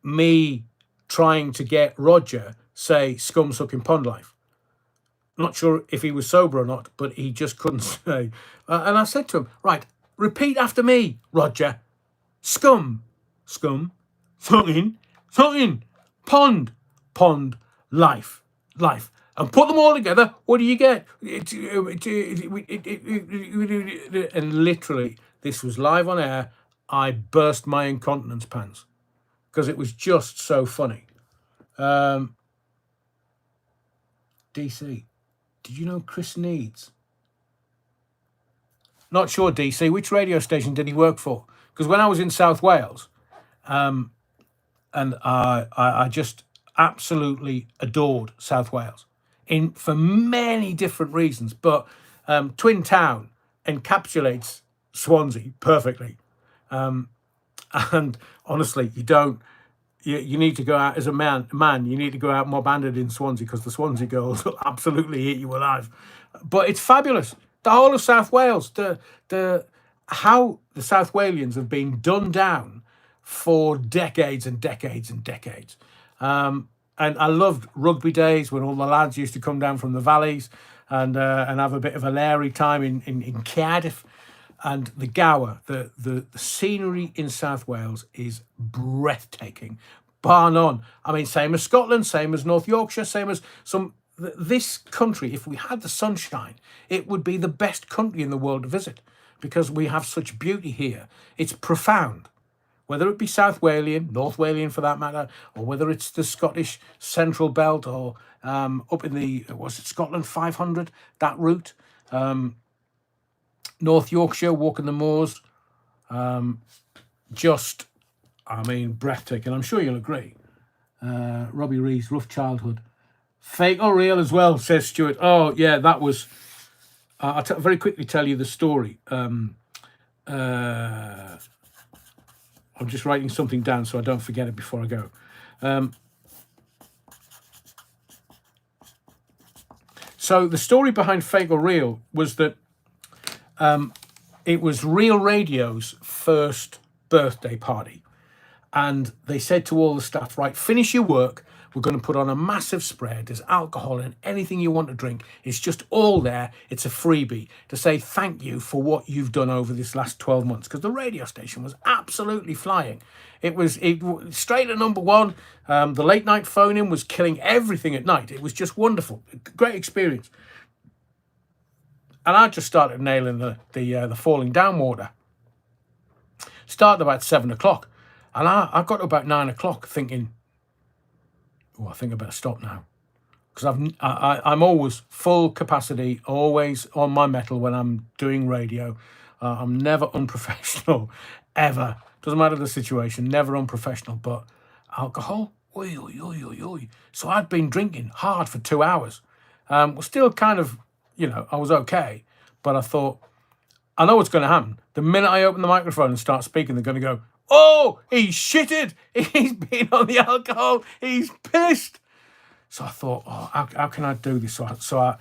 me trying to get Roger say scum sucking pond life. Not sure if he was sober or not, but he just couldn't say. And I said to him, right, repeat after me, Roger. Scum, sucking, pond, life. And put them all together, what do you get? And literally, this was live on air. I burst my incontinence pants because it was just so funny. DC, did you know Chris Needs? Not sure, DC. Which radio station did he work for? Because when I was in South Wales, and I just absolutely adored South Wales for many different reasons. But Twin Town encapsulates Swansea perfectly. And honestly, you need to go out as a man, you need to go out mob-handed in Swansea, because the Swansea girls will absolutely eat you alive. But it's fabulous. The whole of South Wales, how the South Walians have been done down for decades and decades and decades. And I loved rugby days when all the lads used to come down from the valleys and have a bit of a Larry time in Cardiff. And the Gower, the scenery in South Wales is breathtaking, bar none. I mean, same as Scotland, same as North Yorkshire, same as this country. If we had the sunshine, it would be the best country in the world to visit, because we have such beauty here. It's profound. Whether it be South Walian, North Walian for that matter, or whether it's the Scottish Central Belt, or up in the, was it Scotland 500, that route, North Yorkshire, walking the moors, breathtaking. I'm sure you'll agree. Robbie Rees, rough childhood. Fake or real as well, says Stuart. Oh, yeah, that was... I'll very quickly tell you the story. I'm just writing something down so I don't forget it before I go. So the story behind Fake or Real was that it was Real Radio's first birthday party. And they said to all the staff, right, finish your work. We're going to put on a massive spread. There's alcohol and anything you want to drink. It's just all there. It's a freebie to say thank you for what you've done over this last 12 months. Because the radio station was absolutely flying. It was straight at number one. The late night phone-in was killing everything at night. It was just wonderful. Great experience. And I just started nailing the falling down water. Started about 7 o'clock. And I got to about 9 o'clock thinking, oh, I think I better stop now. Because I'm always full capacity, always on my mettle when I'm doing radio. I'm never unprofessional, ever. Doesn't matter the situation, never unprofessional, but alcohol, oi, oi, oi, oi, oi. So I'd been drinking hard for 2 hours. Was still kind of, I was okay, but I thought, I know what's going to happen. The minute I open the microphone and start speaking, they're going to go, oh, he's shitted. He's been on the alcohol. He's pissed. So I thought, oh, how can I do this? So I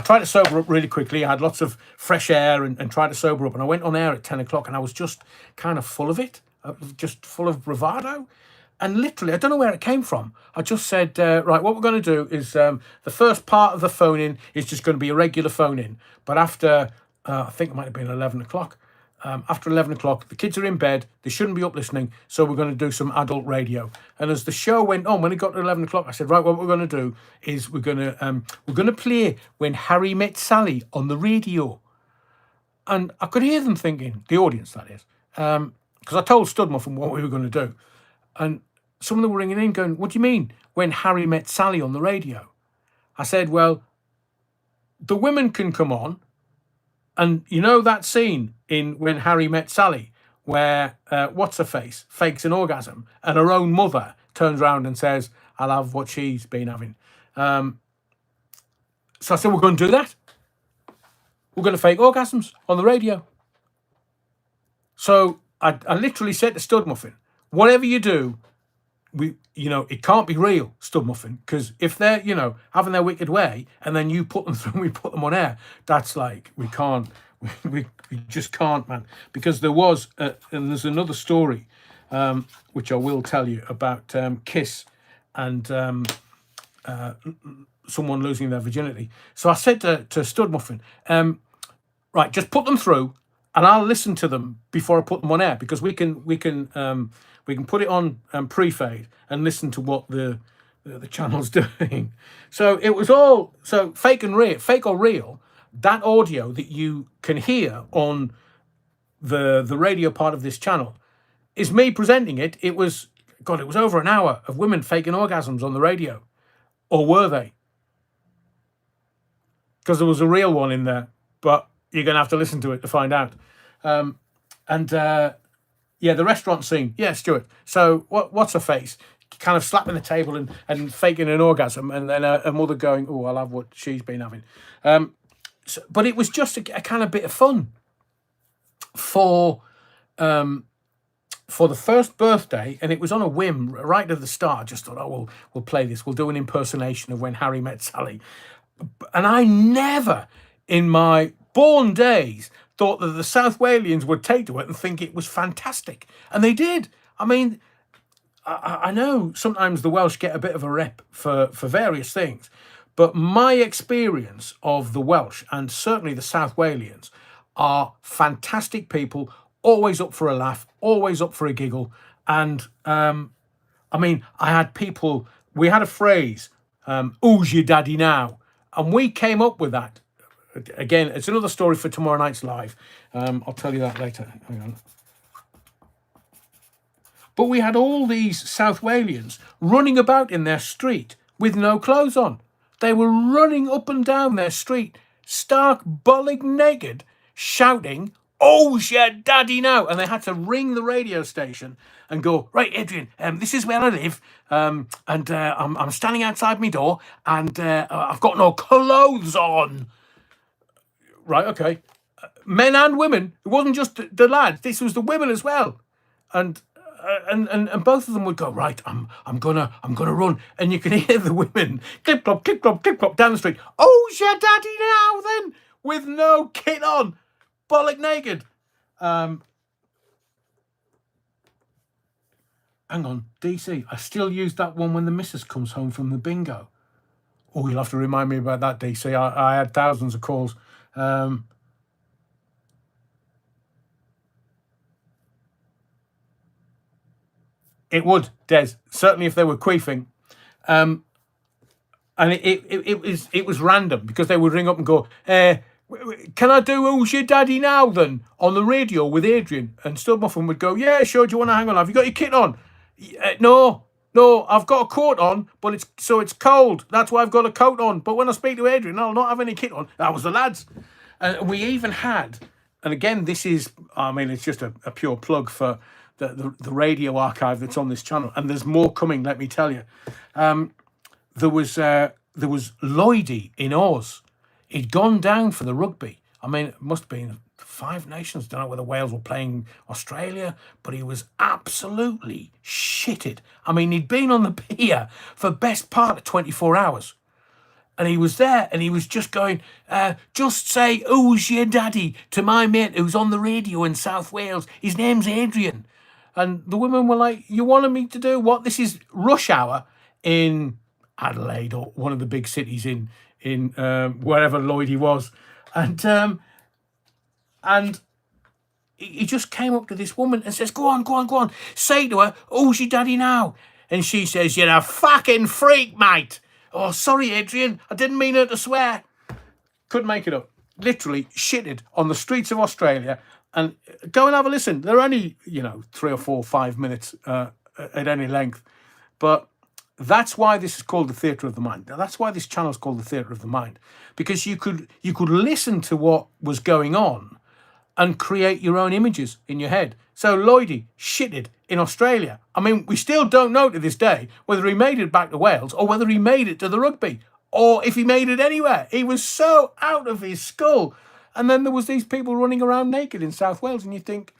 tried to sober up really quickly. I had lots of fresh air and tried to sober up. And I went on air at 10 o'clock and I was just kind of full of it, just full of bravado. And literally, I don't know where it came from. I just said, right, what we're going to do is the first part of the phone-in is just going to be a regular phone-in. But after, I think it might have been 11 o'clock, after 11 o'clock, the kids are in bed, they shouldn't be up listening, so we're going to do some adult radio. And as the show went on, when it got to 11 o'clock, I said, right, what we're going to do is we're going to play When Harry Met Sally on the radio. And I could hear them thinking, the audience that is, because I told Studmuffin what we were going to do. And some of them were ringing in going, what do you mean, When Harry Met Sally on the radio? I said, well, the women can come on. And you know that scene in When Harry Met Sally where what's-her-face fakes an orgasm and her own mother turns around and says, I'll have what she's been having. So I said, we're going to do that. We're going to fake orgasms on the radio. So I literally said to Studmuffin, whatever you do, it can't be real, Studmuffin, because if they're, having their wicked way and then you put them through and we put them on air, that's like, we can't, we just can't, man. Because there was, and there's another story, which I will tell you about Kiss and someone losing their virginity. So I said to Studmuffin, right, just put them through and I'll listen to them before I put them on air, because we can put it on pre-fade and listen to what the channel's doing. So it was all fake or real. That audio that you can hear on the radio part of this channel is me presenting it. It was over an hour of women faking orgasms on the radio, or were they? Because there was a real one in there, but you're gonna have to listen to it to find out. Yeah, the restaurant scene. Yeah, Stuart. So what's her face? Kind of slapping the table and faking an orgasm, and then a mother going, oh, I'll have what she's been having. But it was just a kind of bit of fun for the first birthday, and it was on a whim right at the start. I just thought, oh, we'll play this. We'll do an impersonation of When Harry Met Sally. And I never, in my born days, thought that the South Walians would take to it and think it was fantastic. And they did. I mean, I know sometimes the Welsh get a bit of a rep for various things, but my experience of the Welsh, and certainly the South Walians, are fantastic people, always up for a laugh, always up for a giggle. And, I mean, we had a phrase, who's your daddy now? And we came up with that. Again, it's another story for tomorrow night's live. I'll tell you that later. Hang on. But we had all these South Walians running about in their street with no clothes on. They were running up and down their street, stark, bollig naked, shouting, oh, your daddy now. And they had to ring the radio station and go, right, Adrian, this is where I live. And I'm standing outside my door and I've got no clothes on. Right, okay. Men and women. It wasn't just the lads. This was the women as well. And both of them would go, right, I'm gonna run. And you can hear the women clip clop down the street. Oh, your daddy now then, with no kit on, bollock naked. Hang on, DC. I still use that one when the missus comes home from the bingo. Oh, you'll have to remind me about that, DC. I had thousands of calls. It would, Des, certainly if they were queefing. And it was random, because they would ring up and go, can I do Who's Your Daddy Now then on the radio with Adrian? And Studmuffin would go, yeah, sure, do you want to hang on? Have you got your kit on? No, I've got a coat on, but it's cold. That's why I've got a coat on. But when I speak to Adrian, I'll not have any kit on. That was the lads. And we even had and again, this is, I mean, it's just a pure plug for the radio archive that's on this channel, and there's more coming. Let me tell you, there was Lloydie in Oz. He'd gone down for the rugby. I mean, it must have been Five Nations. Don't know whether Wales were playing Australia, but he was absolutely shitted. I mean, he'd been on the pier for best part of 24 hours. And he was there, and he was just going, just say, who's your daddy, to my mate who's on the radio in South Wales. His name's Adrian. And the women were like, you wanted me to do what? This is rush hour in Adelaide, or one of the big cities in wherever Lloydie was. And he just came up to this woman and says, go on. Say to her, who's your daddy now? And she says, you're a fucking freak, mate. Oh, sorry, Adrian. I didn't mean her to swear. Couldn't make it up. Literally shitted on the streets of Australia. And go and have a listen. They're only, 3 or 4, 5 minutes at any length. But that's why this is called the Theatre of the Mind. Now, that's why this channel is called the Theatre of the Mind. Because you could listen to what was going on and create your own images in your head. So Lloydie shitted in Australia. I mean, we still don't know to this day whether he made it back to Wales or whether he made it to the rugby or if he made it anywhere. He was so out of his skull. And then there was these people running around naked in South Wales, and you think,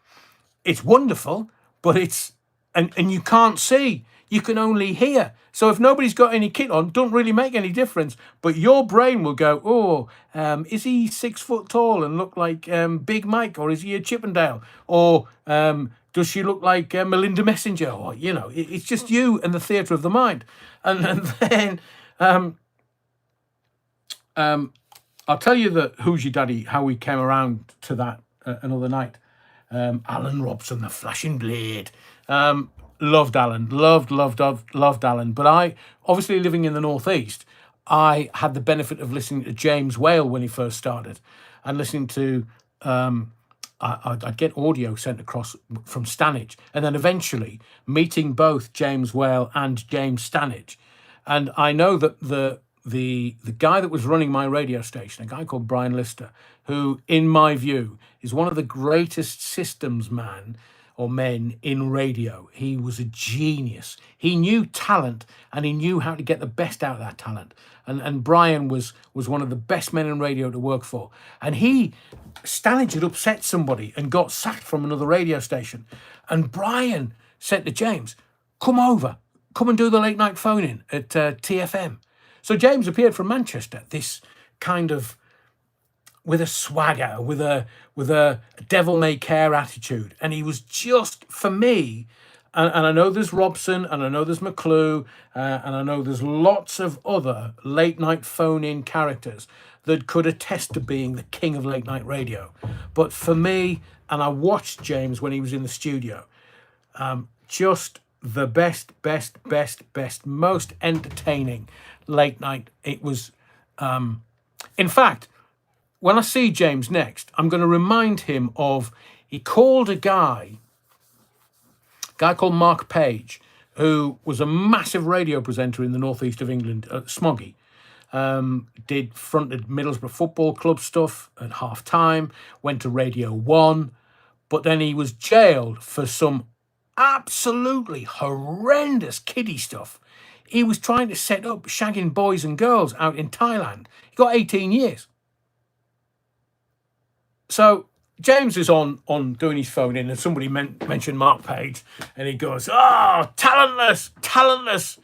it's wonderful, but it's, and you can't see. You can only hear. So if nobody's got any kit on, don't really make any difference. But your brain will go, is he 6 foot tall and look like Big Mike, or is he a Chippendale? Or does she look like Melinda Messenger? Or, it's just you and the theatre of the mind. And then I'll tell you the Who's Your Daddy, how we came around to that another night. Alan Robson, the Flashing Blade. Loved Alan, loved Alan. But I, obviously living in the Northeast, I had the benefit of listening to James Whale when he first started, and listening to, I'd get audio sent across from Stanage, and then eventually meeting both James Whale and James Stanage. And I know that the guy that was running my radio station, a guy called Brian Lister, who, in my view, is one of the greatest systems men in radio. He was a genius. He knew talent, and he knew how to get the best out of that talent. And Brian was one of the best men in radio to work for. And Stanage had upset somebody and got sacked from another radio station. And Brian said to James, come and do the late night phone-in at TFM. So James appeared from Manchester, this kind of, with a swagger, with a devil-may-care attitude. And he was just, for me, and I know there's Robson, and I know there's McClue, and I know there's lots of other late-night phone-in characters that could attest to being the king of late-night radio. But for me, and I watched James when he was in the studio, just the best, most entertaining late-night. It was, in fact, when I see James next, I'm going to remind him of, he called a guy called Mark Page, who was a massive radio presenter in the northeast of England, Smoggy. Fronted Middlesbrough Football Club stuff at half time, went to Radio 1, but then he was jailed for some absolutely horrendous kiddie stuff. He was trying to set up shagging boys and girls out in Thailand. He got 18 years. So James is on doing his phone in, and somebody mentioned Mark Page, and he goes, talentless.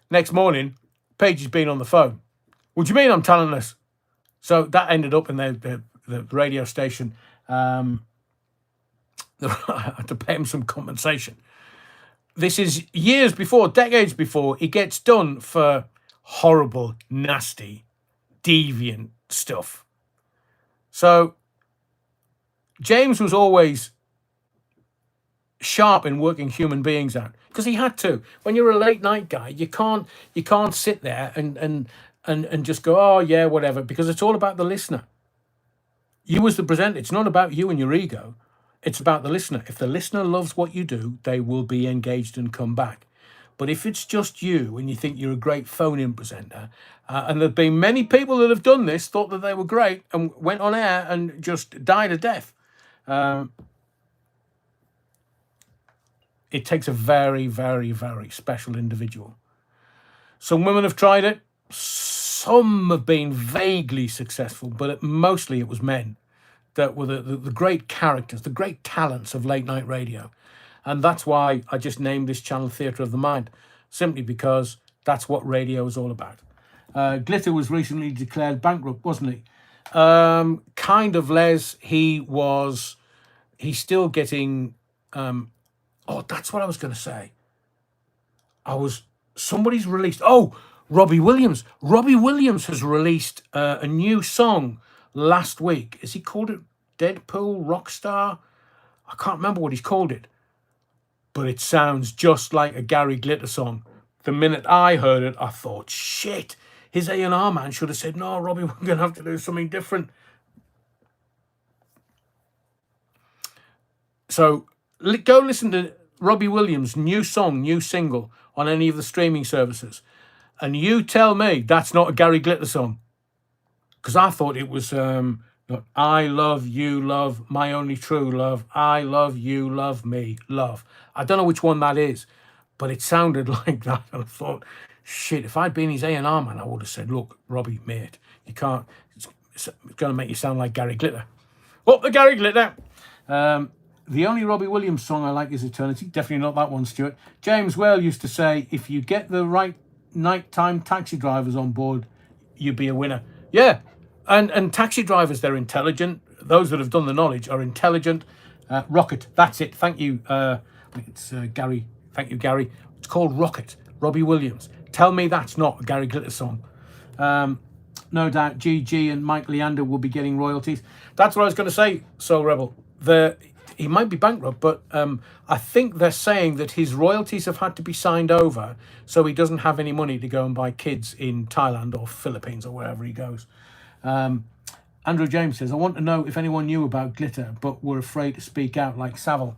Next morning, Page has been on the phone. What do you mean I'm talentless? So that ended up in the radio station. I had to pay him some compensation. This is decades before he gets done for horrible, nasty, deviant stuff. So James was always sharp in working human beings out, because he had to. When you're a late night guy, you can't sit there and just go, oh yeah, whatever, because it's all about the listener. You as the presenter, it's not about you and your ego. It's about the listener. If the listener loves what you do, they will be engaged and come back. But if it's just you and you think you're a great phone-in presenter, and there have been many people that have done this, thought that they were great and went on air and just died a death. It takes a very, very, very special individual. Some women have tried it. Some have been vaguely successful, but mostly it was men that were the great characters, the great talents of late night radio. And that's why I just named this channel Theatre of the Mind, simply because that's what radio is all about. Glitter was recently declared bankrupt, wasn't he? Kind of, Les. He's still getting... oh, that's what I was going to say. Somebody's released... Oh, Robbie Williams. Robbie Williams has released a new song last week. Has he called it Deadpool Rockstar? I can't remember what he's called it. But it sounds just like a Gary Glitter song. The minute I heard it, I thought, shit, his A&R man should have said, no, Robbie, we're going to have to do something different. So go listen to Robbie Williams' new song, new single on any of the streaming services. And you tell me that's not a Gary Glitter song. Because I thought it was... I love you, love, my only true love. I love you, love me, love. I don't know which one that is, but it sounded like that. And I thought, shit, if I'd been his A&R man, I would have said, look, Robbie, mate, you can't, it's going to make you sound like Gary Glitter. Up the Gary Glitter. The only Robbie Williams song I like is Eternity. Definitely not that one, Stuart. James Whale used to say, if you get the right nighttime taxi drivers on board, you'd be a winner. Yeah. And taxi drivers, they're intelligent. Those that have done the knowledge are intelligent. Rocket, that's it. Thank you. It's Gary. Thank you, Gary. It's called Rocket. Robbie Williams. Tell me that's not a Gary Glitter song. No doubt GG and Mike Leander will be getting royalties. That's what I was going to say, Soul Rebel. He might be bankrupt, but I think they're saying that his royalties have had to be signed over, so he doesn't have any money to go and buy kids in Thailand or Philippines or wherever he goes. Andrew James says, I want to know if anyone knew about Glitter but were afraid to speak out like Savile.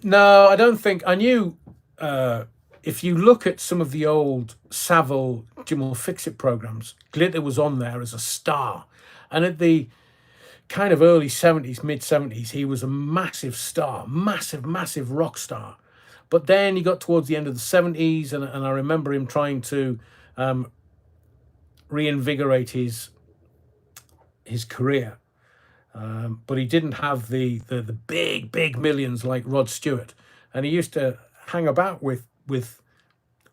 No, I don't think. I knew, if you look at some of the old Savile Jim will Fix It programs, Glitter was on there as a star. And at the kind of early 70s, mid 70s, he was a massive star, massive rock star. But then he got towards the end of the 70s, and I remember him trying to reinvigorate his career, but he didn't have the big millions like Rod Stewart, and he used to hang about with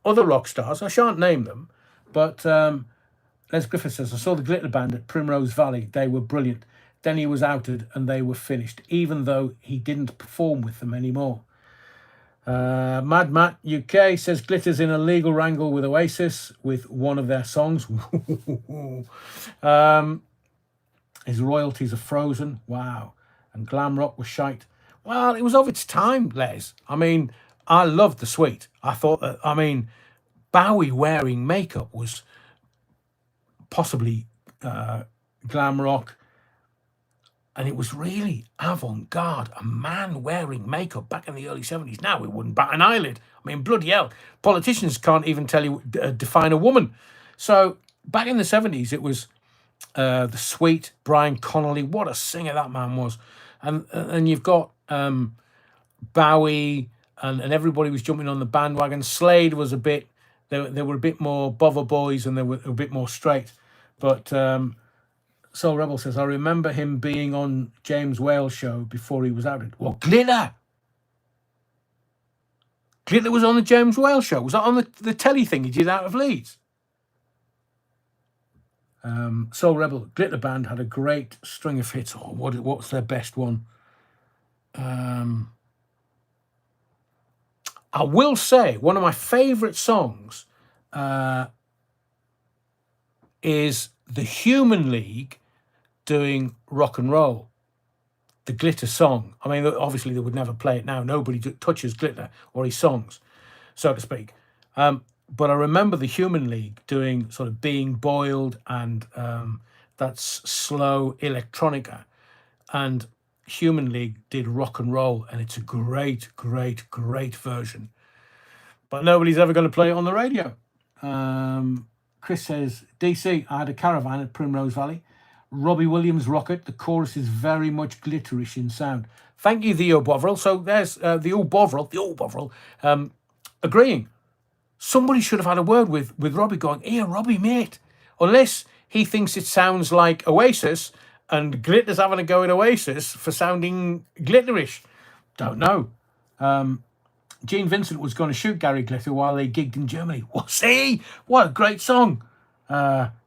other rock stars. I shan't name them, but Les Griffith says, I saw the Glitter Band at Primrose Valley. They were brilliant. Then he was outed and they were finished, even though he didn't perform with them anymore. Mad Matt UK says Glitter's in a legal wrangle with Oasis with one of their songs. His royalties are frozen. Wow. And glam rock was shite. Well, it was of its time, Les. I mean, I loved the Sweet. I thought that, Bowie wearing makeup was possibly glam rock. And it was really avant-garde. A man wearing makeup back in the early 70s. Now we wouldn't bat an eyelid. I mean, bloody hell. Politicians can't even tell you, define a woman. So back in the 70s, it was the Sweet, Brian Connolly. What a singer that man was. And you've got Bowie, and everybody was jumping on the bandwagon. Slade was a bit, they were a bit more bother boys, and they were a bit more straight. But Soul Rebel says, I remember him being on James Whale's show before he was outed. Well, Glitter! Glitter was on the James Whale show. Was that on the telly thing he did out of Leeds? Soul Rebel, Glitter Band had a great string of hits. Oh, what's their best one? I will say one of my favourite songs is the Human League doing Rock and Roll, the Glitter song. I mean, obviously they would never play it now. Nobody touches Glitter or his songs, so to speak. But I remember the Human League doing sort of Being Boiled and that's slow electronica. And Human League did Rock and Roll, and it's a great version. But nobody's ever going to play it on the radio. Chris says, DC, I had a caravan at Primrose Valley. Robbie Williams Rocket. The chorus is very much glitterish in sound. Thank you, the Bovril. So there's the old Bovril, agreeing. Somebody should have had a word with Robbie going, here, Robbie, mate. Unless he thinks it sounds like Oasis and Glitter's having a go at Oasis for sounding glitterish. Don't know. Gene Vincent was going to shoot Gary Glitter while they gigged in Germany. Was he? What a great song.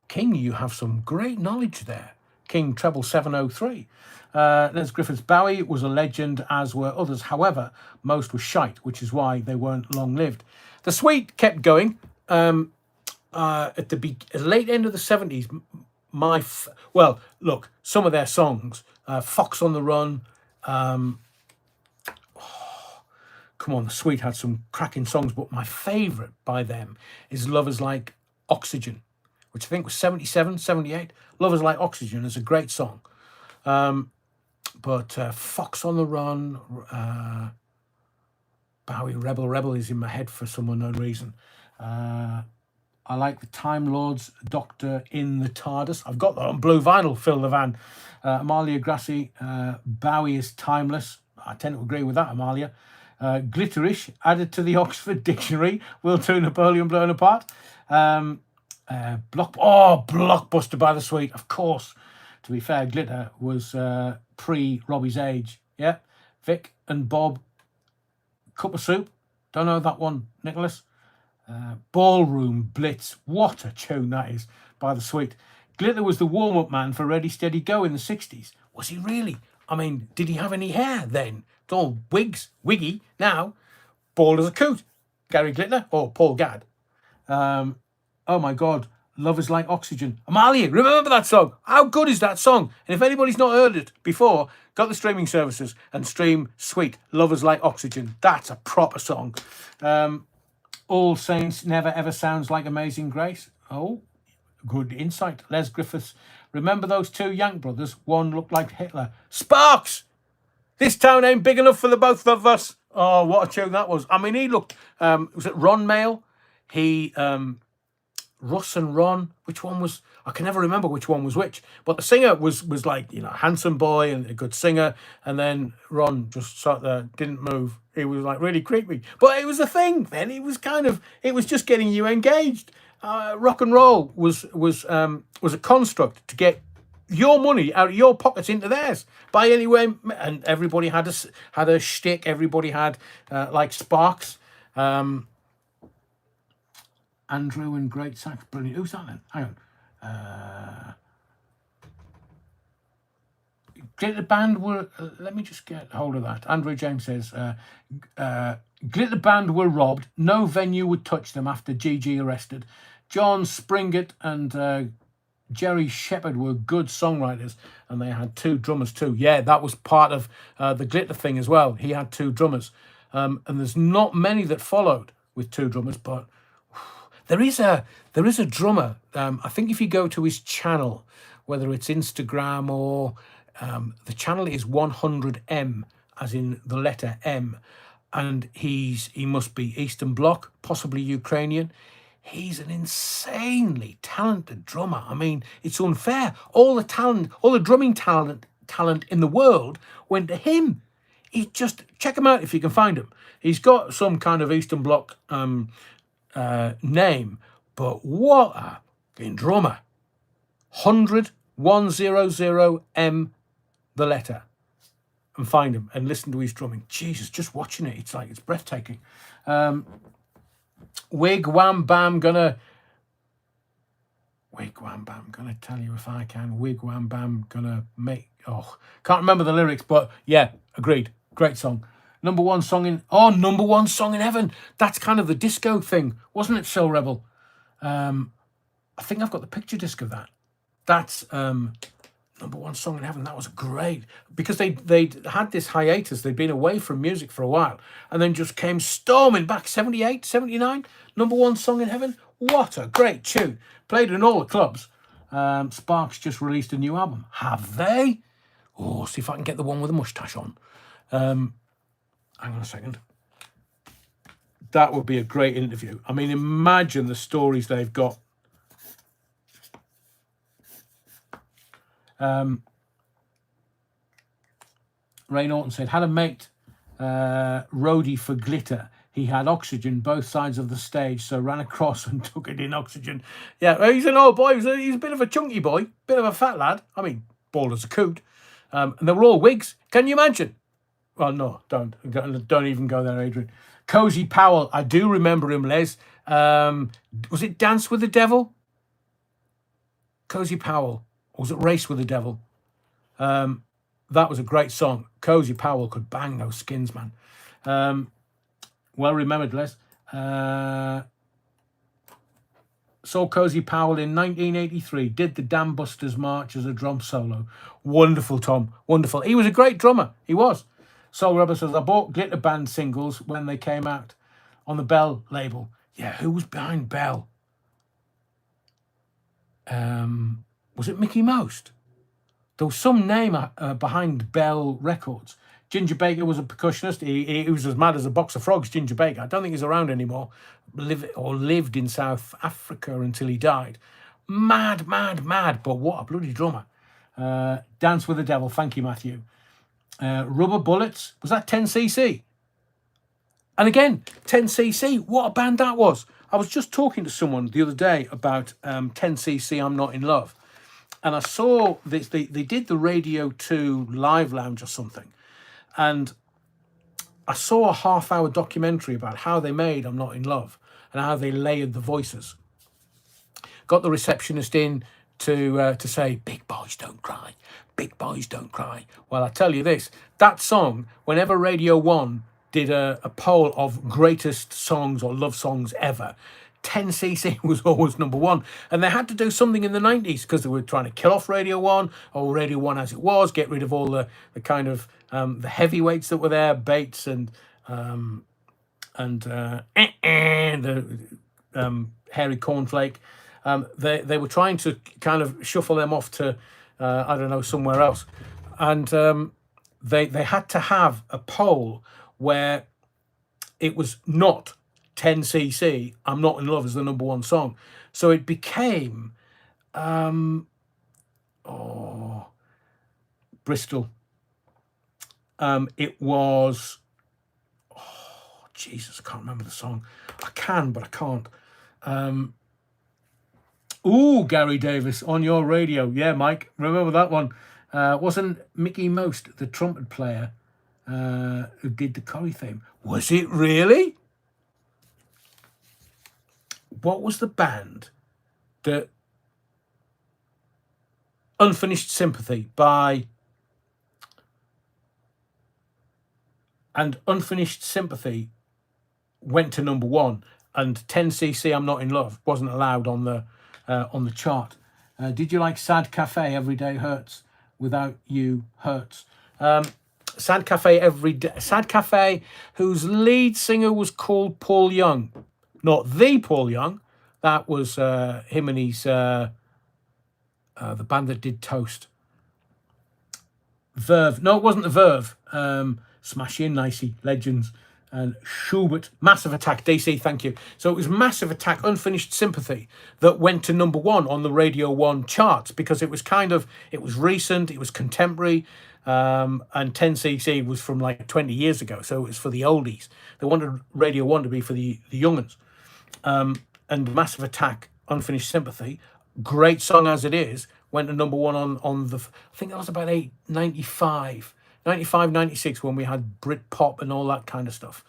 King, you have some great knowledge there. King treble 703. Les Griffiths Bowie was a legend, as were others. However, most were shite, which is why they weren't long-lived. The Sweet kept going. At the late end of the 70s, well, look, some of their songs, Fox on the Run, come on, the Sweet had some cracking songs, but my favourite by them is Lovers Like Oxygen, which I think was 77, 78. Lovers Like Oxygen is a great song. But Fox on the Run, Bowie Rebel Rebel is in my head for some unknown reason. I like the Time Lords, Doctor in the TARDIS. I've got that on blue vinyl, Phil Levan. Amalia Grassi, Bowie is timeless. I tend to agree with that, Amalia. Glitterish, added to the Oxford Dictionary. Will to Napoleon blown apart. Blockbuster by the Sweet, of course. To be fair, Glitter was pre-Robbie's age. Yeah. Vic and Bob, Cup of Soup. Don't know that one, Nicholas. Ballroom Blitz. What a tune that is by the Sweet. Glitter was the warm-up man for Ready Steady Go in the 60s. Was he really? I mean, did he have any hair then? It's all wiggy now. Bald as a coot. Gary Glitter or Paul Gadd. Oh my God. Love is Like Oxygen. Amalia, remember that song? How good is that song? And if anybody's not heard it before, go to the streaming services and stream Sweet, Love is Like Oxygen. That's a proper song. All Saints Never Ever sounds like Amazing Grace. Oh, good insight. Les Griffiths. Remember those two Yank brothers? One looked like Hitler. Sparks! This town ain't big enough for the both of us. Oh, what a tune that was. I mean, he looked... was it Ron Mail? Russ and Ron, which one was... I can never remember which one was which. But the singer was like, you know, handsome boy and a good singer. And then Ron just sat there, didn't move. He was like really creepy. But it was a thing then. It was just getting you engaged. Rock and roll was a construct to get your money out of your pockets into theirs by any way. And everybody had a shtick. Everybody had like Sparks. Andrew and Great Sax, brilliant. Who's that then? Hang on. Glitter Band were... let me just get hold of that. Andrew James says, Glitter Band were robbed. No venue would touch them after Gigi arrested. John Springett and Jerry Shepherd were good songwriters, and they had two drummers too. Yeah, that was part of the Glitter thing as well. He had two drummers. And there's not many that followed with two drummers, but... There is a drummer. I think if you go to his channel, whether it's Instagram or the channel is 100M, as in the letter M, and he must be Eastern Bloc, possibly Ukrainian. He's an insanely talented drummer. I mean, it's unfair. All the talent, all the drumming talent in the world went to him. He just check him out if you can find him. He's got some kind of Eastern Bloc name, but what a fucking drummer. 100M, the letter, and find him and listen to his drumming. Jesus, just watching it, it's breathtaking. Wig Wham Bam gonna tell you if I can. Wig Wham Bam gonna make... can't remember the lyrics, but yeah, agreed. Great song. Number one song in heaven. That's kind of the disco thing, wasn't it, Soul Rebel? I think I've got the picture disc of that. That's number one song in heaven. That was great because they had this hiatus. They'd been away from music for a while and then just came storming back. 78, 79, number one song in heaven. What a great tune. Played in all the clubs. Sparks just released a new album. Have they? Oh, see if I can get the one with the mustache on. Hang on a second. That would be a great interview. I mean, imagine the stories they've got. Ray Norton said, had a mate roadie for glitter. He had oxygen both sides of the stage, so ran across and took it in oxygen. Yeah, he's an old boy. He's a bit of a chunky boy, bit of a fat lad. I mean, bald as a coot. And they were all wigs. Can you imagine? Well, no, don't even go there, Adrian. Cozy Powell, I do remember him, Les. Was it Dance with the Devil? Cozy Powell. Or was it Race with the Devil? That was a great song. Cozy Powell could bang those skins, man. Well remembered, Les. Saw Cozy Powell in 1983. Did the Dam Busters March as a drum solo. Wonderful, Tom. Wonderful. He was a great drummer. He was. Soul Rebel says, I bought Glitter Band singles when they came out on the Bell label. Yeah, who was behind Bell? Was it Mickey Most? There was some name behind Bell Records. Ginger Baker was a percussionist. He was as mad as a box of frogs, Ginger Baker. I don't think he's around anymore. Lived in South Africa until he died. Mad, but what a bloody drummer. Dance with the Devil. Thank you, Matthew. Rubber Bullets. Was that 10cc? And again, 10cc. What a band that was. I was just talking to someone the other day about 10cc, I'm Not in Love. And I saw this, they did the Radio 2 Live Lounge or something. And I saw a half-hour documentary about how they made I'm Not in Love and how they layered the voices. Got the receptionist in to say, big boys don't cry, big boys don't cry. Well, I tell you this, that song, whenever Radio 1 did a poll of greatest songs or love songs ever, 10cc was always number one. And they had to do something in the 90s because they were trying to kill off Radio 1 or Radio 1 as it was, get rid of all the kind of the heavyweights that were there, Bates and the Hairy Cornflake. They were trying to kind of shuffle them off to, I don't know, somewhere else. And they had to have a poll where it was not 10cc, I'm Not in Love as the number one song. So it became, Bristol. It was, Jesus, I can't remember the song. I can, but I can't. Gary Davis on your radio. Yeah, Mike, remember that one. Wasn't Mickey Most the trumpet player who did the Corrie theme? Was it really? What was the band that Unfinished Sympathy by and Unfinished Sympathy went to number one, and 10cc I'm Not in Love wasn't allowed on the chart. Did you like Sad Cafe Every Day Hurts? Without You Hurts. Sad Cafe Every Day. Sad Cafe, whose lead singer was called Paul Young. Not the Paul Young. That was him and his the band that did Toast. Verve. No, it wasn't the Verve. Smash In, Nicey, Legends, and Schubert. Massive Attack, DC, thank you. So it was Massive Attack, Unfinished Sympathy, that went to number one on the Radio 1 charts because it was it was recent, it was contemporary, and 10cc was from like 20 years ago, so it was for the oldies. They wanted Radio 1 to be for the young'uns. And Massive Attack, Unfinished Sympathy, great song as it is, went to number one on the, I think that was about 95, 96 when we had Britpop and all that kind of stuff.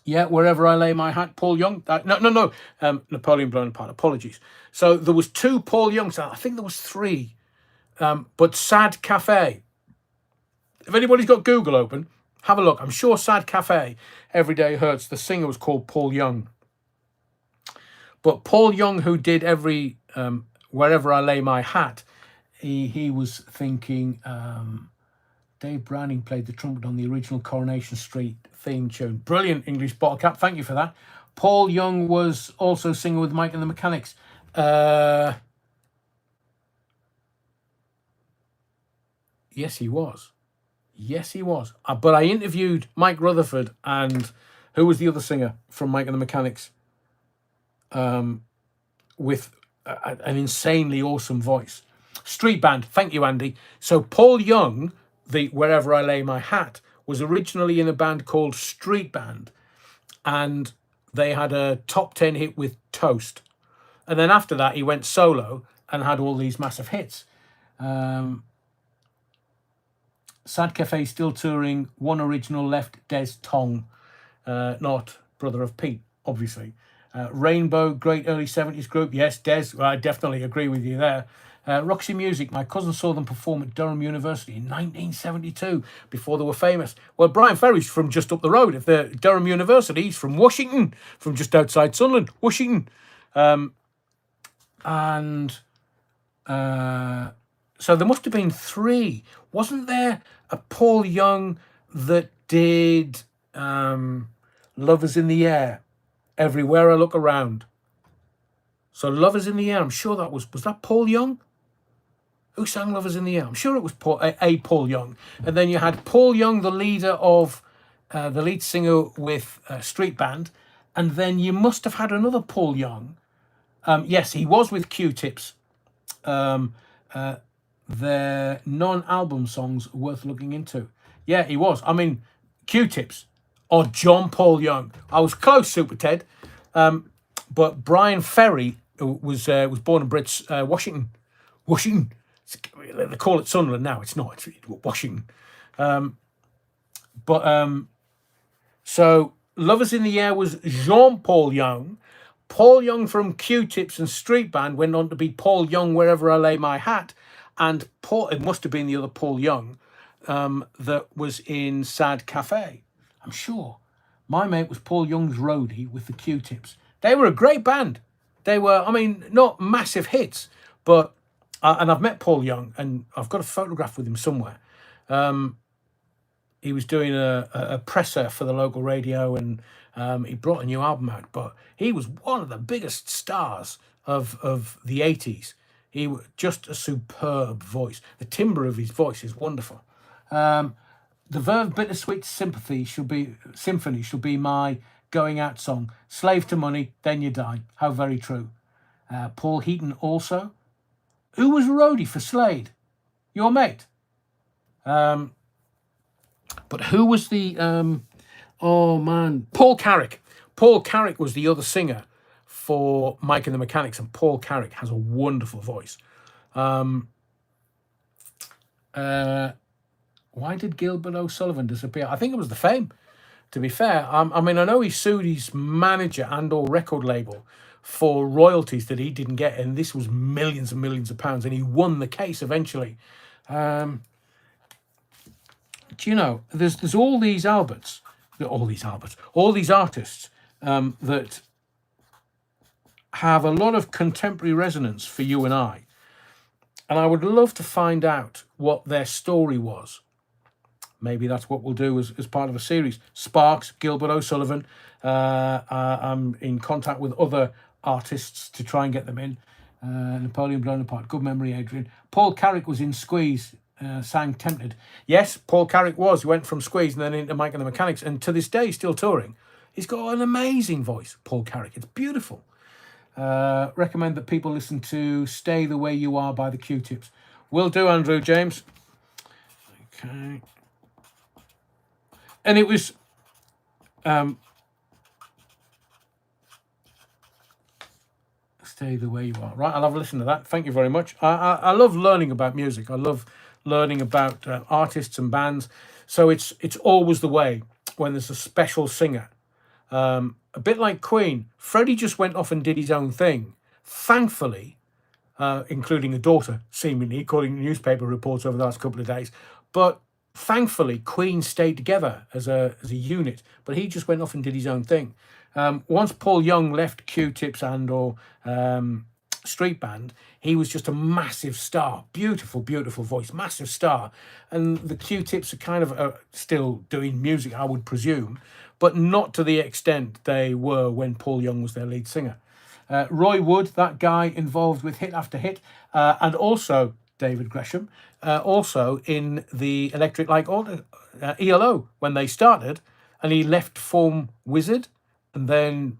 Wherever I Lay My Hat, Paul Young. Napoleon Blown Apart, apologies. So there was two Paul Youngs, I think there was three, but Sad Cafe. If anybody's got Google open, have a look. I'm sure Sad Cafe, Every Day Hurts, the singer was called Paul Young. But Paul Young, who did Wherever I Lay My Hat, he was thinking, Dave Browning played the trumpet on the original Coronation Street theme tune. Brilliant, English Bottle Cap. Thank you for that. Paul Young was also singing with Mike and the Mechanics. Yes, he was. But I interviewed Mike Rutherford and who was the other singer from Mike and the Mechanics, with an insanely awesome voice. Street band. Thank you, Andy. So Paul Young, the Wherever I Lay My Hat, was originally in a band called Street Band, and they had a top 10 hit with Toast. And then after that, he went solo and had all these massive hits. Sad Cafe still touring. One original left, Des Tong, not brother of Pete, obviously. Rainbow, great early 70s group. Yes, Des, I definitely agree with you there. Roxy Music, my cousin saw them perform at Durham University in 1972 before they were famous. Well, Brian Ferry's from just up the road. If they're Durham University, he's from Washington, from just outside Sunderland, Washington. So there must have been three. Wasn't there a Paul Young that did Lovers in the Air, Everywhere I Look Around? So Lovers in the Air, I'm sure that was that Paul Young? Who sang Lovers in the Air? I'm sure it was Paul Young. And then you had Paul Young, the leader of, the lead singer with Street Band. And then you must have had another Paul Young. Yes, he was with Q-Tips. Their non-album songs worth looking into. Yeah, he was. I mean, Q-Tips or John Paul Young. I was close, Super Ted. But Brian Ferry was born in Washington. Washington. They call it Sunderland now. It's not. It's Washington. So Lovers in the Air was Jean Paul Young. Paul Young from Q-Tips and Street Band went on to be Paul Young, Wherever I Lay My Hat. And it must have been the other Paul Young that was in Sad Cafe. I'm sure. My mate was Paul Young's roadie with the Q-Tips. They were a great band. They were, I mean, not massive hits, but, and I've met Paul Young, and I've got a photograph with him somewhere. He was doing a presser for the local radio, and he brought a new album out, but he was one of the biggest stars of the 80s. He was just a superb voice. The timbre of his voice is wonderful. The Verve Bittersweet Symphony should be my going out song. Slave to money, then you die. How very true. Paul Heaton also. Who was roadie for Slade? Your mate. But who was the... oh, man. Paul Carrick. Paul Carrick was the other singer for Mike and the Mechanics, and Paul Carrick has a wonderful voice. Why did Gilbert O'Sullivan disappear? I think it was the fame, to be fair. I mean, I know he sued his manager and or record label for royalties that he didn't get, and this was millions and millions of pounds, and he won the case eventually. Do you know, there's all these artists that have a lot of contemporary resonance for you and I. And I would love to find out what their story was. Maybe that's what we'll do as part of a series. Sparks, Gilbert O'Sullivan. I'm in contact with other artists to try and get them in. Napoleon Blown Apart. Good memory, Adrian. Paul Carrick was in Squeeze, sang Tempted. Yes, Paul Carrick was. He went from Squeeze and then into Mike and the Mechanics. And to this day, still touring. He's got an amazing voice, Paul Carrick. It's beautiful. Recommend that people listen to Stay the Way You Are by the Q-Tips. Will do, Andrew James. Okay. And it was Stay the Way You Are. Right, I'll have a listen to that. Thank you very much. I love learning about music. I love learning about artists and bands. So it's always the way when there's a special singer. A bit like Queen, Freddie just went off and did his own thing. Thankfully, including a daughter, seemingly, according to newspaper reports over the last couple of days. But thankfully, Queen stayed together as a unit, but he just went off and did his own thing. Once Paul Young left Q-Tips and or Street Band, he was just a massive star. Beautiful, beautiful voice, massive star. And the Q-Tips are kind of still doing music, I would presume, but not to the extent they were when Paul Young was their lead singer. Roy Wood, that guy involved with Hit After Hit, and also David Gresham, also in the Electric Light Order, ELO, when they started, and he left form Wizard, and then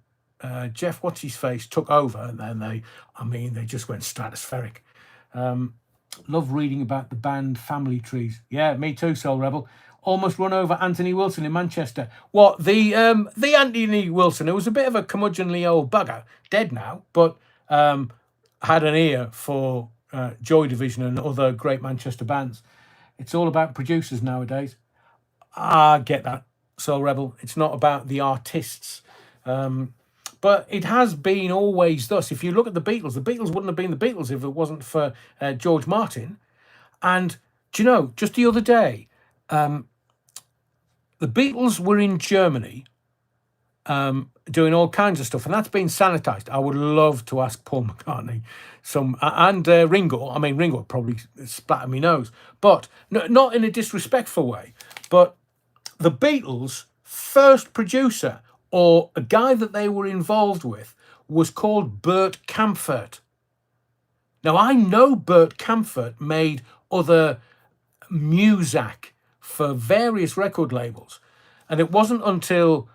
Jeff What's-His-Face took over, and then they just went stratospheric. Love reading about the band family trees. Yeah, me too, Soul Rebel. Almost run over Anthony Wilson in Manchester. What, the Anthony Wilson, who was a bit of a curmudgeonly old bugger, dead now, but had an ear for Joy Division and other great Manchester bands. It's all about producers nowadays. I get that, Soul Rebel. It's not about the artists. But it has been always thus. If you look at the Beatles wouldn't have been the Beatles if it wasn't for George Martin. And do you know, just the other day, the Beatles were in Germany doing all kinds of stuff, and that's been sanitized. I would love to ask Paul McCartney and Ringo. I mean, Ringo probably spat in my nose, but not in a disrespectful way. But the Beatles' first producer, or a guy that they were involved with, was called Bert Kaempfert. Now, I know Bert Kaempfert made other music for various record labels, and it wasn't until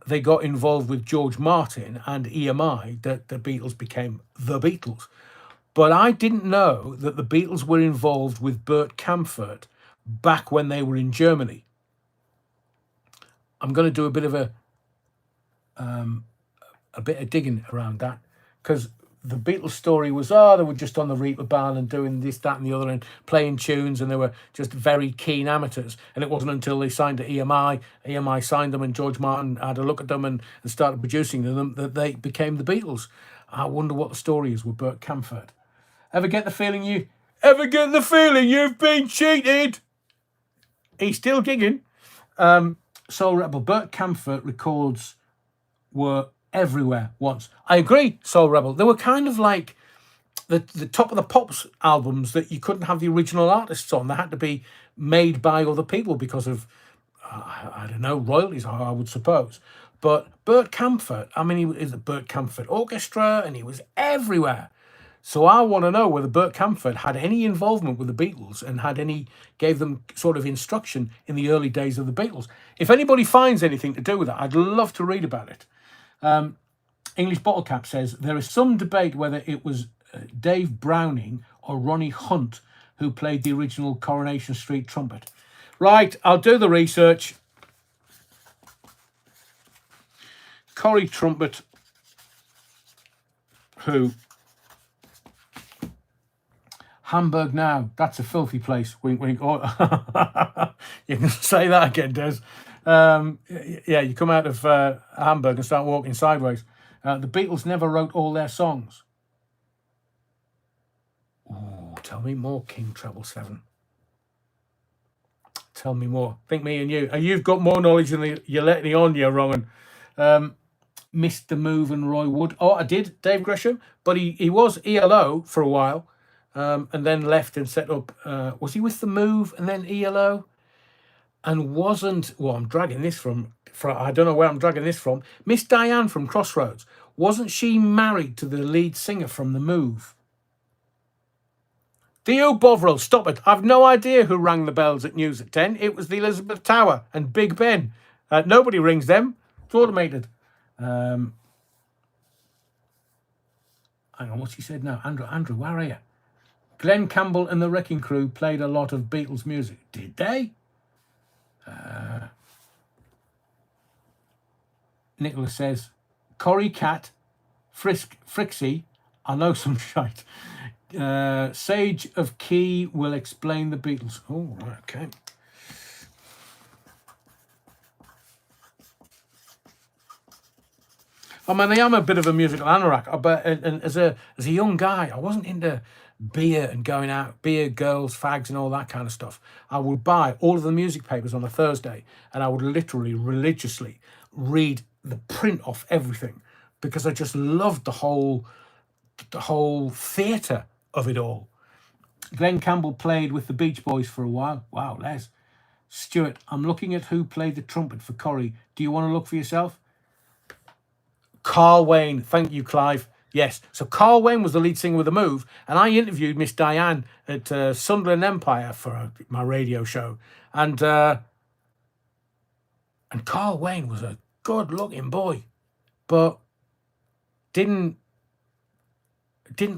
they got involved with George Martin and EMI that the Beatles became the Beatles. But I didn't know that the Beatles were involved with Bert Kaempfert back when they were in Germany. I'm going to do a bit of digging around that, because the Beatles story was, they were just on the Reaper band and doing this, that, and the other, and playing tunes, and they were just very keen amateurs. And it wasn't until they signed to EMI signed them, and George Martin had a look at them and started producing them, that they became the Beatles. I wonder what the story is with Bert Kaempfert. Ever get the feeling you've been cheated? He's still gigging. Soul Rebel, Bert Kaempfert records were everywhere once. I agree, Soul Rebel. They were kind of like the top of the pops albums that you couldn't have the original artists on. They had to be made by other people because of, I don't know, royalties, I would suppose. But Bert Kaempfert, I mean, he was the Bert Kaempfert Orchestra, and he was everywhere. So I want to know whether Bert Kaempfert had any involvement with the Beatles and gave them sort of instruction in the early days of the Beatles. If anybody finds anything to do with that, I'd love to read about it. English Bottle Cap says, there is some debate whether it was Dave Browning or Ronnie Hunt who played the original Coronation Street trumpet. Right, I'll do the research. Corrie trumpet, who? Hamburg now, that's a filthy place. Wink, wink. Oh, you can say that again, Des. Yeah, you come out of Hamburg and start walking sideways. The Beatles never wrote all their songs. Ooh, tell me more, King Treble 7. Tell me more. Think me and you. You've got more knowledge than you're letting me on, you wrong. Mr. Move and Roy Wood. Oh, I did, Dave Gresham. But he was ELO for a while. And then left and set up, was he with The Move and then ELO? And wasn't, I'm dragging this from, I don't know where I'm dragging this from. Miss Diane from Crossroads, wasn't she married to the lead singer from The Move? Theo Bovril, stop it. I've no idea who rang the bells at News at 10. It was the Elizabeth Tower and Big Ben. Nobody rings them. It's automated. Hang on, what's he said now? Andrew, where are you? Glenn Campbell and the Wrecking Crew played a lot of Beatles music. Did they? Nicholas says, Corrie Cat, Frixie, I know some shite. Sage of Key will explain the Beatles. Oh, right, okay. I mean, I am a bit of a musical anorak, but and as a young guy, I wasn't into beer and going out, beer, girls, fags, and all that kind of stuff. I would buy all of the music papers on a Thursday, and I would literally religiously read the print off everything, because I just loved the whole theatre of it all. Glenn Campbell played with the Beach Boys for a while. Wow, Les. Stuart, I'm looking at who played the trumpet for Corrie. Do you want to look for yourself? Carl Wayne. Thank you, Clive. Yes. So Carl Wayne was the lead singer with The Move, and I interviewed Miss Diane at Sunderland Empire for my radio show. And Carl Wayne was a good-looking boy, but didn't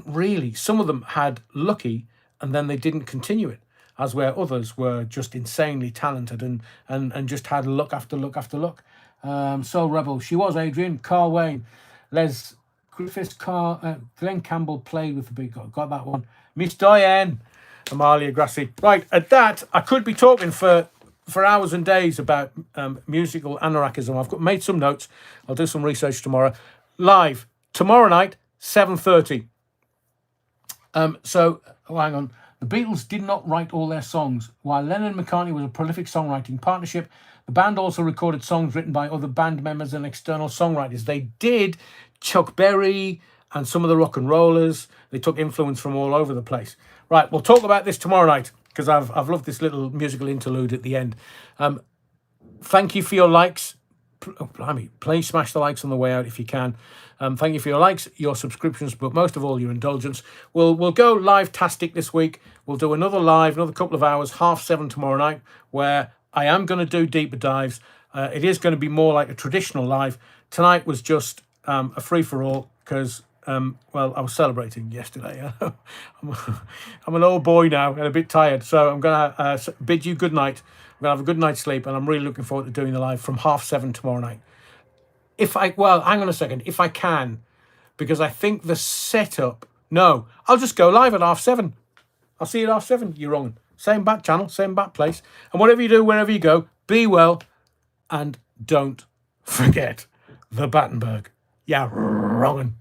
really. Some of them had Lucky and then they didn't continue it, as where others were just insanely talented and just had look after look after look. Soul Rebel, she was Adrian. Carl Wayne, Les Griffiths, Glenn Campbell played with the beat. Got that one. Miss Diane, Amalia Grassi. Right, at that, I could be talking for hours and days about musical anarchism. I've made some notes. I'll do some research tomorrow. Live tomorrow night, 7:30. Hang on. The Beatles did not write all their songs. While Lennon and McCartney was a prolific songwriting partnership, the band also recorded songs written by other band members and external songwriters. They did. Chuck Berry and some of the rock and rollers. They took influence from all over the place. Right, we'll talk about this tomorrow night, because I've loved this little musical interlude at the end. Thank you for your likes. Please smash the likes on the way out if you can. Thank you for your likes, your subscriptions, but most of all your indulgence. We'll go live-tastic this week. We'll do another couple of hours, 7:30 tomorrow night, where I am going to do deeper dives. It is going to be more like a traditional live. Tonight was just a free-for-all because, I was celebrating yesterday. I'm an old boy now and a bit tired, so I'm going to bid you good night. I'm going to have a good night's sleep, and I'm really looking forward to doing the live from 7:30 tomorrow night. Hang on a second, if I can, because I think the setup, no, I'll just go live at 7:30. I'll see you at 7:30. You're wrong. Same bat channel, same bat place. And whatever you do, wherever you go, be well, and don't forget the Battenberg. Yeah, wrongin'.